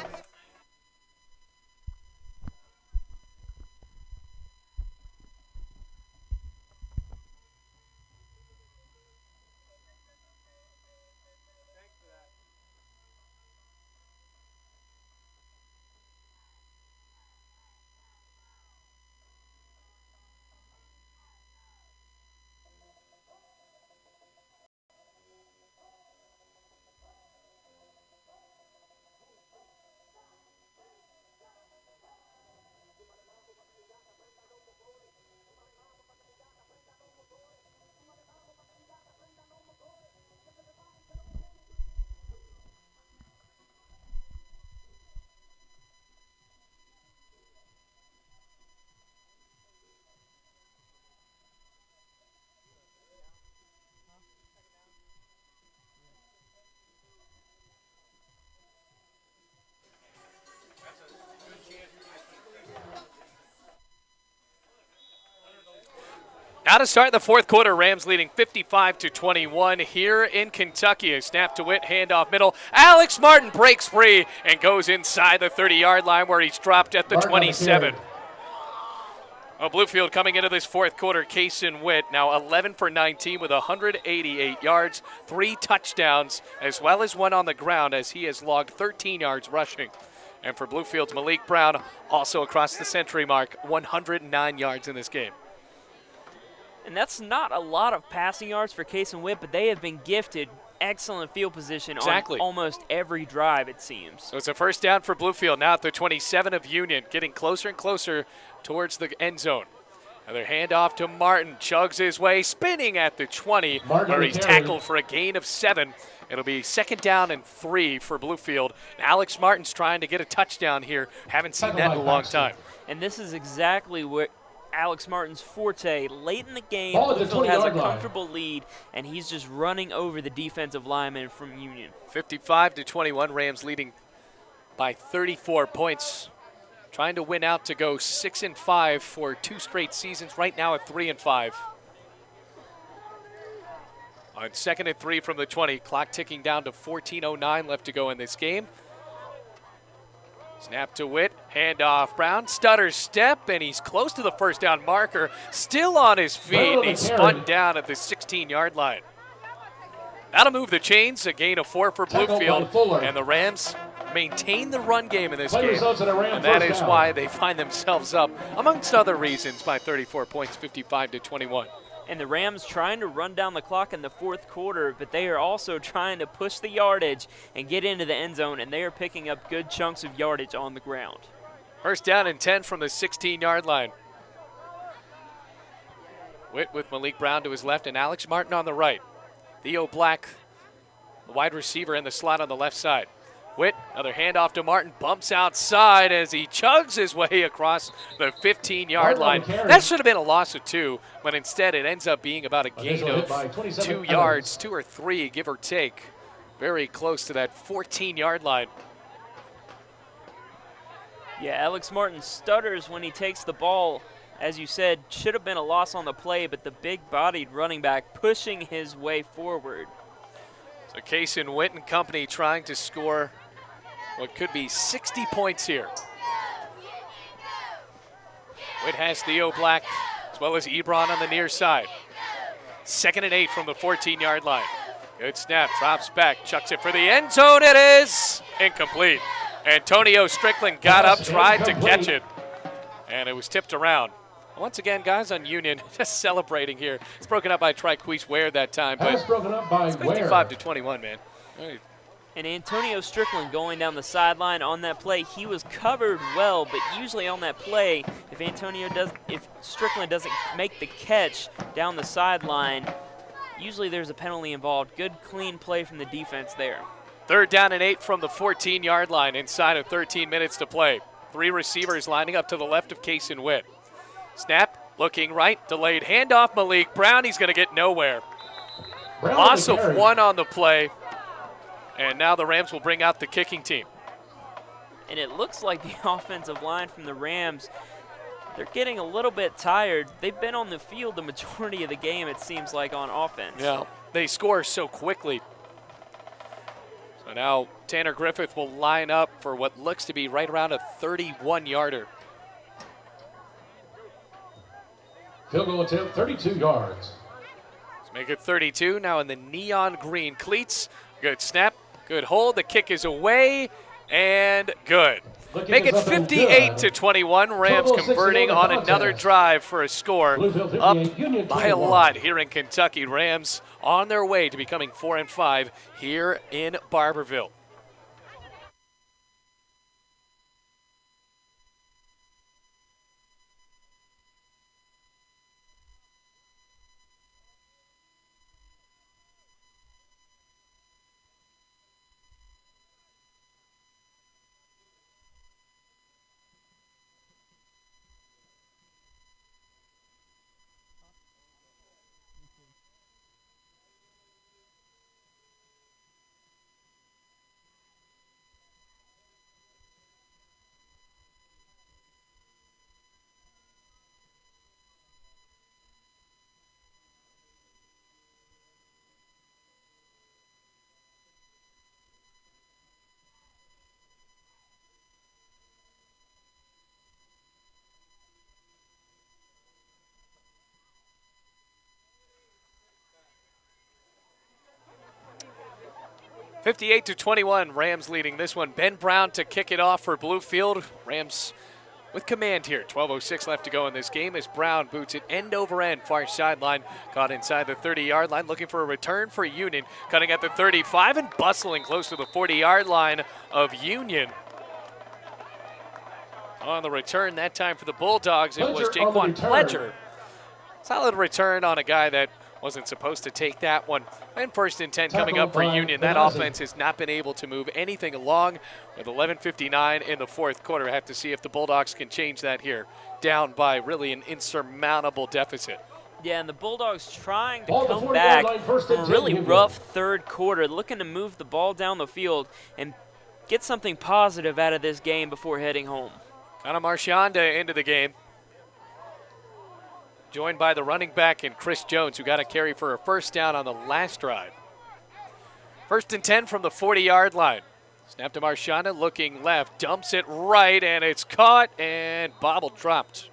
Now to start the fourth quarter, Rams leading 55-21 here in Kentucky. A snap to Witt, handoff middle. Alex Martin breaks free and goes inside the 30-yard line where he's dropped at the 27. Well, Bluefield coming into this fourth quarter, Kason Witt now 11 for 19 with 188 yards, 3 touchdowns, as well as 1 on the ground as he has logged 13 yards rushing. And for Bluefield's Malik Brown, also across the century mark, 109 yards in this game. And that's not a lot of passing yards for Kason Witt, but they have been gifted excellent field position on almost every drive, it seems. So it's a first down for Bluefield now at the 27 of Union, getting closer and closer towards the end zone. Another handoff to Martin, chugs his way, spinning at the 20, where he's tackled for a gain of 7. It'll be second down and 3 for Bluefield. And Alex Martin's trying to get a touchdown here. Haven't seen that in a long time. And this is exactly what Alex Martin's forte. Late in the game, Bluefield has a comfortable lead, and he's just running over the defensive lineman from Union. 55-21, Rams leading by 34 points. Trying to win out to go 6-5 for 2 straight seasons. Right now at 3-5. On 2nd and 3 from the 20, clock ticking down to 14:09 left to go in this game. Snap to Witt, handoff Brown, stutter step, and he's close to the first down marker. Still on his feet, and he's spun down at the 16-yard line. That'll move the chains, a gain of 4 for Bluefield, and the Rams maintain the run game in this game, and that is why they find themselves up, amongst other reasons, by 34 points, 55-21. And the Rams trying to run down the clock in the fourth quarter, but they are also trying to push the yardage and get into the end zone, and they are picking up good chunks of yardage on the ground. First down and 10 from the 16-yard line. Witt with Malik Brown to his left and Alex Martin on the right. Theo Black, the wide receiver in the slot on the left side. Witt, another handoff to Martin, bumps outside as he chugs his way across the 15-yard line. That should have been a loss of 2, but instead it ends up being about a gain of 2 yards, 2 or 3, give or take. Very close to that 14-yard line. Yeah, Alex Martin stutters when he takes the ball. As you said, should have been a loss on the play, but the big-bodied running back pushing his way forward. So Kason Witt and company trying to score what could be 60 points here. Witt has Theo Black as well as Ebron on the near side. 2nd and 8 from the 14-yard line. Good snap, drops back, chucks it for the end zone. It is incomplete. Antonio Strickland got up, tried to catch it, and it was tipped around. Once again, guys on Union just celebrating here. It's broken up by Triquise Ware that time, but it's 55-21, man. Right. And Antonio Strickland going down the sideline on that play. He was covered well, but usually on that play, if Strickland doesn't make the catch down the sideline, usually there's a penalty involved. Good, clean play from the defense there. 3rd down and 8 from the 14-yard line inside of 13 minutes to play. 3 receivers lining up to the left of Kason Witt. Snap, looking right, delayed handoff, Malik Brown. He's going to get nowhere. Loss of 1 on the play. And now the Rams will bring out the kicking team. And it looks like the offensive line from the Rams, they're getting a little bit tired. They've been on the field the majority of the game, it seems like, on offense. Yeah, they score so quickly. So now Tanner Griffith will line up for what looks to be right around a 31-yarder. Field goal attempt, 32 yards. Let's make it 32 now in the neon green cleats. Good snap. Good hold. The kick is away, and good. Make it 58-21. Rams converting on another drive for a score. Up by a lot here in Kentucky. Rams on their way to becoming 4-5 here in Barberville. 58-21, Rams leading this one. Ben Brown to kick it off for Bluefield. Rams with command here. 12:06 left to go in this game as Brown boots it end over end, far sideline, caught inside the 30-yard line, looking for a return for Union, cutting at the 35 and bustling close to the 40-yard line of Union. On the return that time for the Bulldogs, it was Jaquan Pledger. Solid return on a guy that wasn't supposed to take that one. And 1st and 10 coming up for Union. That offense has not been able to move anything along with 11:59 in the fourth quarter. Have to see if the Bulldogs can change that here. Down by really an insurmountable deficit. Yeah, and the Bulldogs trying to come back from a really rough third quarter, looking to move the ball down the field and get something positive out of this game before heading home. Connor Marchionda into the game. Joined by the running back and Chris Jones, who got a carry for a first down on the last drive. 1st and 10 from the 40-yard line. Snap to Marchionda, looking left, dumps it right, and it's caught and bobbled, dropped.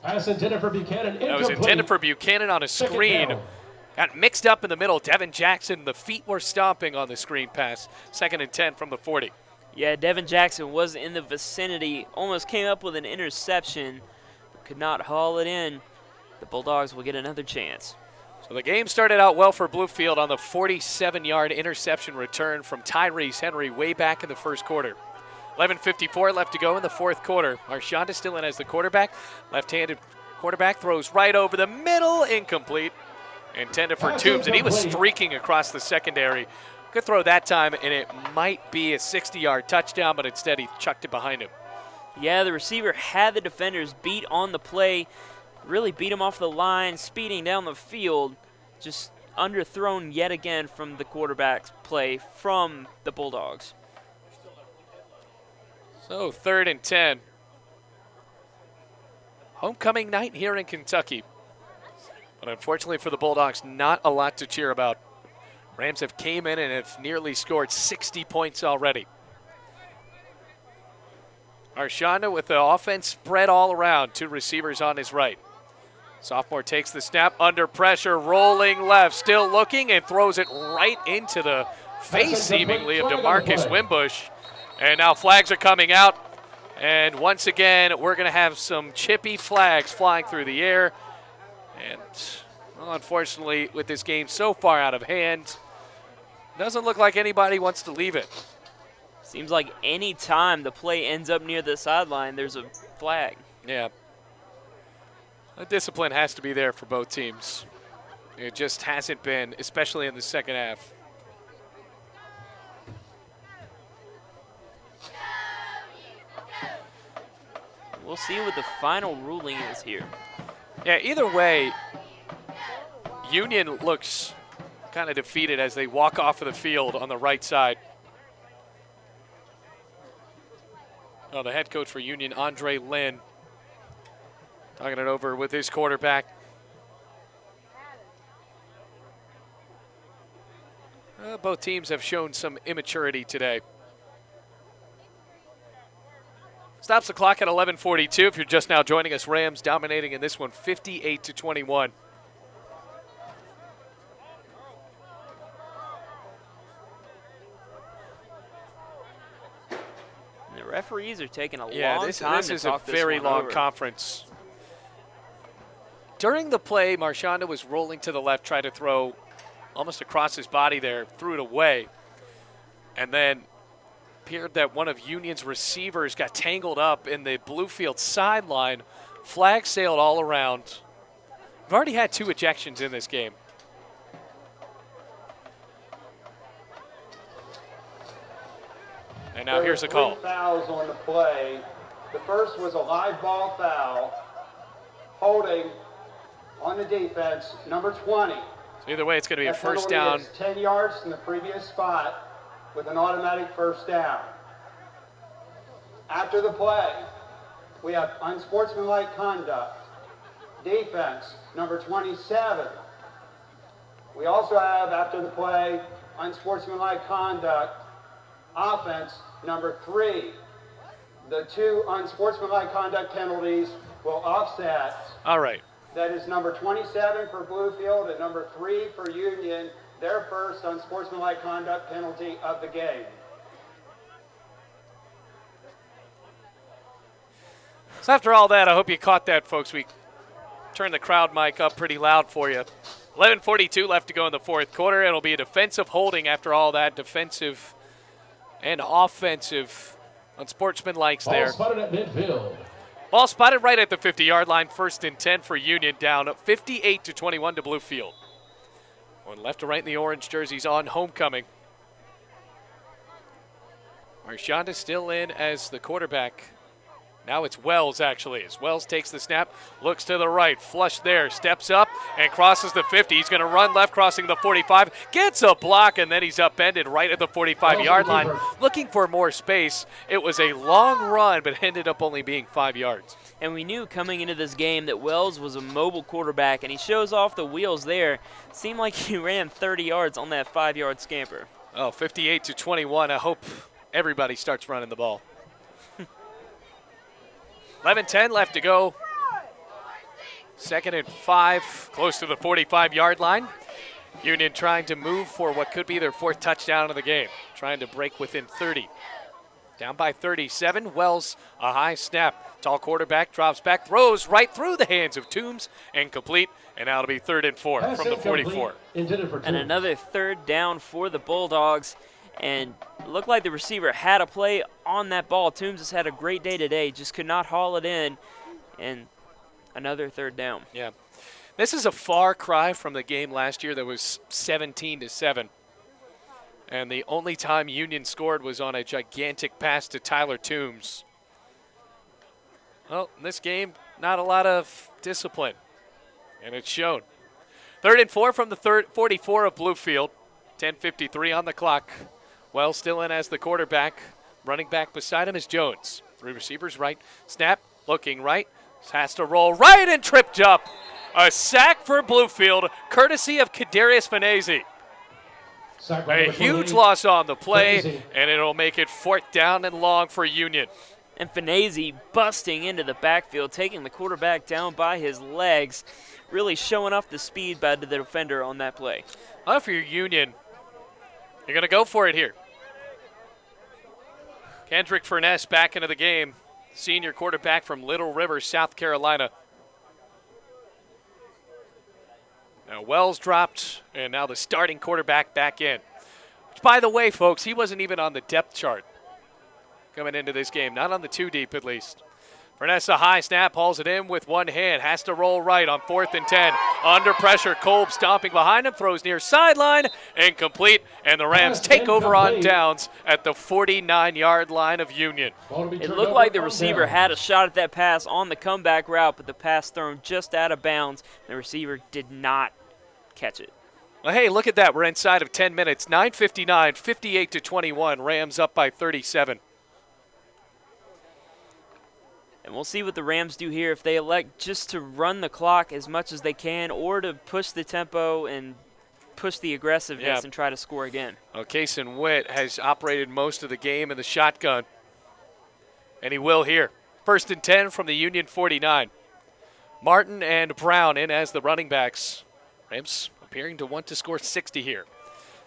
Pass intended for Buchanan. Incomplete. That was intended for Buchanan on a screen. Got mixed up in the middle. Devin Jackson, the feet were stomping on the screen pass. 2nd and 10 from the 40. Yeah, Devin Jackson was in the vicinity, almost came up with an interception, but could not haul it in. The Bulldogs will get another chance. So the game started out well for Bluefield on the 47-yard interception return from Tyrese Henry way back in the first quarter. 11:54 left to go in the fourth quarter. Marchionda still in as the quarterback. Left-handed quarterback throws right over the middle, incomplete. Intended for Toombs, and he was streaking across the secondary. Good throw that time, and it might be a 60-yard touchdown, but instead he chucked it behind him. Yeah, the receiver had the defenders beat on the play, really beat him off the line, speeding down the field, just underthrown yet again from the quarterback's play from the Bulldogs. So 3rd and 10. Homecoming night here in Kentucky. But unfortunately for the Bulldogs, not a lot to cheer about. Rams have came in and have nearly scored 60 points already. Marchionda with the offense spread all around. 2 receivers on his right. Sophomore takes the snap under pressure, rolling left, still looking, and throws it right into the face, seemingly, of DeMarcus Wimbush. And now flags are coming out. And once again, we're going to have some chippy flags flying through the air. And well, unfortunately, with this game so far out of hand, doesn't look like anybody wants to leave it. Seems like any time the play ends up near the sideline, there's a flag. Yeah. The discipline has to be there for both teams. It just hasn't been, especially in the second half. We'll see what the final ruling is here. Yeah, either way, Union looks kind of defeated as they walk off of the field on the right side. Oh, the head coach for Union, Andre Lynn, talking it over with his quarterback. Both teams have shown some immaturity today. Stops the clock at 11:42. If you're just now joining us, Rams dominating in this one, 58-21. The referees are taking a long Yeah, time this to talk is a very one long over. conference. During the play, Marchionda was rolling to the left, tried to throw almost across his body there, threw it away. And then appeared that one of Union's receivers got tangled up in the Bluefield sideline. Flag sailed all around. We've already had 2 ejections in this game. And now here's a call. 3 fouls on the play. The first was a live ball foul, holding on the defense, number 20. So either way, it's going to be a That first penalty down. is 10 yards from the previous spot with an automatic first down. After the play, we have unsportsmanlike conduct. Defense, number 27. We also have, after the play, unsportsmanlike conduct. Offense, number 3. The 2 unsportsmanlike conduct penalties will offset. All right. That is number 27 for Bluefield and number 3 for Union, their first unsportsmanlike conduct penalty of the game. So after all that, I hope you caught that, folks. We turned the crowd mic up pretty loud for you. 11:42 left to go in the fourth quarter. It'll be a defensive holding after all that. Defensive and offensive unsportsmanlikes Ball there. spotted at midfield. Ball spotted right at the 50-yard line. 1st and 10 for Union, down 58-21 to Bluefield. Going left to right in the orange jerseys on homecoming. Marchand is still in as the quarterback. Now it's Wells, actually, as Wells takes the snap, looks to the right, flush there, steps up, and crosses the 50. He's going to run left, crossing the 45, gets a block, and then he's upended right at the 45-yard line, looking for more space. It was a long run, but ended up only being 5 yards. And we knew coming into this game that Wells was a mobile quarterback, and he shows off the wheels there. Seemed like he ran 30 yards on that 5-yard scamper. Oh, 58-21. I hope everybody starts running the ball. 11:10 left to go. 2nd and 5, close to the 45-yard line. Union trying to move for what could be their 4th touchdown of the game, trying to break within 30. Down by 37, Wells, a high snap. Tall quarterback drops back, throws right through the hands of Toombs, and complete. And now it'll be 3rd and 4 Pass from the incomplete. 44. Intended for And Toombs. another 3rd down for the Bulldogs. And it looked like the receiver had a play on that ball. Toombs has had a great day today, just could not haul it in. And another 3rd down. Yeah. This is a far cry from the game last year that was 17-7. And the only time Union scored was on a gigantic pass to Tyler Toombs. Well, in this game, not a lot of discipline. And it's shown. 3rd and 4 from the 44 of Bluefield. 10:53 on the clock. Wells still in as the quarterback. Running back beside him is Jones. 3 receivers right. Snap, looking right. Has to roll right and tripped up. A sack for Bluefield, courtesy of Kadarius Finese. Sack by A number huge 28. loss on the play, Finese. and it'll make it 4th down and long for Union. And Finese busting into the backfield, taking the quarterback down by his legs, really showing off the speed by the defender on that play. Well, if you're Union, you're going to go for it here. Kendrick Furness back into the game, senior quarterback from Little River, South Carolina. Now Wells dropped, and now the starting quarterback back in. Which, by the way, folks, he wasn't even on the depth chart coming into this game, not on the 2 deep at least. Furness, a high snap, hauls it in with one hand, has to roll right on 4th and 10. Under pressure, Kolb stomping behind him, throws near sideline, incomplete, and the Rams take over on downs at the 49-yard line of Union. Ball to be It turned looked over like the on receiver down. had a shot at that pass on the comeback route, but the pass thrown just out of bounds. The receiver did not catch it. Well, hey, look at that. We're inside of 10 minutes. 9:59, 58-21. Rams up by 37. And we'll see what the Rams do here, if they elect just to run the clock as much as they can or to push the tempo and push the aggressiveness Yeah. and try to score again. Well, Kason Witt has operated most of the game in the shotgun, and he will here. 1st and 10 from the Union 49. Martin and Brown in as the running backs. Rams appearing to want to score 60 here.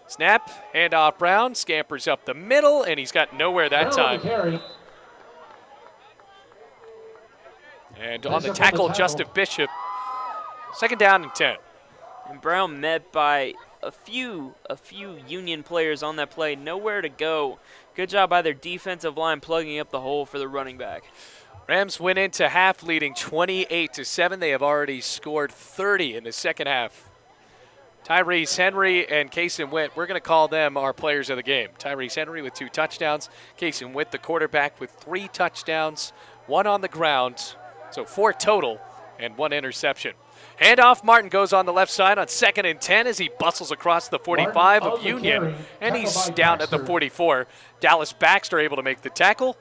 Snap, handoff Brown, scampers up the middle, and he's got nowhere that Brown on time. the carry. And Nice on the up on the tackle, tackle. Justin Bishop. 2nd down and 10. And Brown met by a few Union players on that play, nowhere to go. Good job by their defensive line plugging up the hole for the running back. Rams went into half leading 28-7. They have already scored 30 in the second half. Tyrese Henry and Kason Witt, we're going to call them our players of the game. Tyrese Henry with 2 touchdowns. Kason Witt, the quarterback, with 3 touchdowns, 1 on the ground. So 4 total and 1 interception. Handoff, Martin goes on the left side on 2nd and 10 as he bustles across the 45 Martin of on the Union. carry, And tackled he's by down at the Baxter. 44. Dallas Baxter able to make the tackle.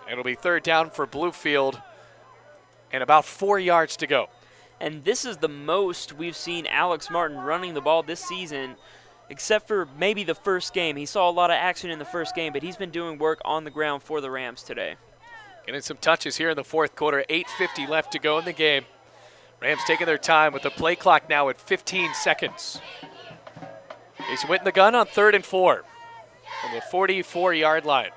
And it'll be 3rd down for Bluefield and about 4 yards to go. And this is the most we've seen Alex Martin running the ball this season, except for maybe the first game. He saw a lot of action in the first game, but he's been doing work on the ground for the Rams today. Getting some touches here in the 4th quarter. 8:50 left to go in the game. Rams taking their time with the play clock now at 15 seconds. Casey Witt in the gun on 3rd and 4 from the 44-yard line.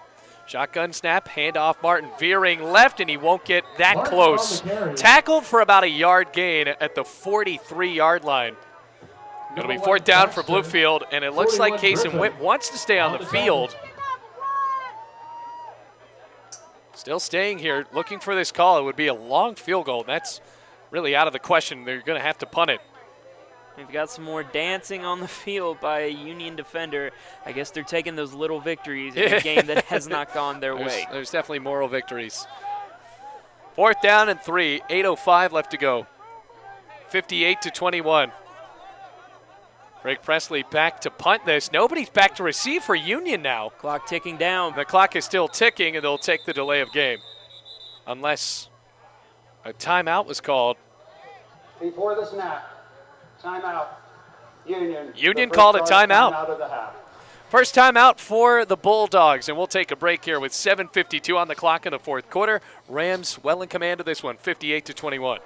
Shotgun snap, handoff Martin veering left, and he won't get that Martin close. on the carry. Tackled for about a yard gain at the 43-yard line. It'll be Number 4th one, down for Braxton. Bluefield, and it looks like 41 Casey Griffin. Witt wants to stay on the field. Still staying here, looking for this call. It would be a long field goal, and that's really out of the question. They're going to have to punt it. We've got some more dancing on the field by a Union defender. I guess they're taking those little victories in a game that has not gone their way. There's definitely moral victories. 4th down and 3, 8:05 left to go. 58-21. Greg Presley back to punt this. Nobody's back to receive for Union now. Clock ticking down. The clock is still ticking, and they'll take the delay of game. Unless a timeout was called. Before the snap, timeout. Union. Union The called a first yard timeout. Out of the half. First timeout for the Bulldogs, and we'll take a break here with 7:52 on the clock in the 4th quarter. Rams well in command of this one, 58-21.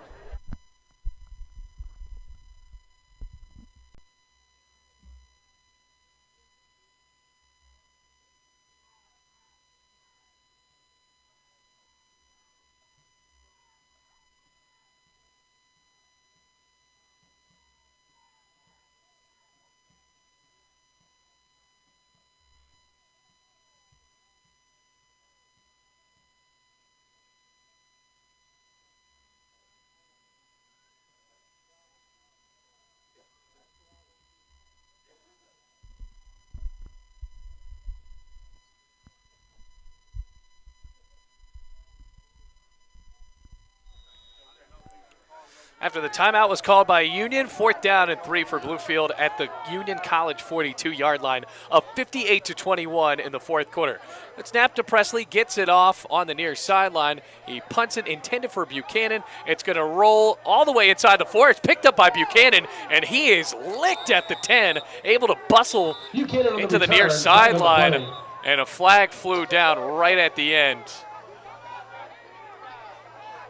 After the timeout was called by Union, 4th down and 3 for Bluefield at the Union College 42-yard line of 58-21 in the 4th quarter. The snap to Presley, gets it off on the near sideline. He punts it, intended for Buchanan. It's going to roll all the way inside the 4. It's picked up by Buchanan, and he is licked at the 10, able to bustle Buchanan on into the return, near second on the sideline, play. and a flag flew down right at the end.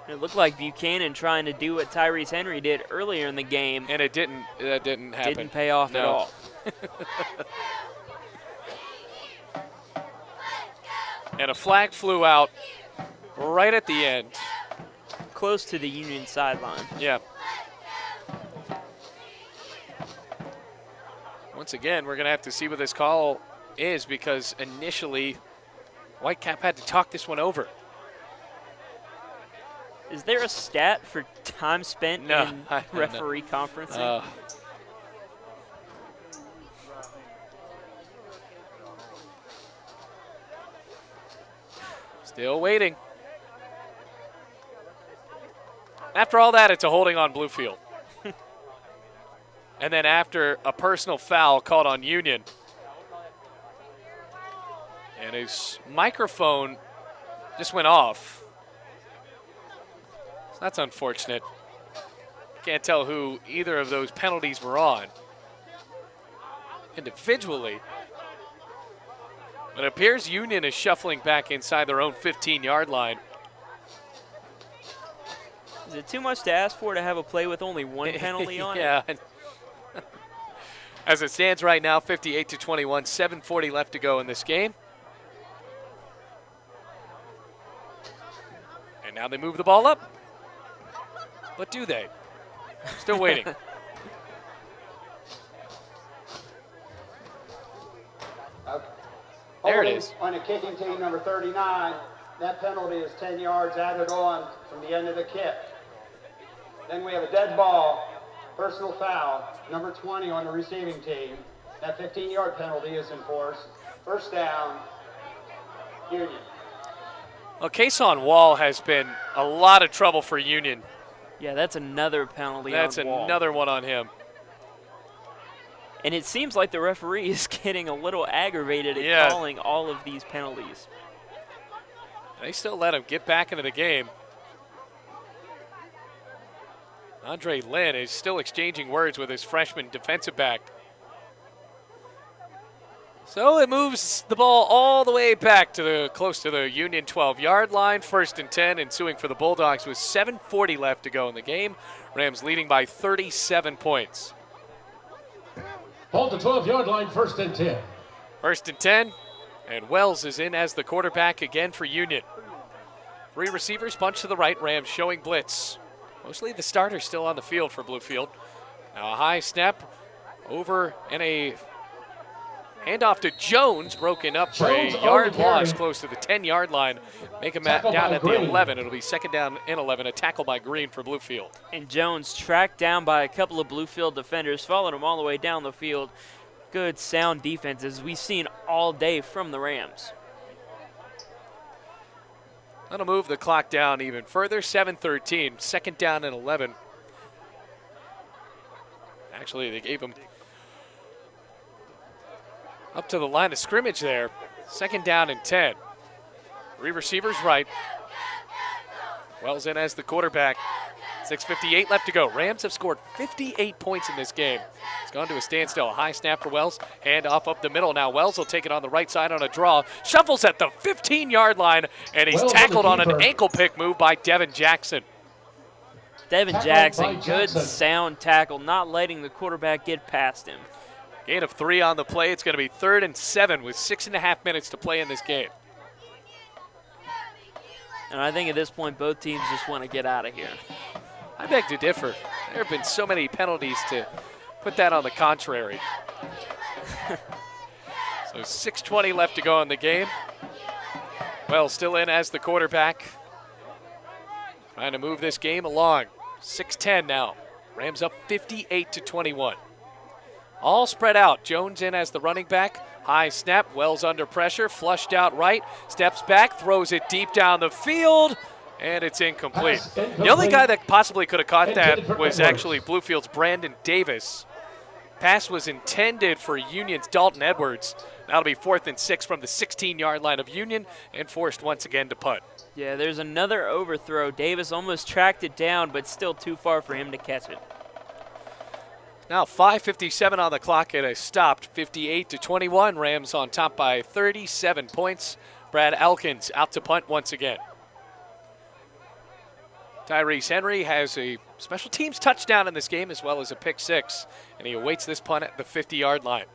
It looked like Buchanan trying to do what Tyrese Henry did earlier in the game. And that didn't happen. Didn't pay off at No. all. And a flag flew out right at the end. Close to the Union sideline. Yeah. Once again, we're going to have to see what this call is, because initially Whitecap had to talk this one over. Is there a stat for time spent No, in I don't know. referee conferencing? Still waiting. After all that, it's a holding on Bluefield. And then after a personal foul called on Union, and his microphone just went off. So that's unfortunate. Can't tell who either of those penalties were on individually. But it appears Union is shuffling back inside their own 15-yard line. Is it too much to ask for to have a play with only one penalty on it? Yeah. As it stands right now, 58-21, 7:40 left to go in this game. And now they move the ball up. But do they? Still waiting. There it Holding is. On a kicking team, number 39. That penalty is 10 yards added on from the end of the kick. Then we have a dead ball, personal foul, number 20 on the receiving team. That 15-yard penalty is enforced. First down, Union. Well, Kason Wall has been a lot of trouble for Union. Yeah, that's another penalty That's on Wall. another one on him. And it seems like the referee is getting a little aggravated at Yeah. calling all of these penalties. They still let him get back into the game. Andre Lynn is still exchanging words with his freshman defensive back. So it moves the ball all the way back to close to the Union 12-yard line. 1st and 10, ensuing for the Bulldogs with 7:40 left to go in the game. Rams leading by 37 points. Ball to 12-yard line, 1st and 10. 1st and 10, and Wells is in as the quarterback again for Union. 3 receivers, bunch to the right. Rams showing blitz. Mostly the starters still on the field for Bluefield. Now a high snap over and a handoff to Jones, broken up for a yard loss close to the 10-yard line. Make him down at the 11. It'll be 2nd down and 11. A tackle by Green for Bluefield. And Jones tracked down by a couple of Bluefield defenders, followed him all the way down the field. Good, sound defense as we've seen all day from the Rams. That'll move the clock down even further. 7:13, 2nd down and 11. Actually, they gave him up to the line of scrimmage there. 2nd down and 10. 3 receivers right. Wells in as the quarterback. 6:58 left to go. Rams have scored 58 points in this game. It's gone to a standstill. A high snap for Wells. Hand off up the middle. Now Wells will take it on the right side on a draw. Shuffles at the 15-yard line, and he's tackled on an ankle pick move by Devin Jackson. Devin Jackson, good sound tackle, not letting the quarterback get past him. Gain of 3 on the play. It's going to be 3rd and 7 with 6.5 minutes to play in this game. And I think at this point, both teams just want to get out of here. I beg to differ. There have been so many penalties to put that on the contrary. So 6:20 left to go in the game. Wells still in as the quarterback. Trying to move this game along. 6:10 now. Rams up 58-21. All spread out. Jones in as the running back. High snap. Wells under pressure. Flushed out right. Steps back. Throws it deep down the field. And it's incomplete. The only guy that possibly could have caught that was actually Bluefield's Brandon Davis. Pass was intended for Union's Dalton Edwards. That'll be 4th and 6 from the 16-yard line of Union and forced once again to punt. Yeah, there's another overthrow. Davis almost tracked it down, but still too far for him to catch it. Now 5:57 on the clock. It has stopped 58-21. Rams on top by 37 points. Brad Elkins out to punt once again. Tyrese Henry has a special teams touchdown in this game as well as a pick 6, and he awaits this punt at the 50-yard line.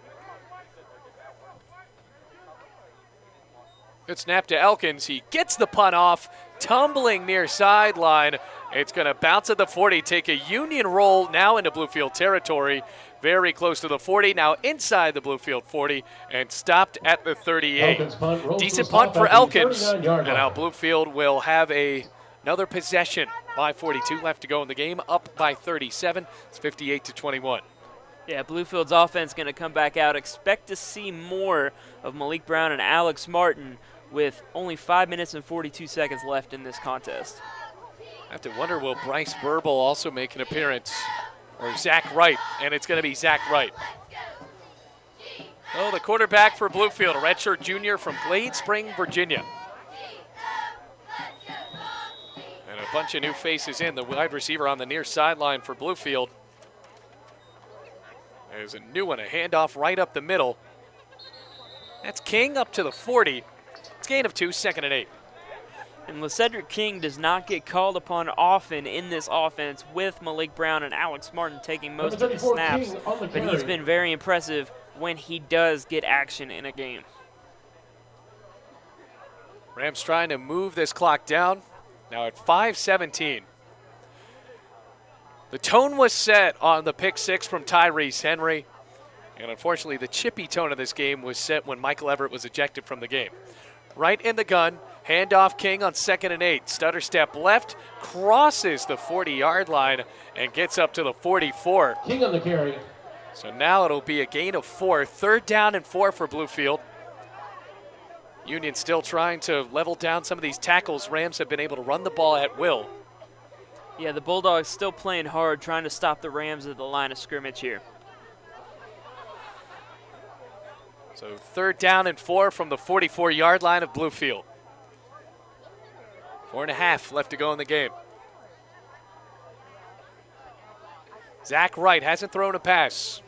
Good snap to Elkins. He gets the punt off, tumbling near sideline. It's going to bounce at the 40, take a Union roll now into Bluefield territory. Very close to the 40, now inside the Bluefield 40, and stopped at the 38. Decent punt for Elkins, and now Bluefield will have another possession. 5:42 left to go in the game, up by 37. It's 58-21. Yeah, Bluefield's offense going to come back out. Expect to see more of Malik Brown and Alex Martin with only 5 minutes and 42 seconds left in this contest. I have to wonder, will Bryce Burble also make an appearance? Or Zach Wright, and it's going to be Zach Wright. Oh, the quarterback for Bluefield, a redshirt junior from Glade Spring, Virginia. And a bunch of new faces in. The wide receiver on the near sideline for Bluefield. There's a new one, a handoff right up the middle. That's King up to the 40. It's gain of 2, 2nd and 8. And LeCedric King does not get called upon often in this offense with Malik Brown and Alex Martin taking most of the snaps, but he's been very impressive when he does get action in a game. Rams trying to move this clock down. Now at 5:17. The tone was set on the pick 6 from Tyrese Henry, and unfortunately the chippy tone of this game was set when Michael Everett was ejected from the game. Right in the gun, handoff King on 2nd and 8. Stutter step left, crosses the 40-yard line, and gets up to the 44. King on the carry. So now it'll be a gain of 4. 3rd down and 4 for Bluefield. Union still trying to level down some of these tackles. Rams have been able to run the ball at will. Yeah, the Bulldogs still playing hard, trying to stop the Rams at the line of scrimmage here. So 3rd down and 4 from the 44-yard line of Bluefield. 4.5 left to go in the game. Zach Wright hasn't thrown a pass.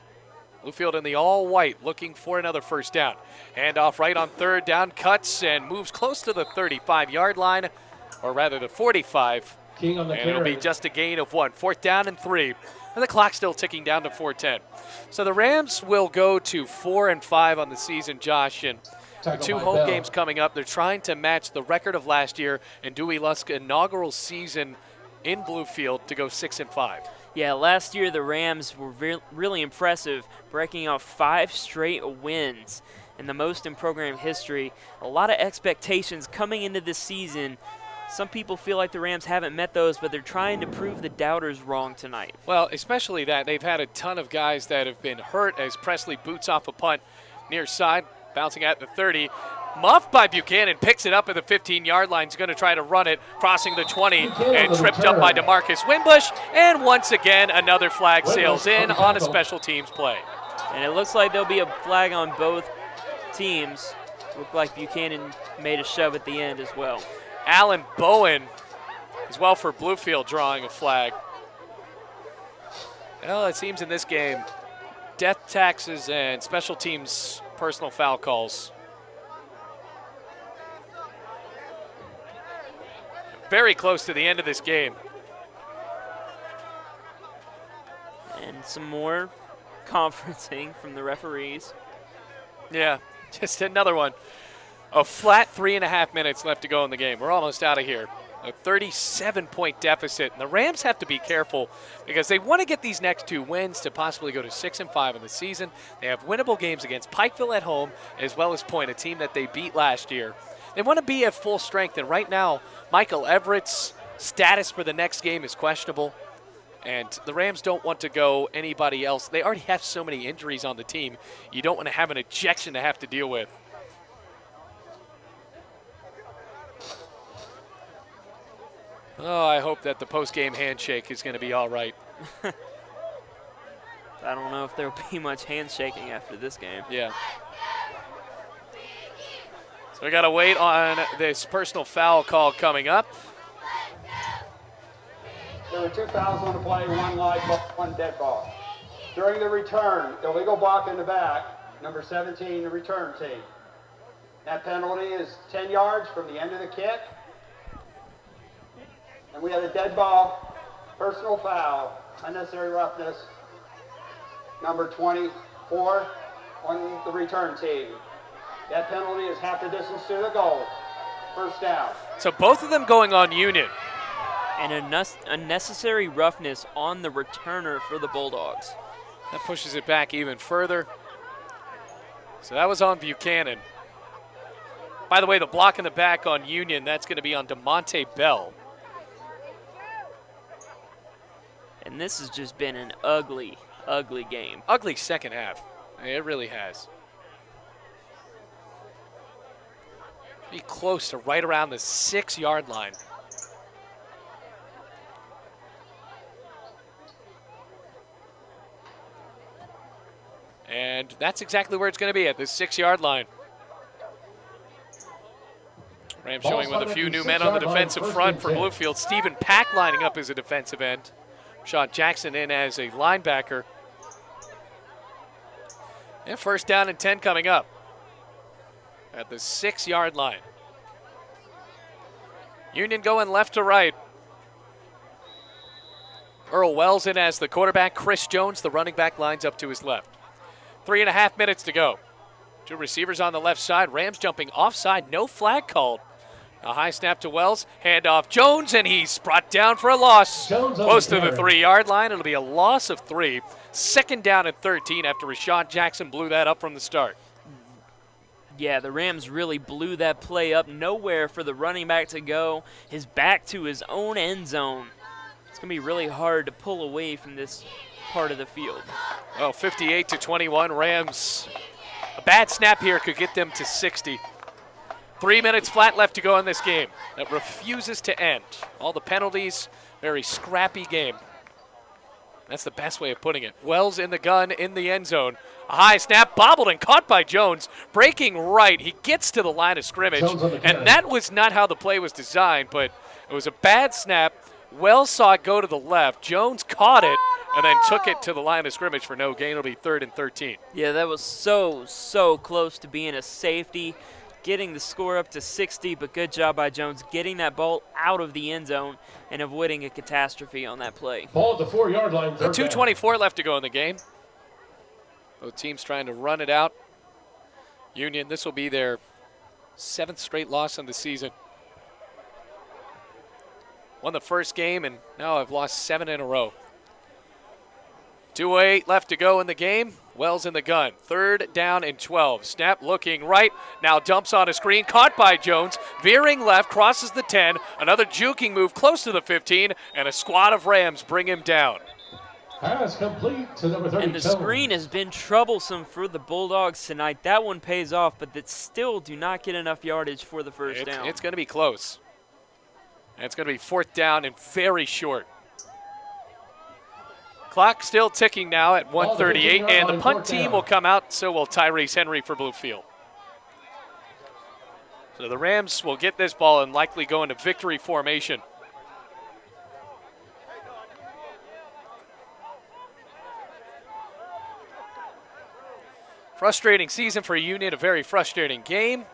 Bluefield in the all-white looking for another first down. Handoff right on third down, cuts and moves close to the 35-yard line, or rather the 45. King on the And it'll be carry. just a gain of 1. 4th down and 3. And the clock's still ticking down to 4:10. So the Rams will go to 4-5 on the season, Josh, and the Tackled 2 by home Bell. games coming up. They're trying to match the record of last year and Dewey Lusk's inaugural season in Bluefield to go 6-5. Yeah, last year the Rams were really impressive, breaking off 5 straight wins and the most in program history. A lot of expectations coming into this season. Some people feel like the Rams haven't met those, but they're trying to prove the doubters wrong tonight. Well, especially that they've had a ton of guys that have been hurt as Presley boots off a punt near side, bouncing at the 30. Muffed by Buchanan, picks it up at the 15-yard line. He's going to try to run it, crossing the 20, and tripped up by DeMarcus Wimbush. And once again, another flag sails in on a special teams play. And it looks like there'll be a flag on both teams. Looked like Buchanan made a shove at the end as well. Alan Bowen, as well for Bluefield, drawing a flag. Well, it seems in this game, death taxes and special teams personal foul calls. Very close to the end of this game. And some more conferencing from the referees. Yeah, just another one. A flat 3.5 minutes left to go in the game. We're almost out of here. A 37-point deficit. And the Rams have to be careful because they want to get these next 2 wins to possibly go to 6-5 in the season. They have winnable games against Pikeville at home as well as Point, a team that they beat last year. They want to be at full strength, and right now, Michael Everett's status for the next game is questionable. And the Rams don't want to go anybody else. They already have so many injuries on the team. You don't want to have an ejection to have to deal with. Oh, I hope that the post-game handshake is going to be all right. I don't know if there'll be much handshaking after this game. Yeah. So we got to wait on this personal foul call coming up. There were 2 fouls on the play, 1 live ball, 1 dead ball. During the return, illegal block in the back, number 17, the return team. That penalty is 10 yards from the end of the kick. And we had a dead ball, personal foul, unnecessary roughness, number 24 on the return team. That penalty is half the distance to the goal. First down. So both of them going on Union. And unnecessary roughness on the returner for the Bulldogs. That pushes it back even further. So that was on Buchanan. By the way, the block in the back on Union, that's going to be on DeMonte Bell. And this has just been an ugly, ugly game. Ugly second half. It really has. Be close to right around the 6-yard line. And that's exactly where it's going to be, at the 6-yard line. Rams showing with a few new men on the defensive front for Bluefield. Stephen Pack lining up as a defensive end. Sean Jackson in as a linebacker. And first down and 10 coming up at the 6-yard line. Union going left to right. Earl Wells in as the quarterback. Chris Jones, the running back, lines up to his left. 3.5 minutes to go. 2 receivers on the left side. Rams jumping offside. No flag called. A high snap to Wells. Handoff Jones, and he's brought down for a loss. Close to the 3-yard line. It'll be a loss of 3. Second down and 13 after Rashawn Jackson blew that up from the start. Yeah, the Rams really blew that play up. Nowhere for the running back to go. His back to his own end zone. It's going to be really hard to pull away from this part of the field. Well, 58-21 Rams. A bad snap here could get them to 60. 3 minutes flat left to go in this game. That refuses to end. All the penalties, very scrappy game. That's the best way of putting it. Wells in the gun in the end zone. A high snap, bobbled and caught by Jones. Breaking right, he gets to the line of scrimmage. And that was not how the play was designed, but it was a bad snap. Wells saw it go to the left. Jones caught it and then took it to the line of scrimmage for no gain. It'll be 3rd and 13. Yeah, that was so close to being a safety, getting the score up to 60, but good job by Jones getting that ball out of the end zone and avoiding a catastrophe on that play. Ball at the 4-yard line. So 3rd down. 2:24 left to go in the game. Both teams trying to run it out. Union, this will be their 7th straight loss in the season. Won the first game, and now I've lost 7 in a row. 2:08 left to go in the game. Wells in the gun. 3rd down and 12. Snap looking right. Now dumps on a screen. Caught by Jones. Veering left. Crosses the 10. Another juking move close to the 15. And a squad of Rams bring him down. Pass complete to number 32. And the screen has been troublesome for the Bulldogs tonight. That one pays off, but that still do not get enough yardage for the first down. It's going to be close. And it's going to be 4th down and very short. Clock still ticking now at 1:38, and the punt team will come out, so will Tyrese Henry for Bluefield. So the Rams will get this ball and likely go into victory formation. Frustrating season for Union, a very frustrating game.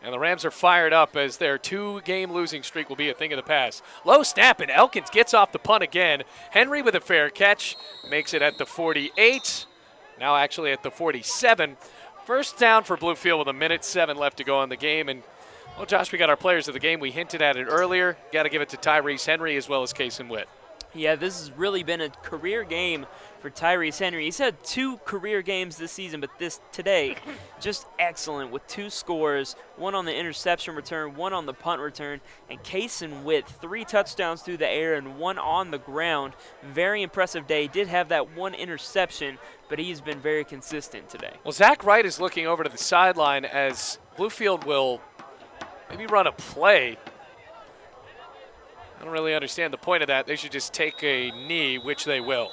And the Rams are fired up as their 2-game losing streak will be a thing of the past. Low snap, and Elkins gets off the punt again. Henry with a fair catch, makes it at the 48. Now actually at the 47. First down for Bluefield with 1:07 left to go in the game. And, well, Josh, we got our players of the game. We hinted at it earlier. Got to give it to Tyrese Henry as well as Kason Witt. Yeah, this has really been a career game for Tyrese Henry. He's had 2 career games this season, but this today, just excellent with 2 scores, 1 on the interception return, 1 on the punt return, and Kason Witt, 3 touchdowns through the air and 1 on the ground. Very impressive day. He did have that 1 interception, but he's been very consistent today. Well, Zach Wright is looking over to the sideline as Bluefield will maybe run a play. I don't really understand the point of that. They should just take a knee, which they will.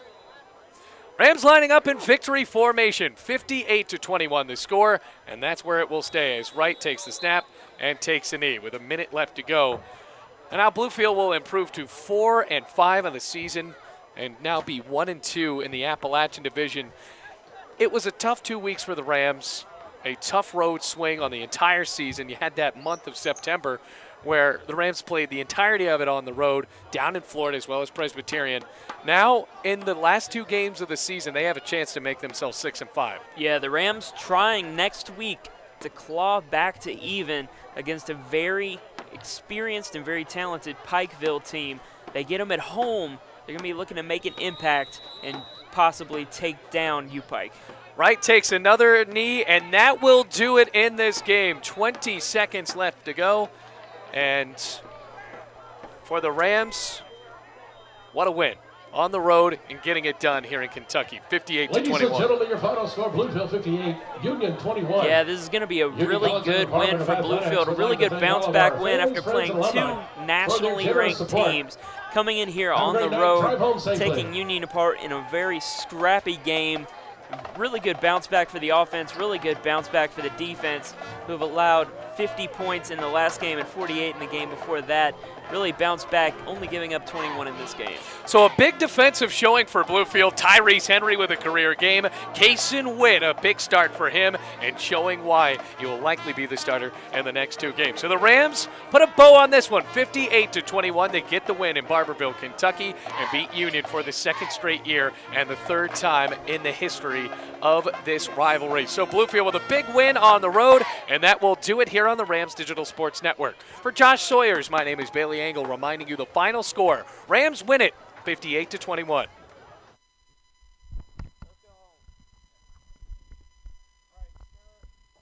Rams lining up in victory formation, 58-21 the score, and that's where it will stay as Wright takes the snap and takes a knee with a minute left to go. And now Bluefield will improve to 4-5 on the season and now be 1-2 in the Appalachian Division. It was a tough 2 weeks for the Rams, a tough road swing on the entire season. You had that month of September where the Rams played the entirety of it on the road, down in Florida as well as Presbyterian. Now, in the last 2 games of the season, they have a chance to make themselves 6-5. Yeah, the Rams trying next week to claw back to even against a very experienced and very talented Pikeville team. They get them at home. They're going to be looking to make an impact and possibly take down U-Pike. Wright takes another knee, and that will do it in this game. 20 seconds left to go. And for the Rams, what a win on the road and getting it done here in Kentucky, 58-21. Ladies and gentlemen, your final score, Bluefield 58, Union 21. Yeah, this is going to be a really good win for Bluefield, a really good bounce-back win after playing 2 nationally ranked teams. Coming in here on the road, taking Union apart in a very scrappy game. Really good bounce back for the offense, really good bounce back for the defense, who have allowed 50 points in the last game and 48 in the game before that. Really bounced back, only giving up 21 in this game. So a big defensive showing for Bluefield. Tyrese Henry with a career game. Kason Witt, a big start for him, and showing why he will likely be the starter in the next 2 games. So the Rams put a bow on this one, 58-21. They get the win in Barberville, Kentucky, and beat Union for the 2nd straight year and the 3rd time in the history of this rivalry. So Bluefield with a big win on the road, and that will do it here on the Rams Digital Sports Network. For Josh Sawyers, my name is Bailey Angle, reminding you the final score. Rams win it 58-21.